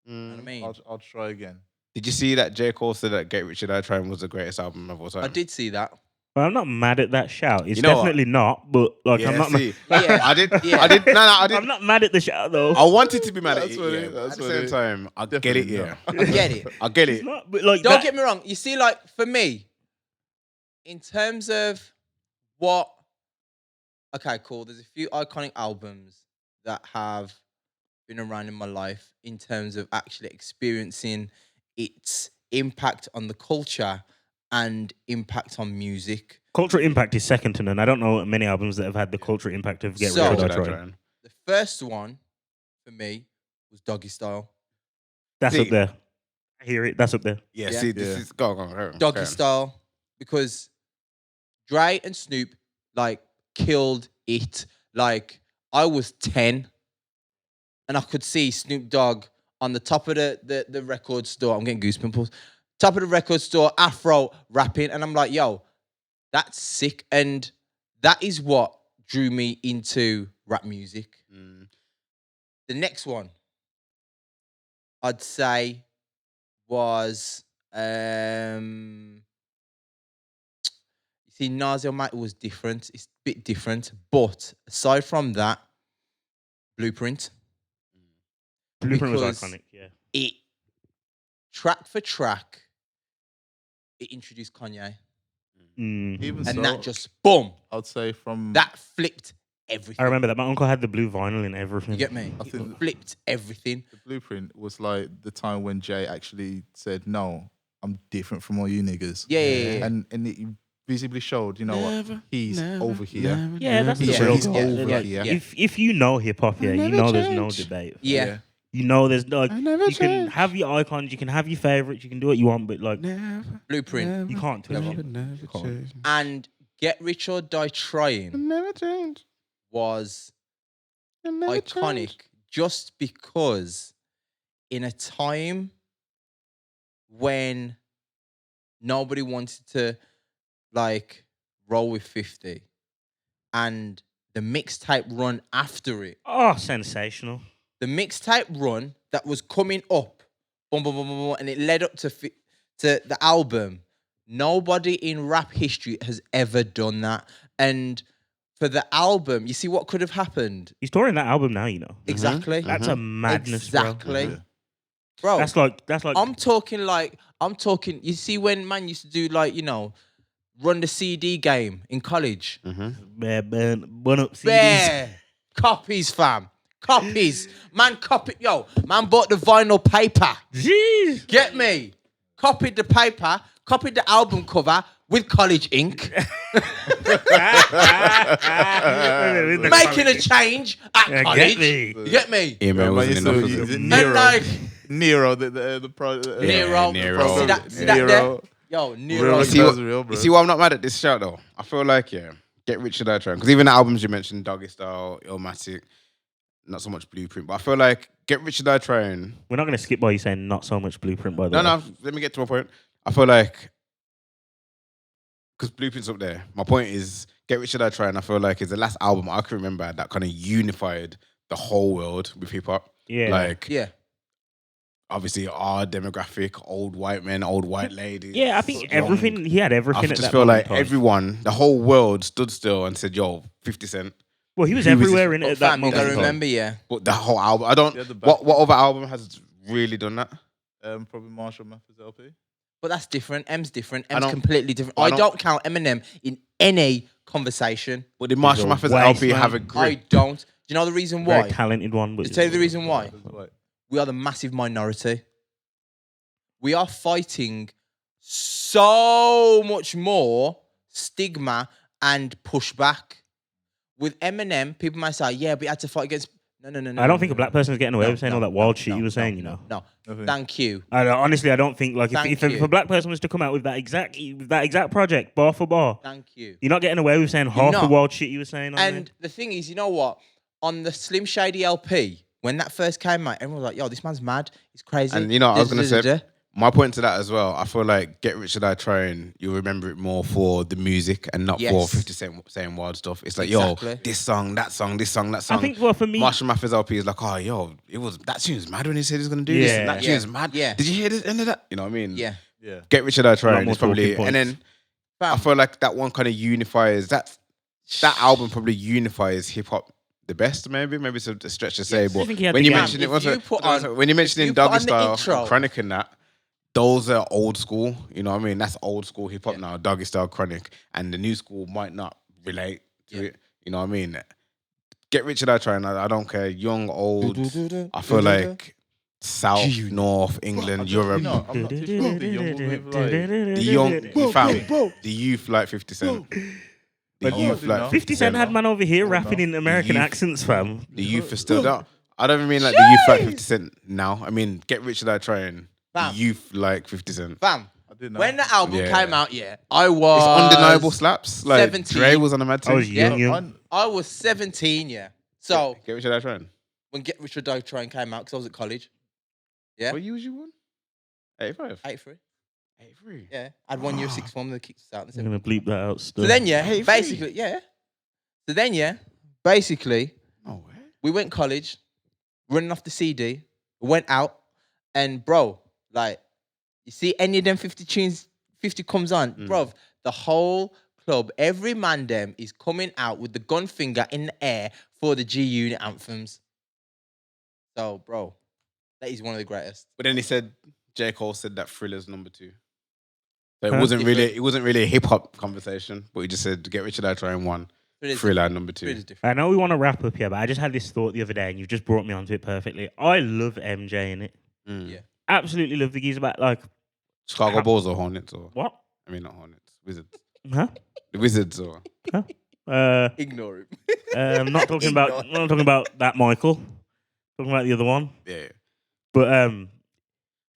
Speaker 1: Mm.
Speaker 3: You know what I mean?
Speaker 4: I'll try again.
Speaker 1: Did you see that J. Cole said that Get Rich or Die Trying was the greatest album of all time?
Speaker 3: I did see that.
Speaker 5: Well, I'm not mad at that shout. It's
Speaker 1: You know what?
Speaker 5: definitely not, but like
Speaker 1: Yeah,
Speaker 5: I'm not.
Speaker 1: see,
Speaker 3: Yeah.
Speaker 1: I did.
Speaker 3: Yeah.
Speaker 1: I did. No, I did.
Speaker 5: I'm not mad at the shout though.
Speaker 1: I wanted to be mad at
Speaker 4: That's
Speaker 1: it.
Speaker 4: what
Speaker 1: Yeah,
Speaker 4: it-
Speaker 1: but at
Speaker 4: that's
Speaker 1: the
Speaker 4: what
Speaker 1: same
Speaker 4: it-
Speaker 1: time, I get it.
Speaker 4: Definitely
Speaker 1: Yeah,
Speaker 3: I get it.
Speaker 1: I get
Speaker 5: It's
Speaker 1: it.
Speaker 5: not, but like
Speaker 3: Don't
Speaker 5: that,
Speaker 3: get me wrong. You see, like for me, in terms of what, okay, cool. There's a few iconic albums that have been around in my life in terms of actually experiencing its impact on the culture and impact on music.
Speaker 5: cultural impact is second to none. I don't know many albums that have had the cultural impact of Get
Speaker 3: So-
Speaker 5: Rich or
Speaker 1: Get
Speaker 5: Die
Speaker 1: Rich or Die
Speaker 5: Trying.
Speaker 1: Trying.
Speaker 3: The first one for me was Doggy Style.
Speaker 5: That's
Speaker 1: See-
Speaker 5: up there. I hear it. That's up there.
Speaker 1: Yeah,
Speaker 3: Yeah.
Speaker 1: see, this
Speaker 4: Yeah.
Speaker 1: is go on.
Speaker 3: Doggy Style, because Dre and Snoop like killed it. Like I was 10 and I could see Snoop Dogg on the top of the record store. I'm getting goosebumps. Top of the record store, Afro rapping, and I'm like, yo, that's sick. And that is what drew me into rap music.
Speaker 1: Mm.
Speaker 3: The next one I'd say was you see, Nazi Mate was different. It's a bit different. But aside from that, Blueprint,
Speaker 5: Blueprint was
Speaker 3: Because-
Speaker 5: iconic. Yeah.
Speaker 3: it track for track, it introduced Kanye.
Speaker 5: Mm.
Speaker 4: Even
Speaker 3: And
Speaker 4: so,
Speaker 3: that just boom.
Speaker 4: I'd say from
Speaker 3: That flipped everything.
Speaker 5: I remember that. My uncle had the blue vinyl and everything.
Speaker 3: You get me?
Speaker 4: I
Speaker 3: It
Speaker 4: think-
Speaker 3: flipped everything.
Speaker 4: the Blueprint was like the time when Jay actually said, "No, I'm different from all you niggas."
Speaker 3: Yeah.
Speaker 4: And it visibly showed, you know what, he's over here.
Speaker 5: Yeah, that's the
Speaker 3: Yeah.
Speaker 5: real
Speaker 3: He's
Speaker 5: goal.
Speaker 3: over
Speaker 5: Like,
Speaker 4: here.
Speaker 5: If you know hip hop, yeah, you know there's no debate.
Speaker 3: Yeah.
Speaker 5: You know there's like
Speaker 1: I never
Speaker 5: you can
Speaker 1: change.
Speaker 5: have your icons, you can have your favorites, you can do what you want, but like
Speaker 1: Never,
Speaker 3: Blueprint.
Speaker 5: you can't touch
Speaker 3: Never.
Speaker 5: it.
Speaker 1: never change.
Speaker 3: And Get Rich or Die Trying
Speaker 1: Never change.
Speaker 3: was
Speaker 1: Never
Speaker 3: iconic
Speaker 1: change.
Speaker 3: just because in a time when nobody wanted to like roll with 50 and the mixtape run after it,
Speaker 5: Oh, sensational.
Speaker 3: the mixtape run that was coming up, boom, boom, boom, boom, boom, and it led up to the album. Nobody in rap history has ever done that. And for the album, you see what could have happened?
Speaker 5: He's touring that album now, you know.
Speaker 3: Exactly.
Speaker 5: That's a madness,
Speaker 3: Exactly.
Speaker 4: Yeah.
Speaker 3: Bro,
Speaker 5: That's like
Speaker 3: I'm talking, you see when man used to do like, run the CD game in college?
Speaker 5: burn up CDs.
Speaker 3: Bare copies, fam. Copies. Man, Yo, man bought the vinyl paper.
Speaker 5: Jeez.
Speaker 3: Get me? Copied the paper, copied the album cover with college ink. Making a change at
Speaker 5: Yeah,
Speaker 3: college.
Speaker 5: get me.
Speaker 3: You get me?
Speaker 1: Yeah, man,
Speaker 4: Man
Speaker 1: wasn't
Speaker 4: used to
Speaker 1: enough, was
Speaker 4: use
Speaker 1: it?
Speaker 4: it.
Speaker 3: And like
Speaker 4: Nero, the
Speaker 3: Nero.
Speaker 1: Nero.
Speaker 3: See that there?
Speaker 4: Nero.
Speaker 3: Yo,
Speaker 4: Real
Speaker 3: Nero.
Speaker 1: see
Speaker 4: recognize
Speaker 1: what-
Speaker 4: real, bro.
Speaker 1: You see why I'm not mad at this shout though? I feel like Get Rich or Die Trying, because even the albums you mentioned, Doggy Style, Illmatic, not so much Blueprint, but I feel like Get Rich or Die Trying.
Speaker 5: We're not going to skip by you saying not so much Blueprint, by the way.
Speaker 1: No, let me get to my point. I feel like because Blueprint's up there. My point is Get Rich or Die Trying. I feel like is the last album I can remember that kind of unified the whole world with hip hop.
Speaker 5: Yeah.
Speaker 1: Like
Speaker 3: Yeah.
Speaker 1: obviously our demographic, old white men, old white ladies.
Speaker 5: Yeah, I think
Speaker 1: young.
Speaker 5: everything, he had everything
Speaker 1: I
Speaker 5: at
Speaker 1: just
Speaker 5: that
Speaker 1: feel
Speaker 5: moment
Speaker 1: like
Speaker 5: in time.
Speaker 1: everyone, the whole world stood still and said, "Yo, 50 Cent."
Speaker 5: Well, he was
Speaker 1: Who was
Speaker 5: everywhere
Speaker 1: this-
Speaker 5: in it
Speaker 3: But
Speaker 5: at that
Speaker 3: fam, you
Speaker 5: moment.
Speaker 3: gotta
Speaker 5: in time.
Speaker 3: remember, yeah.
Speaker 1: But the whole album, I don't.
Speaker 4: Yeah, the back-
Speaker 1: What other album has really done that?
Speaker 4: Probably Marshall Mathers LP.
Speaker 3: But that's different. M's different.
Speaker 1: I
Speaker 3: M's
Speaker 1: don't-
Speaker 3: completely different.
Speaker 1: I
Speaker 3: I
Speaker 1: don't-
Speaker 3: don't count Eminem in any conversation.
Speaker 1: But did Marshall
Speaker 5: a
Speaker 1: Mathers
Speaker 5: waste,
Speaker 1: LP
Speaker 5: man.
Speaker 1: have a
Speaker 3: I
Speaker 1: grip?
Speaker 3: don't. Do you know the reason
Speaker 5: Very
Speaker 3: why?
Speaker 5: talented one. But
Speaker 3: To tell you the reason why.
Speaker 4: What?
Speaker 3: We are the massive minority. We are fighting so much more stigma and pushback. With Eminem, people might say, yeah, but you had to fight against... No.
Speaker 5: I don't think a black person was getting away
Speaker 3: No,
Speaker 5: with saying
Speaker 3: no,
Speaker 5: all that wild
Speaker 3: no,
Speaker 5: shit
Speaker 3: no,
Speaker 5: he was
Speaker 3: no,
Speaker 5: saying, you know.
Speaker 3: No,
Speaker 4: Nothing.
Speaker 3: thank you.
Speaker 5: Honestly, I don't think, like,
Speaker 3: Thank
Speaker 5: if
Speaker 3: you.
Speaker 5: a black person was to come out with that exact project, bar for bar,
Speaker 3: Thank you.
Speaker 5: you're not getting away with saying half the
Speaker 3: not.
Speaker 5: wild shit he was saying on
Speaker 3: And the thing is, you know what? On the Slim Shady LP, when that first came out, everyone was like, yo, this man's mad. He's crazy.
Speaker 1: And you know, I was gonna say
Speaker 3: Da-da-da-da-da.
Speaker 1: my point to that as well. I feel like Get Rich or Die Trying, you remember it more for the music and not for
Speaker 3: Yes.
Speaker 1: 50 Cent saying wild stuff. It's like,
Speaker 3: Exactly.
Speaker 1: yo, this song, that song, this song, that
Speaker 5: I
Speaker 1: song.
Speaker 5: think, well, for me,
Speaker 1: Marshall Mathers LP is like, oh, yo, that tune's mad when he said he was gonna do this.
Speaker 5: Yeah.
Speaker 1: And that
Speaker 3: Yeah.
Speaker 1: tune's mad.
Speaker 3: Yeah.
Speaker 1: Did you hear this end of that? You know what I mean?
Speaker 3: Yeah.
Speaker 4: Yeah.
Speaker 1: Get Rich or Die
Speaker 5: more
Speaker 1: Trying is probably,
Speaker 5: talking
Speaker 1: and then
Speaker 5: points.
Speaker 1: I
Speaker 3: Fam.
Speaker 1: feel like that one kind of unifies that album probably unifies hip hop the best. Maybe it's a stretch to say,
Speaker 5: I
Speaker 1: but
Speaker 5: think he had
Speaker 1: when
Speaker 5: the
Speaker 1: you
Speaker 5: game.
Speaker 1: mentioned it,
Speaker 3: If
Speaker 1: one
Speaker 3: you
Speaker 1: second,
Speaker 3: put
Speaker 1: one second.
Speaker 3: on-
Speaker 1: when you
Speaker 3: if
Speaker 1: mentioned
Speaker 3: you
Speaker 1: in
Speaker 3: put
Speaker 1: Doggy
Speaker 3: on the
Speaker 1: Style,
Speaker 3: intro-
Speaker 1: and Chronic and that, those are old school. You know what I mean? That's old school hip hop
Speaker 3: Yeah.
Speaker 1: now. Doggy Style, Chronic, and the new school might not relate to
Speaker 3: Yeah.
Speaker 1: it. You know what I mean? Get Rich or Die Trying. I don't care. Young, old. I feel like South, North, England, Europe.
Speaker 4: No, I'm not too sure. The young with like.
Speaker 1: The young fam, the youth like 50 Cent. The
Speaker 4: Bro.
Speaker 1: youth
Speaker 4: Oh,
Speaker 1: like
Speaker 4: no.
Speaker 5: 50 Cent had man over here
Speaker 4: Oh,
Speaker 5: rapping
Speaker 4: no.
Speaker 5: in American
Speaker 1: Youth-
Speaker 5: accents, fam.
Speaker 1: The youth is still there. I don't even mean like the youth like 50 Cent now. I mean Get Rich or Die Trying. The
Speaker 3: Fam.
Speaker 1: youth like 50 Cent.
Speaker 3: Fam,
Speaker 4: I didn't know.
Speaker 3: when the album
Speaker 1: Yeah.
Speaker 3: came out, I was...
Speaker 1: It's undeniable slaps. Like
Speaker 3: 17.
Speaker 1: Dre was on the mad
Speaker 5: I was
Speaker 1: team.
Speaker 3: Yeah.
Speaker 5: young.
Speaker 3: I was 17, yeah. So,
Speaker 1: Get Rich or Die Trying.
Speaker 3: when Get Rich or Die Trying came out, because I was at college, Yeah.
Speaker 1: What year was you born? 85.
Speaker 3: 83.
Speaker 1: 83.
Speaker 3: Yeah. I had 1 year, 6th form, they kicked us out.
Speaker 5: I'm going to bleep that out still.
Speaker 3: So then, yeah,
Speaker 1: 83.
Speaker 3: basically, yeah. So then, yeah, basically,
Speaker 1: No way.
Speaker 3: we went college, running off the CD, went out, and bro, like, you see any of them 50 tunes, 50 comes on, bruv, the whole club, every man them is coming out with the gun finger in the air for the G Unit anthems. So, bro, that is one of the greatest.
Speaker 1: But then he said, J. Cole said that Thriller's number 2. So
Speaker 5: Huh?
Speaker 1: it wasn't really a hip hop conversation, but he just said Get Rich or Die Trying 1,
Speaker 3: Thriller's
Speaker 1: Thriller number 2.
Speaker 3: Thriller's different.
Speaker 5: I know we want to wrap up here, but I just had this thought the other day, and you've just brought me onto it perfectly. I love MJ in it.
Speaker 1: Mm.
Speaker 3: Yeah.
Speaker 5: Absolutely love the geezer about, like,
Speaker 1: Chicago Bulls or Hornets or
Speaker 5: what?
Speaker 1: I mean not Hornets, Wizards.
Speaker 5: Huh?
Speaker 1: The Wizards or
Speaker 3: Ignore him.
Speaker 5: not talking about that Michael. Talking about the other one.
Speaker 1: yeah.
Speaker 5: But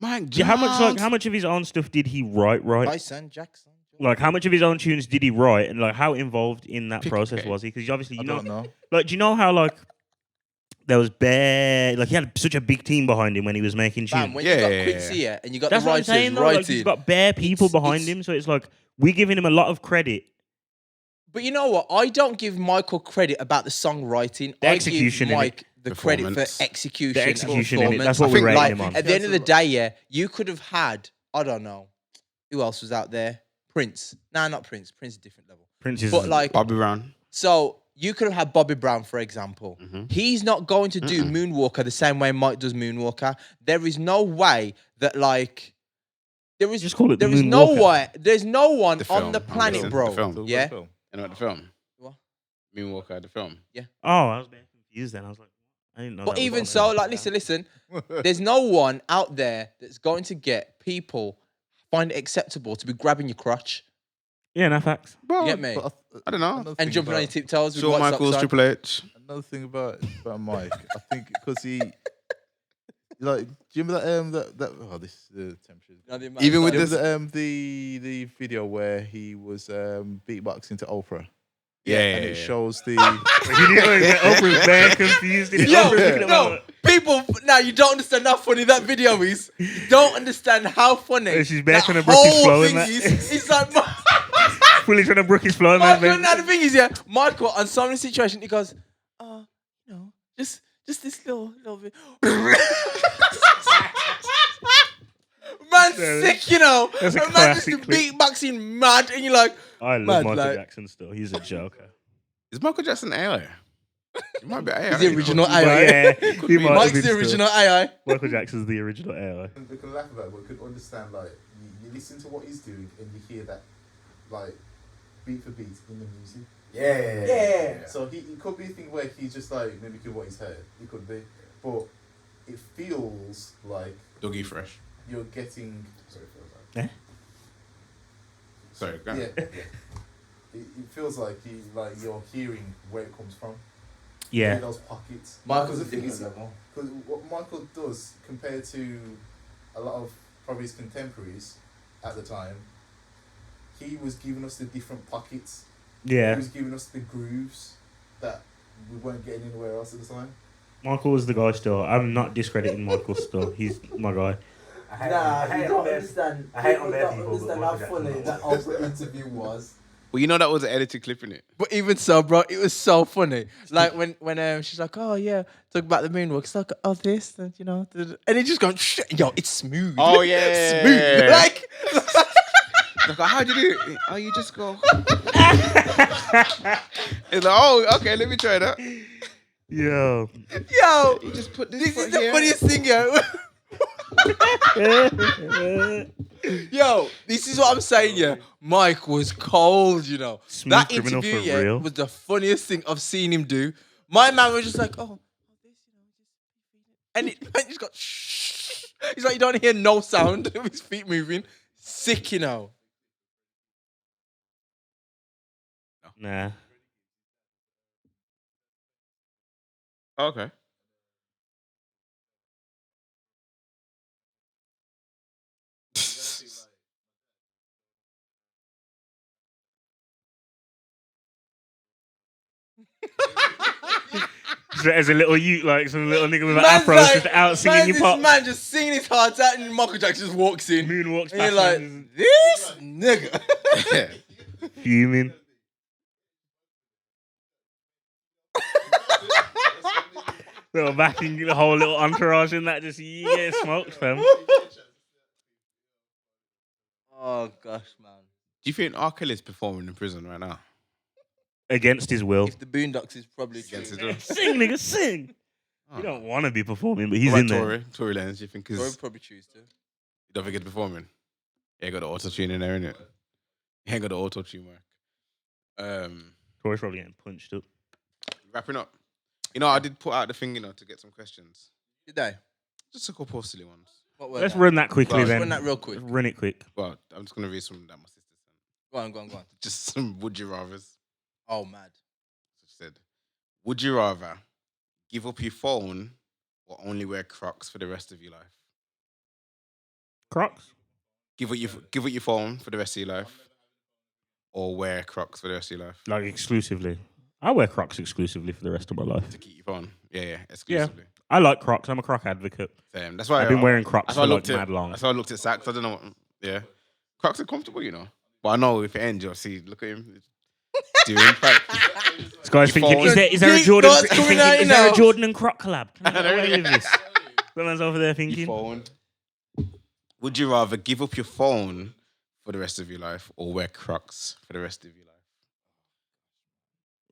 Speaker 1: Mike
Speaker 5: yeah, how
Speaker 1: Jones.
Speaker 5: much of his own stuff did he write?
Speaker 3: Tyson, Jackson.
Speaker 5: Like, how much of his own tunes did he write, and like how involved in that process
Speaker 1: okay.
Speaker 5: was he? Because obviously,
Speaker 4: I
Speaker 5: you know,
Speaker 4: don't know.
Speaker 5: like, do you know how like there was like he had such a big team behind him when he was making tunes.
Speaker 3: Bam, when
Speaker 1: Yeah,
Speaker 3: you got
Speaker 1: yeah,
Speaker 3: Quincy
Speaker 1: yeah.
Speaker 3: here and you got
Speaker 5: That's
Speaker 3: the
Speaker 5: what I'm
Speaker 3: writers
Speaker 5: saying. Though. Like,
Speaker 3: writing.
Speaker 5: he's got bare people
Speaker 3: It's-
Speaker 5: behind
Speaker 3: it's-
Speaker 5: him, so it's like we're giving him a lot of credit.
Speaker 3: But you know what? I don't give Michael credit about the songwriting.
Speaker 5: The
Speaker 3: I
Speaker 5: execution
Speaker 3: give
Speaker 5: in
Speaker 3: Mike the credit for
Speaker 1: Performance.
Speaker 3: execution.
Speaker 5: The
Speaker 3: and
Speaker 5: execution in it.
Speaker 3: performance.
Speaker 5: That's what
Speaker 1: I
Speaker 5: we're
Speaker 1: think,
Speaker 5: rating
Speaker 3: Like,
Speaker 5: him on.
Speaker 3: at the end of the day, yeah, you could have had, I don't know, who else was out there? Prince. Nah, not Prince. Prince is a different level.
Speaker 5: Prince is
Speaker 3: But like,
Speaker 1: Bobby Brown.
Speaker 3: so you could have had Bobby Brown, for example. He's not going to do Moonwalker the same way Mike does Moonwalker. There is no way that like there is
Speaker 5: Just call it the
Speaker 3: there is no
Speaker 5: Moonwalker.
Speaker 3: way. There's no one
Speaker 1: The
Speaker 3: on
Speaker 1: film,
Speaker 3: the
Speaker 1: I'm
Speaker 3: planet,
Speaker 1: guessing.
Speaker 3: bro.
Speaker 1: The film.
Speaker 4: So
Speaker 3: Yeah.
Speaker 4: what film?
Speaker 1: You know what the film?
Speaker 3: What?
Speaker 1: Moonwalker, the film.
Speaker 5: Oh, I was very confused then. I was like, I didn't know.
Speaker 3: But
Speaker 5: that was
Speaker 3: even
Speaker 5: on
Speaker 3: so,
Speaker 5: there.
Speaker 3: like, listen. There's no one out there that's going to get people find it acceptable to be grabbing your crotch.
Speaker 5: Yeah, no facts.
Speaker 1: Bro,
Speaker 3: You get me?
Speaker 4: But
Speaker 1: I don't know.
Speaker 4: another
Speaker 3: And
Speaker 4: thing
Speaker 3: jumping on your
Speaker 4: about-
Speaker 3: tiptoes with
Speaker 1: Shawn
Speaker 3: white
Speaker 1: Michaels,
Speaker 3: socks on.
Speaker 1: Triple H.
Speaker 4: Another thing about Mike, I think because he like, do you remember that oh, this is the temperature.
Speaker 1: Even with
Speaker 4: Do you
Speaker 1: this,
Speaker 4: remember the video where he was beatboxing to Oprah?
Speaker 1: yeah,
Speaker 4: And it shows the
Speaker 5: Oprah's very confused. In it.
Speaker 3: Yo,
Speaker 5: Oprah's looking at
Speaker 3: no,
Speaker 5: my-
Speaker 3: people, now you don't understand how funny that video is. You don't understand how funny.
Speaker 5: Yeah, she's bare
Speaker 3: that
Speaker 5: trying to brook his
Speaker 3: whole
Speaker 5: flow in
Speaker 3: thing
Speaker 5: that.
Speaker 3: is. It's like,
Speaker 5: fully trying to brook his flow, man.
Speaker 3: Michael, now the thing is, yeah, Michael, on so many situations, he goes, you know, just this little bit. Man's sick, you know.
Speaker 5: That's a
Speaker 3: And man just
Speaker 5: classic clip.
Speaker 3: beatboxing mad, and you're like,
Speaker 5: I love
Speaker 3: Mad,
Speaker 5: Michael
Speaker 3: like-
Speaker 5: Jackson still. He's a joker.
Speaker 1: is Michael Jackson AI? He might be AI.
Speaker 3: he's the
Speaker 1: you know.
Speaker 3: original
Speaker 5: But
Speaker 3: AI.
Speaker 5: yeah, he might have
Speaker 3: Mike's
Speaker 5: been
Speaker 3: the
Speaker 5: still.
Speaker 3: original AI.
Speaker 5: Michael Jackson's the original AI.
Speaker 4: we can laugh about it, but we could understand, like, you listen to what he's doing and you hear that, like, beat for beat in the music.
Speaker 3: Yeah.
Speaker 4: So it could be a thing where he's just like mimicking what he's heard. It could be, but it feels like
Speaker 1: Dougie Fresh.
Speaker 4: you're getting. Sorry, it feels like.
Speaker 1: Sorry, go
Speaker 4: Yeah.
Speaker 1: on.
Speaker 4: It feels like you're hearing where it comes from.
Speaker 5: Yeah.
Speaker 4: In those pockets.
Speaker 3: Michael's a
Speaker 4: Because the thing
Speaker 3: different
Speaker 4: is,
Speaker 3: level.
Speaker 4: because what Michael does compared to a lot of probably his contemporaries at the time, he was giving us the different pockets. He
Speaker 5: Yeah.
Speaker 4: was giving us the grooves that we weren't getting anywhere else at the time.
Speaker 5: Michael was the guy still. I'm not discrediting Michael still. He's my guy.
Speaker 3: You don't understand.
Speaker 5: I hate on bare people, but
Speaker 3: understand
Speaker 5: Michael
Speaker 3: how funny
Speaker 5: Jackson-
Speaker 3: that Oprah interview was.
Speaker 1: Well, you know that was an edited clip in it.
Speaker 3: But even so, bro, it was so funny. Like when she's like, "Oh yeah, talk about the moonwalk." It's like, "Oh this," and you know, and it just going, "Yo, it's smooth."
Speaker 1: Oh, yeah.
Speaker 3: smooth. Like,
Speaker 1: Like, how'd you do it? Oh, you just go. It's like, oh, okay, let me try that.
Speaker 5: Yo.
Speaker 3: yo,
Speaker 1: You just put this,
Speaker 3: this
Speaker 1: foot
Speaker 3: is the
Speaker 1: here.
Speaker 3: funniest thing, yo. Yo, this is what I'm saying, yeah. Mike was cold, you know.
Speaker 5: Smooth
Speaker 3: that
Speaker 5: criminal
Speaker 3: interview,
Speaker 5: for
Speaker 3: yeah,
Speaker 5: real.
Speaker 3: was the funniest thing I've seen him do. My man was just like, oh, this, you know, and it just got shh. He's like, you don't hear no sound of his feet moving. Sick, you know.
Speaker 5: Nah.
Speaker 1: Okay.
Speaker 5: As a little youth, like some little nigga with an
Speaker 3: Man's
Speaker 5: afro
Speaker 3: like-
Speaker 5: just out singing
Speaker 3: man's
Speaker 5: your
Speaker 3: this
Speaker 5: pop.
Speaker 3: man just singing his heart out, and Michael Jackson just walks in.
Speaker 5: Moonwalks
Speaker 3: And you're
Speaker 5: past
Speaker 3: like,
Speaker 5: man,
Speaker 3: this nigga.
Speaker 5: fuming. Little backing, the whole little entourage in that just yeah, smoked, fam.
Speaker 3: Oh gosh, man.
Speaker 1: Do you think R. Kelly's performing in prison right now?
Speaker 5: Against his will.
Speaker 3: If the Boondocks is probably
Speaker 1: Against
Speaker 3: true.
Speaker 1: his will.
Speaker 5: Sing, nigga, sing.
Speaker 1: Oh.
Speaker 5: You don't want to be performing, but he's
Speaker 1: What
Speaker 5: in
Speaker 1: about
Speaker 5: there.
Speaker 1: Tory Lanez, do you think
Speaker 3: Or
Speaker 1: is
Speaker 3: probably choose to.
Speaker 1: you don't think it's performing? Yeah, got the auto tune in there, innit? He ain't got the auto tune work.
Speaker 5: Tory's probably getting punched up.
Speaker 1: Wrapping up. You know, I did put out the thing, you know, to get some questions.
Speaker 3: Did they?
Speaker 1: Just a couple of silly ones.
Speaker 3: What were
Speaker 5: Let's
Speaker 3: they?
Speaker 5: run that quickly
Speaker 1: Well,
Speaker 5: then.
Speaker 3: Run that real quick.
Speaker 5: Run it quick.
Speaker 1: Well, I'm just gonna read some that my sister sent.
Speaker 3: Go on.
Speaker 1: Just some would you rather's.
Speaker 3: Oh, mad.
Speaker 1: She said, would you rather give up your phone or only wear Crocs for the rest of your life?
Speaker 5: Crocs?
Speaker 1: Give up your phone for the rest of your life, or wear Crocs for the rest of your life.
Speaker 5: Like exclusively. I wear Crocs exclusively for the rest of my life.
Speaker 1: To keep your phone, yeah, exclusively.
Speaker 5: I like Crocs. I'm a Croc advocate.
Speaker 1: Same. That's why
Speaker 5: I've been wearing Crocs
Speaker 1: that's
Speaker 5: for
Speaker 1: why I
Speaker 5: like
Speaker 1: looked at,
Speaker 5: mad long.
Speaker 1: That's why I looked at Saxon. I don't know. Yeah, Crocs are comfortable, you know. But I know if it ends, you'll see. Look at him. Doing
Speaker 5: This guy's
Speaker 1: Your
Speaker 5: thinking,
Speaker 1: phone.
Speaker 5: is there a
Speaker 3: Big
Speaker 5: Jordan?
Speaker 3: thoughts
Speaker 5: He's
Speaker 3: coming
Speaker 5: thinking,
Speaker 3: out
Speaker 5: is there
Speaker 3: now.
Speaker 5: a Jordan and Croc collab? Can I get
Speaker 1: There
Speaker 5: away
Speaker 1: it
Speaker 5: with this? Someone's over there
Speaker 1: your
Speaker 5: thinking.
Speaker 1: phone. Would you rather give up your phone for the rest of your life or wear Crocs for the rest of your life?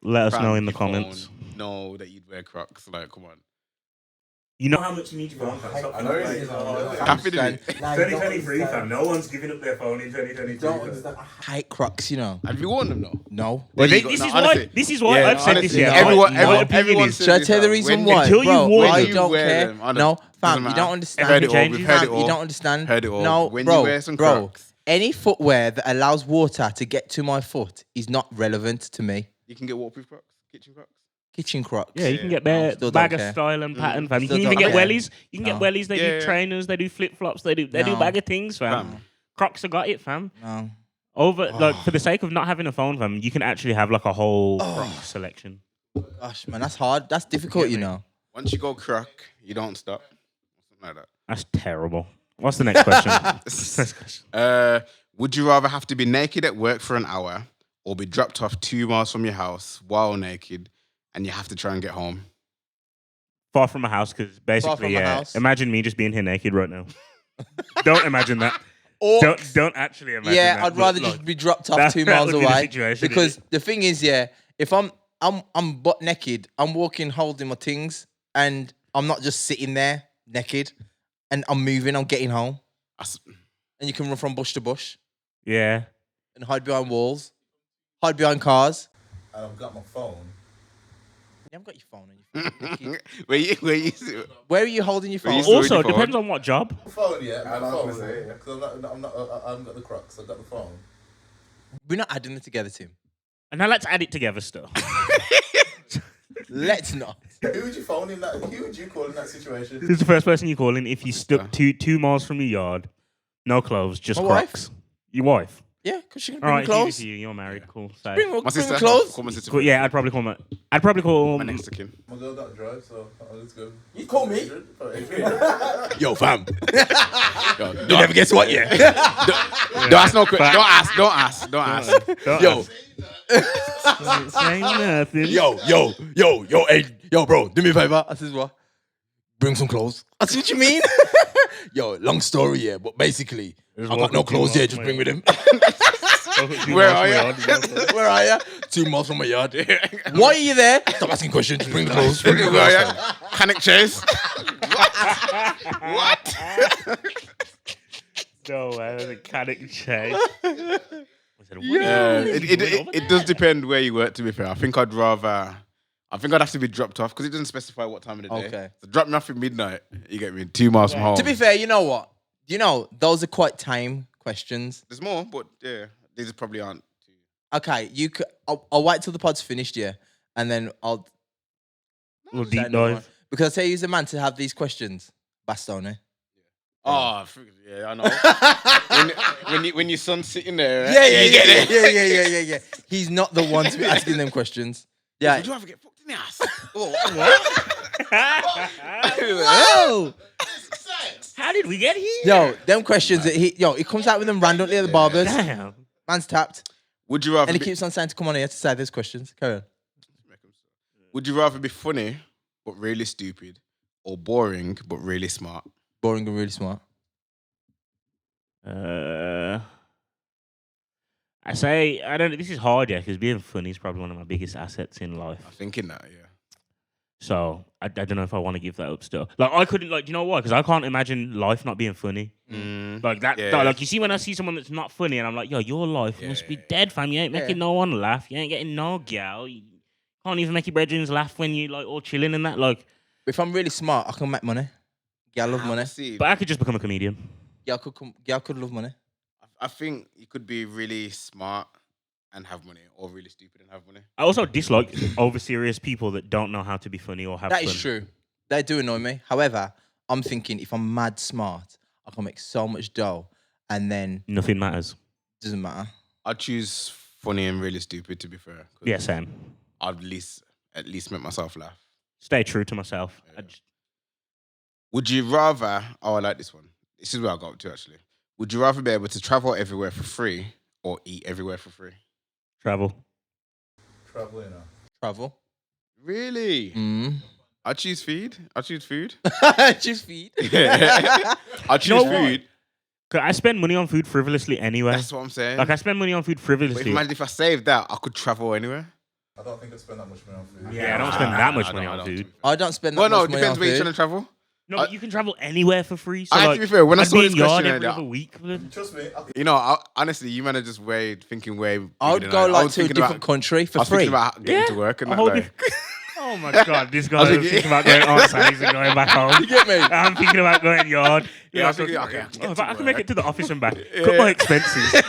Speaker 5: Let us know
Speaker 1: Fam,
Speaker 5: in the
Speaker 1: your
Speaker 5: comments.
Speaker 1: phone, know that you'd wear Crocs. Like, come on.
Speaker 5: You know how much you need your phone, fam. Stop
Speaker 4: I know it
Speaker 5: thinking
Speaker 4: is.
Speaker 5: about it.
Speaker 1: Happy to be.
Speaker 5: 2023, fam. No one's giving up their phone in 2023.
Speaker 3: I hate Crocs, you know.
Speaker 1: Have you worn them though?
Speaker 3: No.
Speaker 5: Well,
Speaker 1: There you
Speaker 5: this
Speaker 1: go.
Speaker 5: is
Speaker 1: No,
Speaker 5: why.
Speaker 1: honestly.
Speaker 5: This is why
Speaker 1: Yeah,
Speaker 5: I've said this
Speaker 1: honestly,
Speaker 5: here.
Speaker 3: everyone-
Speaker 5: My
Speaker 1: everyone
Speaker 5: opinion is,
Speaker 1: says
Speaker 3: Should I
Speaker 1: this,
Speaker 3: tell you the
Speaker 1: fam.
Speaker 3: reason
Speaker 1: When-
Speaker 3: why?
Speaker 5: Until you
Speaker 3: bro,
Speaker 5: wore
Speaker 3: I
Speaker 5: them.
Speaker 3: don't
Speaker 1: wear
Speaker 3: care.
Speaker 1: them, honestly,
Speaker 3: No,
Speaker 1: doesn't
Speaker 3: fam, you
Speaker 1: matter.
Speaker 3: don't understand.
Speaker 1: Heard it all.
Speaker 5: Changes.
Speaker 1: We've heard it
Speaker 3: Fam,
Speaker 1: all.
Speaker 3: you don't understand.
Speaker 1: Heard it all.
Speaker 3: No,
Speaker 1: When
Speaker 3: bro,
Speaker 1: you wear some
Speaker 3: bro,
Speaker 1: Crocs,
Speaker 3: any footwear that allows water to get to my foot is not relevant to me.
Speaker 1: you can get waterproof Crocs, kitchen Crocs.
Speaker 3: Kitchen Crocs.
Speaker 5: Yeah, you can get
Speaker 3: I still
Speaker 5: bag
Speaker 3: don't
Speaker 5: of
Speaker 3: care.
Speaker 5: style and pattern, fam. You
Speaker 3: Still
Speaker 5: can even
Speaker 3: don't
Speaker 5: get
Speaker 3: care.
Speaker 5: wellies. You can get
Speaker 3: No.
Speaker 5: wellies. They
Speaker 1: Yeah.
Speaker 5: do trainers. They do flip flops. They do
Speaker 3: No.
Speaker 5: bag of things, fam.
Speaker 1: Fam.
Speaker 5: Crocs have got it, fam.
Speaker 3: No.
Speaker 5: Like for the sake of not having a phone, fam, you can actually have like a whole Crocs selection.
Speaker 3: Gosh, man, that's hard. That's difficult, you know.
Speaker 1: Once you go Croc, you don't stop. Something like that.
Speaker 5: That's terrible. What's the next question? Next question.
Speaker 1: Would you rather have to be naked at work for an hour or be dropped off 2 miles from your house while naked and you have to try and get home?
Speaker 5: Far from a house, because basically,
Speaker 3: from a
Speaker 5: yeah.
Speaker 3: house.
Speaker 5: Imagine me just being here naked right now. Don't imagine that.
Speaker 3: Or
Speaker 5: Don't actually imagine
Speaker 3: yeah,
Speaker 5: that.
Speaker 3: I'd
Speaker 5: but,
Speaker 3: rather
Speaker 5: like,
Speaker 3: just be dropped off
Speaker 5: that-
Speaker 3: 2
Speaker 5: that
Speaker 3: miles
Speaker 5: would be the
Speaker 3: away.
Speaker 5: situation,
Speaker 3: Because the thing is, yeah, if I'm butt naked, I'm walking holding my things, and I'm not just sitting there naked, and I'm moving, I'm getting home,
Speaker 1: That's-
Speaker 3: and you can run from bush to bush
Speaker 5: Yeah.
Speaker 3: and hide behind walls, hide behind cars.
Speaker 4: And I've got my phone.
Speaker 3: You haven't got your phone on your phone.
Speaker 1: where you
Speaker 3: Where are you holding your
Speaker 1: Where
Speaker 3: phone?
Speaker 1: you still-
Speaker 5: Also,
Speaker 1: with your
Speaker 5: depends
Speaker 1: phone?
Speaker 5: on what job.
Speaker 4: Phone, yeah. I've got the phone.
Speaker 2: say, yeah.
Speaker 4: Because I haven't got the Crocs. I've got the phone.
Speaker 3: We're not adding it together, Tim.
Speaker 5: And now let's add it together still.
Speaker 3: Let's not.
Speaker 4: Who would you phone in that? Who would you call in that situation?
Speaker 5: Who's the first person you call in if you stuck 2 miles from your yard, no clothes, just
Speaker 3: My
Speaker 5: Crocs? Your wife.
Speaker 3: Yeah, because she can
Speaker 5: All
Speaker 3: bring
Speaker 5: right,
Speaker 3: me
Speaker 5: it's easy
Speaker 3: clothes.
Speaker 5: for you. You're married. Cool. So.
Speaker 3: Bring
Speaker 1: My
Speaker 3: me
Speaker 1: sister.
Speaker 3: clothes.
Speaker 1: Call my sister.
Speaker 5: Cool, yeah, I'd probably call
Speaker 1: My next to kin.
Speaker 4: My girl don't drive, so let's go.
Speaker 3: You call me?
Speaker 4: Adrian.
Speaker 3: Yo, fam.
Speaker 1: Yo,
Speaker 3: You never guess what yet.
Speaker 1: don't ask no question. Don't ask. Don't ask.
Speaker 3: Yo,
Speaker 5: Say nothing.
Speaker 3: yo, bro, do me a favor. I says what? Bring some clothes. I see what you mean. Yo, long story, yeah, but basically, I got no clothes here. Just bring with him.
Speaker 1: Where are you?
Speaker 3: Where are you? 2 miles from my yard. Why are you there? Stop asking questions. Just bring the clothes. Bring the
Speaker 1: Where
Speaker 3: clothes.
Speaker 1: are you? Panic chase. What?
Speaker 5: No way, that's a canic change.
Speaker 1: It does depend where you work. To be fair, I think I'd have to be dropped off because it doesn't specify what time of the day.
Speaker 3: Okay.
Speaker 1: So drop me off at midnight. You get me 2 miles from home.
Speaker 3: To be fair, you know what? You know, those are quite tame questions.
Speaker 1: There's more, but yeah, these probably aren't.
Speaker 3: Okay, you could. I'll wait till the pod's finished, yeah, and then I'll
Speaker 5: We'll
Speaker 3: say
Speaker 5: deep
Speaker 3: another one.
Speaker 5: dive.
Speaker 3: Because I tell you, he's a man to have these questions. Bastone.
Speaker 1: Oh, yeah, I know. when your son's sitting there, right?
Speaker 3: Yeah,
Speaker 1: You get it.
Speaker 3: yeah. He's not the one to be asking them questions. Yeah.
Speaker 1: Would you ever get fucked in the ass?
Speaker 3: Whoa!
Speaker 5: How did we get here?
Speaker 3: Yo, them questions that he comes out with them randomly at the barbers.
Speaker 5: Damn.
Speaker 3: Man's tapped,
Speaker 1: Would you rather?
Speaker 3: and he keeps on saying to come on here to say those questions. Carry on.
Speaker 1: Would you rather be funny but really stupid, or boring but really smart?
Speaker 3: Boring and really smart.
Speaker 5: I say I don't. This is hard, yeah, because being funny is probably one of my biggest assets in life.
Speaker 1: I'm thinking that, yeah.
Speaker 5: So I don't know if I want to give that up still. Like I couldn't, like, you know what? Because I can't imagine life not being funny. Like that.
Speaker 1: Yeah.
Speaker 5: Like you see when I see someone that's not funny, and I'm like, yo, your life must be dead, fam. You ain't making no one laugh. You ain't getting no gal. You can't even make your brethren laugh when you like all chilling and that. Like,
Speaker 3: If I'm really smart, I can make money. Girl love money.
Speaker 1: See,
Speaker 5: but I could just become a comedian.
Speaker 3: Girl could love money.
Speaker 1: I think you could be really smart and have money, or really stupid and have money.
Speaker 5: I also dislike over serious people that don't know how to be funny or have
Speaker 3: That
Speaker 5: fun.
Speaker 3: is true. They do annoy me. However, I'm thinking if I'm mad smart, I can make so much dough, and then
Speaker 5: Nothing matters.
Speaker 3: doesn't matter.
Speaker 1: I'd choose funny and really stupid, to be fair. 'Cause
Speaker 5: Yeah, same.
Speaker 1: I'd at least make myself laugh.
Speaker 5: Stay true to myself.
Speaker 1: Yeah. Would you rather? Oh, I like this one. This is where I got up to actually. Would you rather be able to travel everywhere for free or eat everywhere for free?
Speaker 5: Travel.
Speaker 4: Traveling now.
Speaker 3: Travel.
Speaker 1: Really? I choose food.
Speaker 3: Just feed.
Speaker 1: I choose
Speaker 5: know what?
Speaker 1: food.
Speaker 5: 'Cause I spend money on food frivolously anyway.
Speaker 1: That's what I'm saying.
Speaker 5: Like I spend money on food
Speaker 1: But
Speaker 5: frivolously.
Speaker 1: imagine if I saved that, I could travel anywhere.
Speaker 4: I don't think I'd spend that much money on food.
Speaker 5: Yeah, I don't spend that much
Speaker 1: I
Speaker 5: money
Speaker 1: don't-
Speaker 5: on
Speaker 1: I don't,
Speaker 5: food.
Speaker 1: to be fair.
Speaker 3: I don't spend that
Speaker 1: Well, no,
Speaker 3: much
Speaker 1: it
Speaker 3: money
Speaker 1: depends
Speaker 3: on
Speaker 1: where you're
Speaker 3: food.
Speaker 1: trying to travel.
Speaker 5: No, but you can travel anywhere for free. So
Speaker 1: I have
Speaker 5: like,
Speaker 1: to be fair, when I
Speaker 5: I'd
Speaker 1: saw
Speaker 5: be
Speaker 1: this
Speaker 5: in yard
Speaker 1: question
Speaker 5: every
Speaker 1: earlier,
Speaker 5: other week. blood.
Speaker 4: Trust me.
Speaker 1: you know, honestly, you man are just thinking way.
Speaker 3: I would
Speaker 1: bigger
Speaker 3: go
Speaker 1: than I
Speaker 3: like
Speaker 1: was
Speaker 3: to a
Speaker 1: thinking
Speaker 3: different
Speaker 1: about,
Speaker 3: country
Speaker 1: I
Speaker 3: for
Speaker 1: was thinking
Speaker 3: free.
Speaker 1: about getting to work and
Speaker 5: a
Speaker 1: that.
Speaker 5: whole
Speaker 1: Like,
Speaker 5: Oh my god, this guy
Speaker 1: was
Speaker 5: is
Speaker 1: thinking-
Speaker 5: thinking about going Aunt Sally's and going back home.
Speaker 3: You get me?
Speaker 5: I'm thinking about going yard.
Speaker 1: Yeah, I was thinking,
Speaker 5: talking
Speaker 1: okay, I
Speaker 5: about,
Speaker 1: can get
Speaker 5: if
Speaker 1: to
Speaker 5: I can make
Speaker 1: work.
Speaker 5: it to the office and back. Cut
Speaker 1: Yeah.
Speaker 5: my expenses.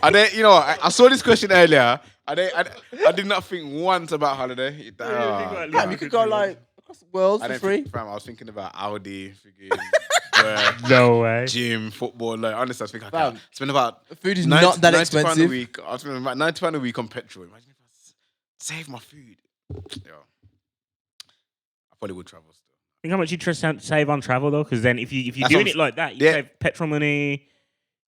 Speaker 1: I didn't, you know, I saw this question earlier. I did not think once about holiday.
Speaker 5: think
Speaker 1: Ah,
Speaker 5: about
Speaker 3: Fam, you could go like across the world
Speaker 1: I
Speaker 3: for
Speaker 1: didn't
Speaker 3: free.
Speaker 1: think, fam, I was thinking about Audi, freaking
Speaker 5: No way.
Speaker 1: gym, football. Like, honestly, I was thinking, okay,
Speaker 3: Fam,
Speaker 1: I'll spend about
Speaker 3: Food is not that
Speaker 1: £90
Speaker 3: expensive.
Speaker 1: a week. I'll spend about £90 a week on petrol. Imagine if I save my food. Yeah. I probably would travel still.
Speaker 5: Think how much you save on travel though, because then if you're
Speaker 1: That's
Speaker 5: doing
Speaker 1: what
Speaker 5: it like that, you
Speaker 1: yeah.
Speaker 5: save petrol money.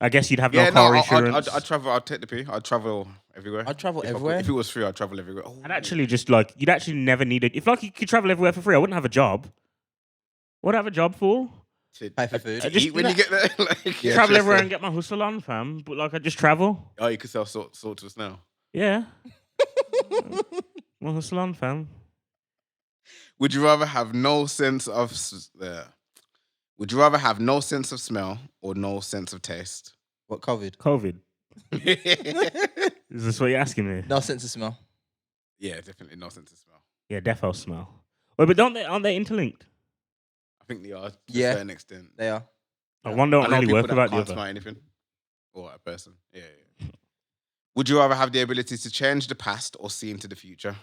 Speaker 5: I guess you'd have
Speaker 1: Yeah,
Speaker 5: no car
Speaker 1: I'd
Speaker 5: insurance.
Speaker 1: travel. I'd take the P. I'd travel everywhere.
Speaker 3: I'd travel
Speaker 1: If I could-
Speaker 3: everywhere.
Speaker 1: If it was free, I'd travel everywhere. Oh,
Speaker 5: I'd actually just like you'd actually never need it. If like you could travel everywhere for free, I wouldn't have a job. What would I have a job for?
Speaker 1: to,
Speaker 3: Pay for food.
Speaker 1: to
Speaker 5: Just-
Speaker 1: eat when you get there. Like,
Speaker 3: Yeah,
Speaker 5: Travel
Speaker 3: true,
Speaker 5: everywhere
Speaker 3: sir.
Speaker 5: and get my hustle on, fam. But like I just travel.
Speaker 1: Oh, you could sell salt to us now.
Speaker 5: Yeah. My hustle on, fam.
Speaker 1: Would you rather have no sense of Would you rather have no sense of smell or no sense of taste?
Speaker 3: What COVID?
Speaker 5: COVID.
Speaker 1: Yeah,
Speaker 5: Is this what you're asking me?
Speaker 3: No sense of smell.
Speaker 1: definitely no sense of smell.
Speaker 5: Yeah, defo smell. Wait, but aren't they interlinked?
Speaker 1: I think they are to
Speaker 3: Yeah.
Speaker 1: a certain extent.
Speaker 3: They are.
Speaker 5: One don't
Speaker 1: I know
Speaker 5: really
Speaker 1: people
Speaker 5: work
Speaker 1: that
Speaker 5: without the
Speaker 1: can't
Speaker 5: other.
Speaker 1: smell anything. Or a person. Yeah. Would you rather have the ability to change the past or see into the future?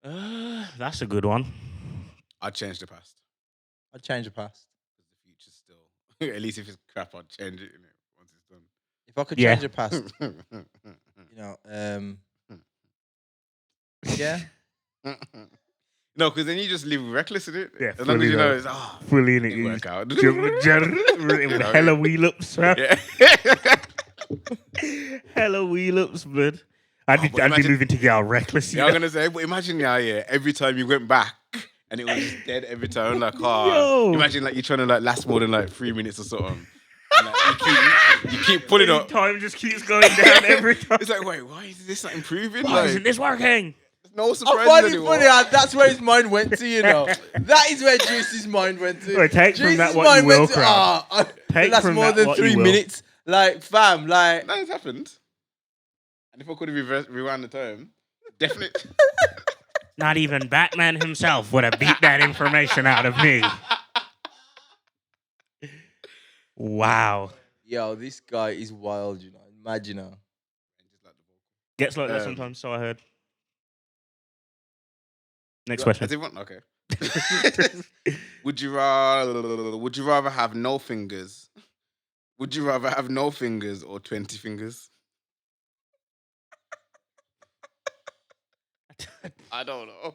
Speaker 5: That's a good one.
Speaker 1: I'd change the past.
Speaker 3: I'd change the past.
Speaker 1: Because the future's still. At least if it's crap, I'd change it once it's done.
Speaker 3: If I could
Speaker 5: Yeah.
Speaker 3: change the past, you know, yeah.
Speaker 1: No, because then you just live reckless in it.
Speaker 5: Yeah,
Speaker 1: as long as
Speaker 5: fully
Speaker 1: you know
Speaker 5: though.
Speaker 1: it's
Speaker 5: Fully in it.
Speaker 1: didn't work out.
Speaker 5: With hella wheel ups, fam.
Speaker 1: Yeah.
Speaker 5: Hella wheel ups, blood. I'd be
Speaker 1: but imagine-
Speaker 5: moving to get all reckless.
Speaker 1: Yeah, I'm gonna say, but imagine now, every time you went back and it was just dead every time. Like, oh,
Speaker 5: Yo.
Speaker 1: imagine like you're trying to like last more than like 3 minutes or something. And, like, you keep pulling up.
Speaker 5: Time just keeps going down every time.
Speaker 1: It's like, wait, why is this not improving?
Speaker 5: Why
Speaker 1: Like,
Speaker 5: isn't this working?
Speaker 1: there's no
Speaker 3: I
Speaker 1: surprises
Speaker 3: find it
Speaker 1: anymore.
Speaker 3: funny how that's where his mind went to, you know. That is where Juice's mind went to.
Speaker 5: Wait, take from that
Speaker 3: Juice's
Speaker 5: what
Speaker 3: mind
Speaker 5: you
Speaker 3: went
Speaker 5: will,
Speaker 3: to,
Speaker 5: crowd. Take
Speaker 3: that's
Speaker 5: from
Speaker 3: more
Speaker 5: that
Speaker 3: than
Speaker 5: what you
Speaker 3: 3
Speaker 5: will.
Speaker 3: minutes. Like, fam, like,
Speaker 1: No, it's happened. And if I could have rewound the time, definitely.
Speaker 5: Not even Batman himself would have beat that information out of me. Wow.
Speaker 3: yo, this guy is wild, you know. Imagine her.
Speaker 5: Gets like that
Speaker 1: Um,
Speaker 5: sometimes, so I heard. Next question.
Speaker 1: Has everyone? Okay. Would you rather have no fingers? Would you rather have no fingers or 20 fingers? I don't know.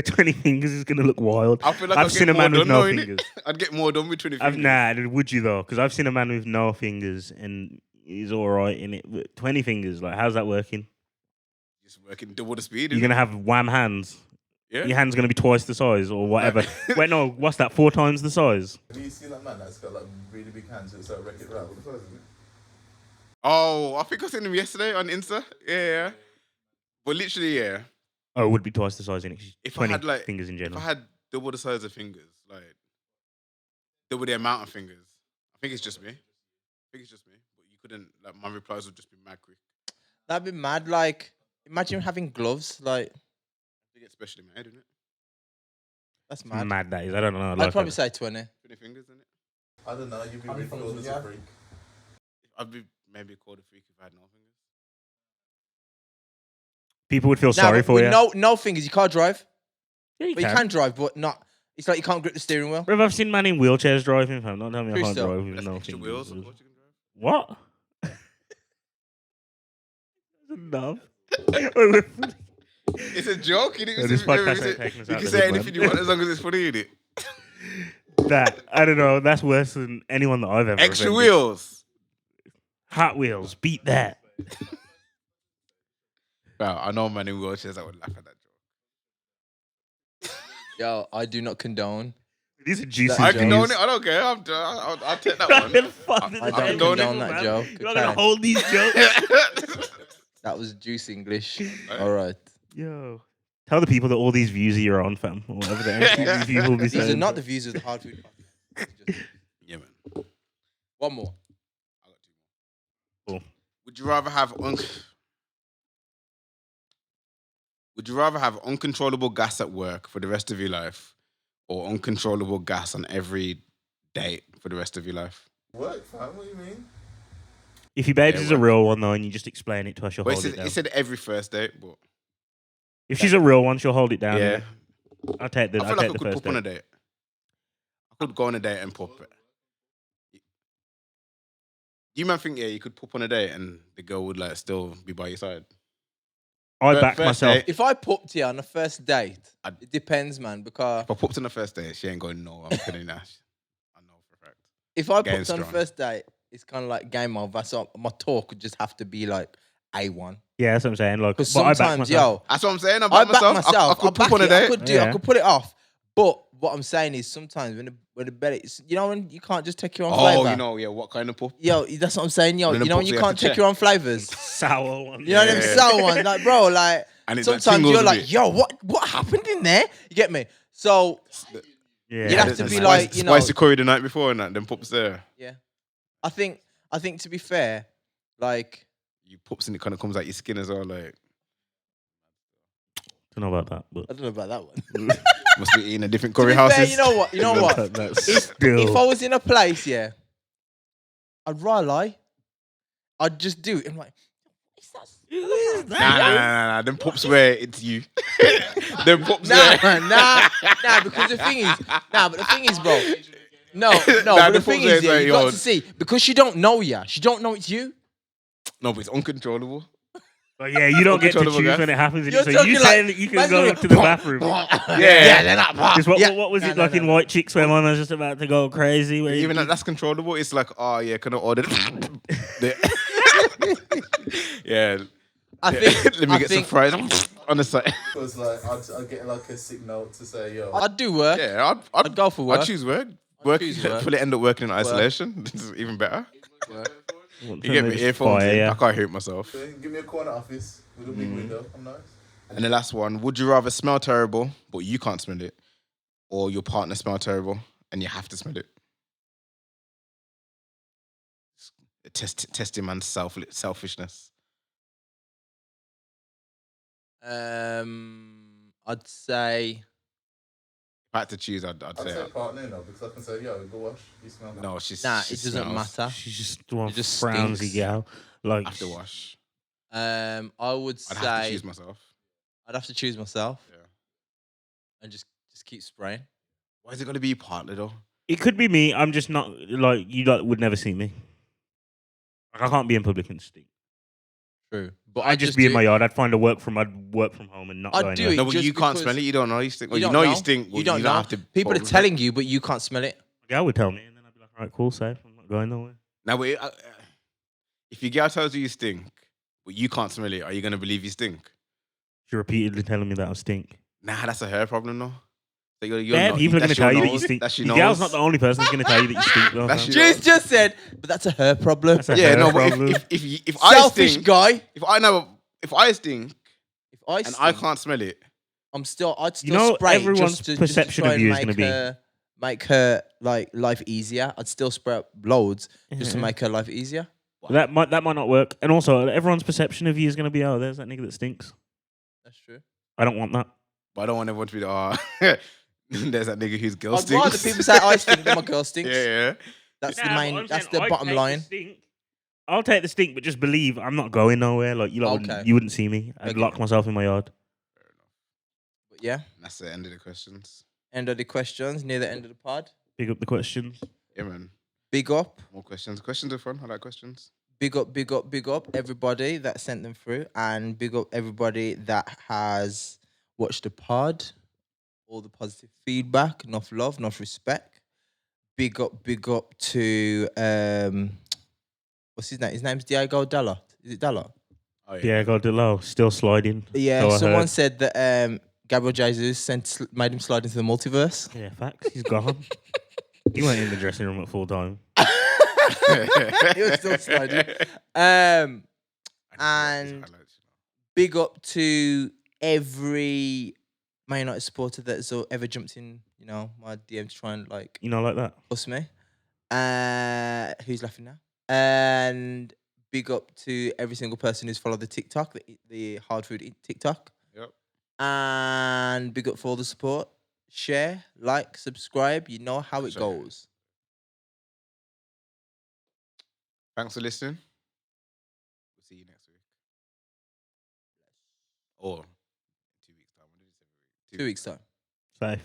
Speaker 5: 20 fingers is going to look wild.
Speaker 1: I feel like
Speaker 5: I've
Speaker 1: I'd
Speaker 5: seen
Speaker 1: get
Speaker 5: a man
Speaker 1: more
Speaker 5: with
Speaker 1: done,
Speaker 5: no
Speaker 1: though, innit?
Speaker 5: fingers.
Speaker 1: I'd get more done with 20 fingers.
Speaker 5: Nah, would you though? Because I've seen a man with no fingers and he's all right in it. But 20 fingers, like, how's that working?
Speaker 1: Just working double the speed.
Speaker 5: You're going to have wham hands.
Speaker 1: Yeah.
Speaker 5: Your hand's going to be twice the size or whatever. Wait, no, what's that? 4 times the size?
Speaker 4: Have you seen that man that's got like really big hands? It's like Wreck-It Ralph. What size is it?
Speaker 1: Oh, I think I seen him yesterday on Insta. Yeah. But literally, yeah.
Speaker 5: Oh, it would be twice the size in it.
Speaker 1: If
Speaker 5: 20
Speaker 1: I had like
Speaker 5: fingers in
Speaker 1: if
Speaker 5: general.
Speaker 1: I had double the size of fingers, like double the amount of fingers, I think it's just me. But you couldn't like my replies would just be mad quick.
Speaker 3: That'd be mad. Like, imagine having gloves. Like,
Speaker 1: They get specially made, isn't it?
Speaker 3: that's mad.
Speaker 5: Mad that is. I don't know.
Speaker 3: I'd
Speaker 5: Like
Speaker 3: probably say 20.
Speaker 1: 20 fingers, isn't it?
Speaker 4: I don't know. You'd be ridiculed as a freak.
Speaker 1: I'd be maybe called a freak if I had no fingers.
Speaker 5: people would feel
Speaker 3: Nah,
Speaker 5: sorry
Speaker 3: but
Speaker 5: for
Speaker 3: with
Speaker 5: you.
Speaker 3: no fingers, you can't drive.
Speaker 5: Yeah, you
Speaker 3: But you can drive, but not. It's like you can't grip the steering wheel.
Speaker 5: Bro, I've seen man in wheelchairs driving, fam. Don't tell me I
Speaker 3: True
Speaker 5: can't
Speaker 3: still.
Speaker 5: drive with
Speaker 1: That's
Speaker 5: no
Speaker 1: extra
Speaker 5: fingers.
Speaker 1: wheels. Of course you can drive.
Speaker 5: What? That's enough.
Speaker 1: It's a joke. You,
Speaker 5: No, this podcast ain't taking us
Speaker 1: you
Speaker 5: out
Speaker 1: can
Speaker 5: of
Speaker 1: say
Speaker 5: the
Speaker 1: anything you want as long as it's funny, innit?
Speaker 5: That, I don't know. That's worse than anyone that I've ever
Speaker 1: Extra
Speaker 5: offended.
Speaker 1: wheels.
Speaker 5: Hot Wheels. Beat that.
Speaker 1: Wow, I know a man in wheelchairs that would laugh at that joke.
Speaker 3: Yo, I do not condone.
Speaker 5: These are juicy
Speaker 1: I
Speaker 3: Jones.
Speaker 1: condone it. I don't care. I'll take that one.
Speaker 3: I don't
Speaker 1: condone
Speaker 3: condone
Speaker 1: it,
Speaker 3: that
Speaker 5: man.
Speaker 3: joke.
Speaker 5: You're not gonna
Speaker 3: Okay.
Speaker 5: hold these jokes.
Speaker 3: That was juice English.
Speaker 1: Right.
Speaker 3: All right.
Speaker 5: Yo. Tell the people that all these views are your own, fam. Or whatever the people will be
Speaker 3: These are
Speaker 5: saying.
Speaker 3: not the views of the Hard Food Podcast.
Speaker 1: Yeah, man.
Speaker 3: One more.
Speaker 1: I got 2 more.
Speaker 5: Cool.
Speaker 1: Would you rather have uncontrollable gas at work for the rest of your life, or uncontrollable gas on every date for the rest of your life?
Speaker 4: Work, fam. What do you mean?
Speaker 5: If your babes
Speaker 1: Yeah,
Speaker 5: is a
Speaker 1: well-
Speaker 5: real one though, and you just explain it to her, she'll
Speaker 1: Well,
Speaker 5: hold it down.
Speaker 1: it said every first date, but
Speaker 5: If she's a real one, she'll hold it down.
Speaker 1: yeah,
Speaker 5: I'll take the.
Speaker 1: I
Speaker 5: I'll
Speaker 1: feel like
Speaker 5: take
Speaker 1: I
Speaker 5: the
Speaker 1: could
Speaker 5: first
Speaker 1: poop on a
Speaker 5: date.
Speaker 1: date. I could go on a date and poop. You man think you could poop on a date and the girl would like still be by your side?
Speaker 5: I
Speaker 1: Fir-
Speaker 5: back
Speaker 1: first
Speaker 5: myself.
Speaker 1: date.
Speaker 3: If I pooped you on the first date,
Speaker 1: I'd-
Speaker 3: it depends, man. Because
Speaker 1: If I pooped on the first date, she ain't going nowhere. I'm telling you that. I know for a fact.
Speaker 3: if I
Speaker 1: Game
Speaker 3: pooped on the
Speaker 1: strong.
Speaker 3: first date, it's kind of like game over. So my talk would just have to be like A1.
Speaker 5: Yeah, that's what I'm saying. Like,
Speaker 3: Because
Speaker 5: but I back
Speaker 3: sometimes,
Speaker 5: myself.
Speaker 3: yo,
Speaker 1: That's what I'm saying. I
Speaker 3: I
Speaker 1: back
Speaker 3: back
Speaker 1: myself.
Speaker 3: myself.
Speaker 1: I could
Speaker 3: back
Speaker 1: poop on a
Speaker 3: it. I
Speaker 1: date.
Speaker 3: could do.
Speaker 5: Yeah.
Speaker 3: I could put it off. But what I'm saying is sometimes when the belly, you know, when you can't just take your own flavor.
Speaker 1: Oh, you know, yeah. What kind of poop?
Speaker 3: Yo, that's what I'm saying. Yo,
Speaker 1: When the
Speaker 3: you know when
Speaker 1: poops
Speaker 3: you
Speaker 1: you have
Speaker 3: can't
Speaker 1: to
Speaker 3: take your own flavors.
Speaker 5: Sour one.
Speaker 3: You know them
Speaker 1: Yeah.
Speaker 3: sour ones, like bro, like
Speaker 1: And it, like,
Speaker 3: sometimes
Speaker 1: tingles
Speaker 3: you're
Speaker 1: a
Speaker 3: like,
Speaker 1: bit.
Speaker 3: yo, what happened in there? You get me? So
Speaker 5: Yeah,
Speaker 3: You'd have
Speaker 5: that's
Speaker 3: to
Speaker 5: nice.
Speaker 3: be like, you know-
Speaker 1: spicy curry the night before and that. Then poops there.
Speaker 3: yeah, I think to be fair, like
Speaker 1: You poops and it kind of comes out your skin as well. Like
Speaker 5: Don't know about that, but
Speaker 3: I don't know about that one.
Speaker 1: must be eating a different
Speaker 3: To
Speaker 1: curry
Speaker 3: be fair,
Speaker 1: houses.
Speaker 3: you know what? You know what?
Speaker 5: That's
Speaker 3: If
Speaker 5: still.
Speaker 3: I was in a place, yeah, I'd rather lie. I'd just do it. I'm like, is that?
Speaker 1: Nah. Them poops where it's you. Them poops
Speaker 3: Nah,
Speaker 1: where.
Speaker 3: man, nah. Because the thing is, but the thing is, bro. No,
Speaker 1: Nah,
Speaker 3: but the
Speaker 1: the
Speaker 3: thing
Speaker 1: poops where
Speaker 3: is,
Speaker 1: it's
Speaker 3: yeah,
Speaker 1: like,
Speaker 3: you
Speaker 1: yo.
Speaker 3: got to see because she don't know ya. She don't know it's you.
Speaker 1: No, but it's uncontrollable.
Speaker 5: But yeah, you don't get to
Speaker 1: Uncontrollable
Speaker 5: choose
Speaker 1: gas.
Speaker 5: when it happens.
Speaker 3: You're
Speaker 5: So you
Speaker 3: talking
Speaker 5: saying
Speaker 3: like-
Speaker 5: that you can
Speaker 3: man's
Speaker 5: go
Speaker 3: gonna
Speaker 5: to the bathroom?
Speaker 1: Yeah.
Speaker 3: they're not.
Speaker 5: 'Cause what,
Speaker 3: Yeah.
Speaker 5: what was
Speaker 3: No,
Speaker 5: it
Speaker 3: no,
Speaker 5: like in
Speaker 3: no.
Speaker 5: White Chicks where man was just about to go crazy? Where
Speaker 1: Even
Speaker 5: he,
Speaker 1: that's controllable. It's like, oh yeah, can I order? Yeah.
Speaker 3: I think.
Speaker 1: Let me
Speaker 3: I
Speaker 1: get
Speaker 3: think
Speaker 1: some fries on the side.
Speaker 4: Because like I'd get like a sick note to say, yo.
Speaker 3: I'd do work.
Speaker 1: Yeah,
Speaker 3: I'd go for work.
Speaker 1: I'd choose work. Work.
Speaker 3: choose work.
Speaker 1: Fully end up working in isolation. This is even better. You get me
Speaker 5: Just
Speaker 1: earphones
Speaker 5: fire,
Speaker 1: in.
Speaker 5: yeah.
Speaker 1: I can't hear it myself.
Speaker 4: Give me a corner office with a big window. I'm nice.
Speaker 1: And the last one: would you rather smell terrible but you can't smell it, or your partner smell terrible and you have to smell it? Testing man's selfishness.
Speaker 3: I'd say.
Speaker 1: If I had to choose, I'd
Speaker 4: I'd
Speaker 1: say
Speaker 4: say partner, no, because I can say, yo, go wash. You smell.
Speaker 1: no. She's
Speaker 3: Nah,
Speaker 1: she
Speaker 3: it doesn't
Speaker 1: smells.
Speaker 3: matter.
Speaker 5: she's just one
Speaker 3: It just
Speaker 5: frownsy
Speaker 3: stinks.
Speaker 5: gal. Like
Speaker 1: After wash,
Speaker 3: I would
Speaker 1: I'd
Speaker 3: say
Speaker 1: have to choose myself.
Speaker 3: I'd have to choose myself.
Speaker 1: Yeah.
Speaker 3: And just keep spraying.
Speaker 1: Why is it gonna be your partner though?
Speaker 5: it could be me. I'm just not like you. Like, would never see me. Like, I can't be in public and stink.
Speaker 3: True, but
Speaker 5: I'd just be in my yard. I'd work from home and not
Speaker 3: I'd
Speaker 5: go
Speaker 3: do
Speaker 5: anywhere.
Speaker 3: it.
Speaker 1: No, but
Speaker 3: just
Speaker 1: you can't
Speaker 3: because
Speaker 1: smell it. You don't know you stink. Well,
Speaker 3: you
Speaker 1: you
Speaker 3: don't
Speaker 1: know
Speaker 3: know.
Speaker 1: you stink. Well,
Speaker 3: You don't know.
Speaker 1: have to.
Speaker 3: People are
Speaker 1: bottle it.
Speaker 3: telling you, but you can't smell it.
Speaker 5: A gal would tell me, and then I'd be like, "All right, cool, safe. I'm not going nowhere."
Speaker 1: Now, wait, if your girl tells you you stink, but you can't smell it, are you gonna believe you stink?
Speaker 5: She repeatedly telling me that I stink.
Speaker 1: Nah, that's a her problem, though. So you're
Speaker 5: Yeah,
Speaker 1: not-
Speaker 5: people are going to
Speaker 1: that's your
Speaker 5: tell you that you
Speaker 1: nose,
Speaker 5: stink.
Speaker 1: That's your
Speaker 5: Your gal's
Speaker 1: nose.
Speaker 5: not the only person who's going to tell you that you stink, though.
Speaker 1: That's
Speaker 5: fam.
Speaker 1: your-
Speaker 3: Juice just said, but that's a her problem.
Speaker 5: That's a
Speaker 1: Yeah,
Speaker 5: her
Speaker 1: no, but
Speaker 5: problem.
Speaker 1: if I
Speaker 3: Selfish
Speaker 1: stink,
Speaker 3: guy.
Speaker 1: if I stink
Speaker 3: If I
Speaker 1: and
Speaker 3: stink,
Speaker 1: I can't smell it,
Speaker 3: I'd still
Speaker 5: know,
Speaker 3: spray
Speaker 5: everyone's
Speaker 3: just to
Speaker 5: perception
Speaker 3: try
Speaker 5: of
Speaker 3: and
Speaker 5: you is gonna be-
Speaker 3: make her like life easier. I'd still spray up loads just to
Speaker 5: Yeah.
Speaker 3: make her life easier.
Speaker 5: That might not work. And also, everyone's perception of you is going to be, "Oh, there's that nigga that stinks."
Speaker 3: That's true.
Speaker 5: I don't want that.
Speaker 1: but I don't want everyone to be like, there's that nigga whose girl
Speaker 3: I'd rather
Speaker 1: stinks.
Speaker 3: people say I stink than my girl stinks.
Speaker 1: yeah.
Speaker 3: That's
Speaker 5: Nah,
Speaker 3: the
Speaker 5: but
Speaker 3: main.
Speaker 5: I'm
Speaker 3: That's
Speaker 5: saying
Speaker 3: the
Speaker 5: I'd
Speaker 3: bottom
Speaker 5: take
Speaker 3: line.
Speaker 5: stink. I'll take the stink, but just believe I'm not going nowhere. Like you,
Speaker 3: Okay.
Speaker 5: you wouldn't see me. I'd
Speaker 3: Okay.
Speaker 5: lock myself in my yard.
Speaker 3: But yeah,
Speaker 1: That's the end of the questions.
Speaker 3: end of the questions. Near the end of the pod.
Speaker 5: Pick up the questions.
Speaker 1: Yeah, man.
Speaker 3: Big up.
Speaker 1: More questions. Questions are fun. I like questions.
Speaker 3: Big up, big up, big up everybody that sent them through, and big up everybody that has watched the pod. All the positive feedback, enough love, enough respect. Big up to what's his name? His name's Diego Dalla. Is it Dalla?
Speaker 1: Oh
Speaker 5: Yeah, got low. Still sliding.
Speaker 3: Yeah.
Speaker 5: So I
Speaker 3: Someone
Speaker 5: heard.
Speaker 3: said that Gabriel Jesus made him slide into the multiverse.
Speaker 5: Yeah, facts. He's gone. He went in the dressing room at full time.
Speaker 3: He was still sliding. And big up to every Man United supporter that's ever jumped in, my DM to try and like
Speaker 5: Like that.
Speaker 3: cuss me. Who's laughing now? And big up to every single person who's followed the TikTok, the Hardfood TikTok.
Speaker 1: Yep.
Speaker 3: And big up for all the support. Share, like, subscribe. You know how it
Speaker 1: Sure.
Speaker 3: goes.
Speaker 1: Thanks for listening. We'll see you next week. Or 2 weeks' time. What did you say?
Speaker 3: 2 weeks time.
Speaker 5: Safe.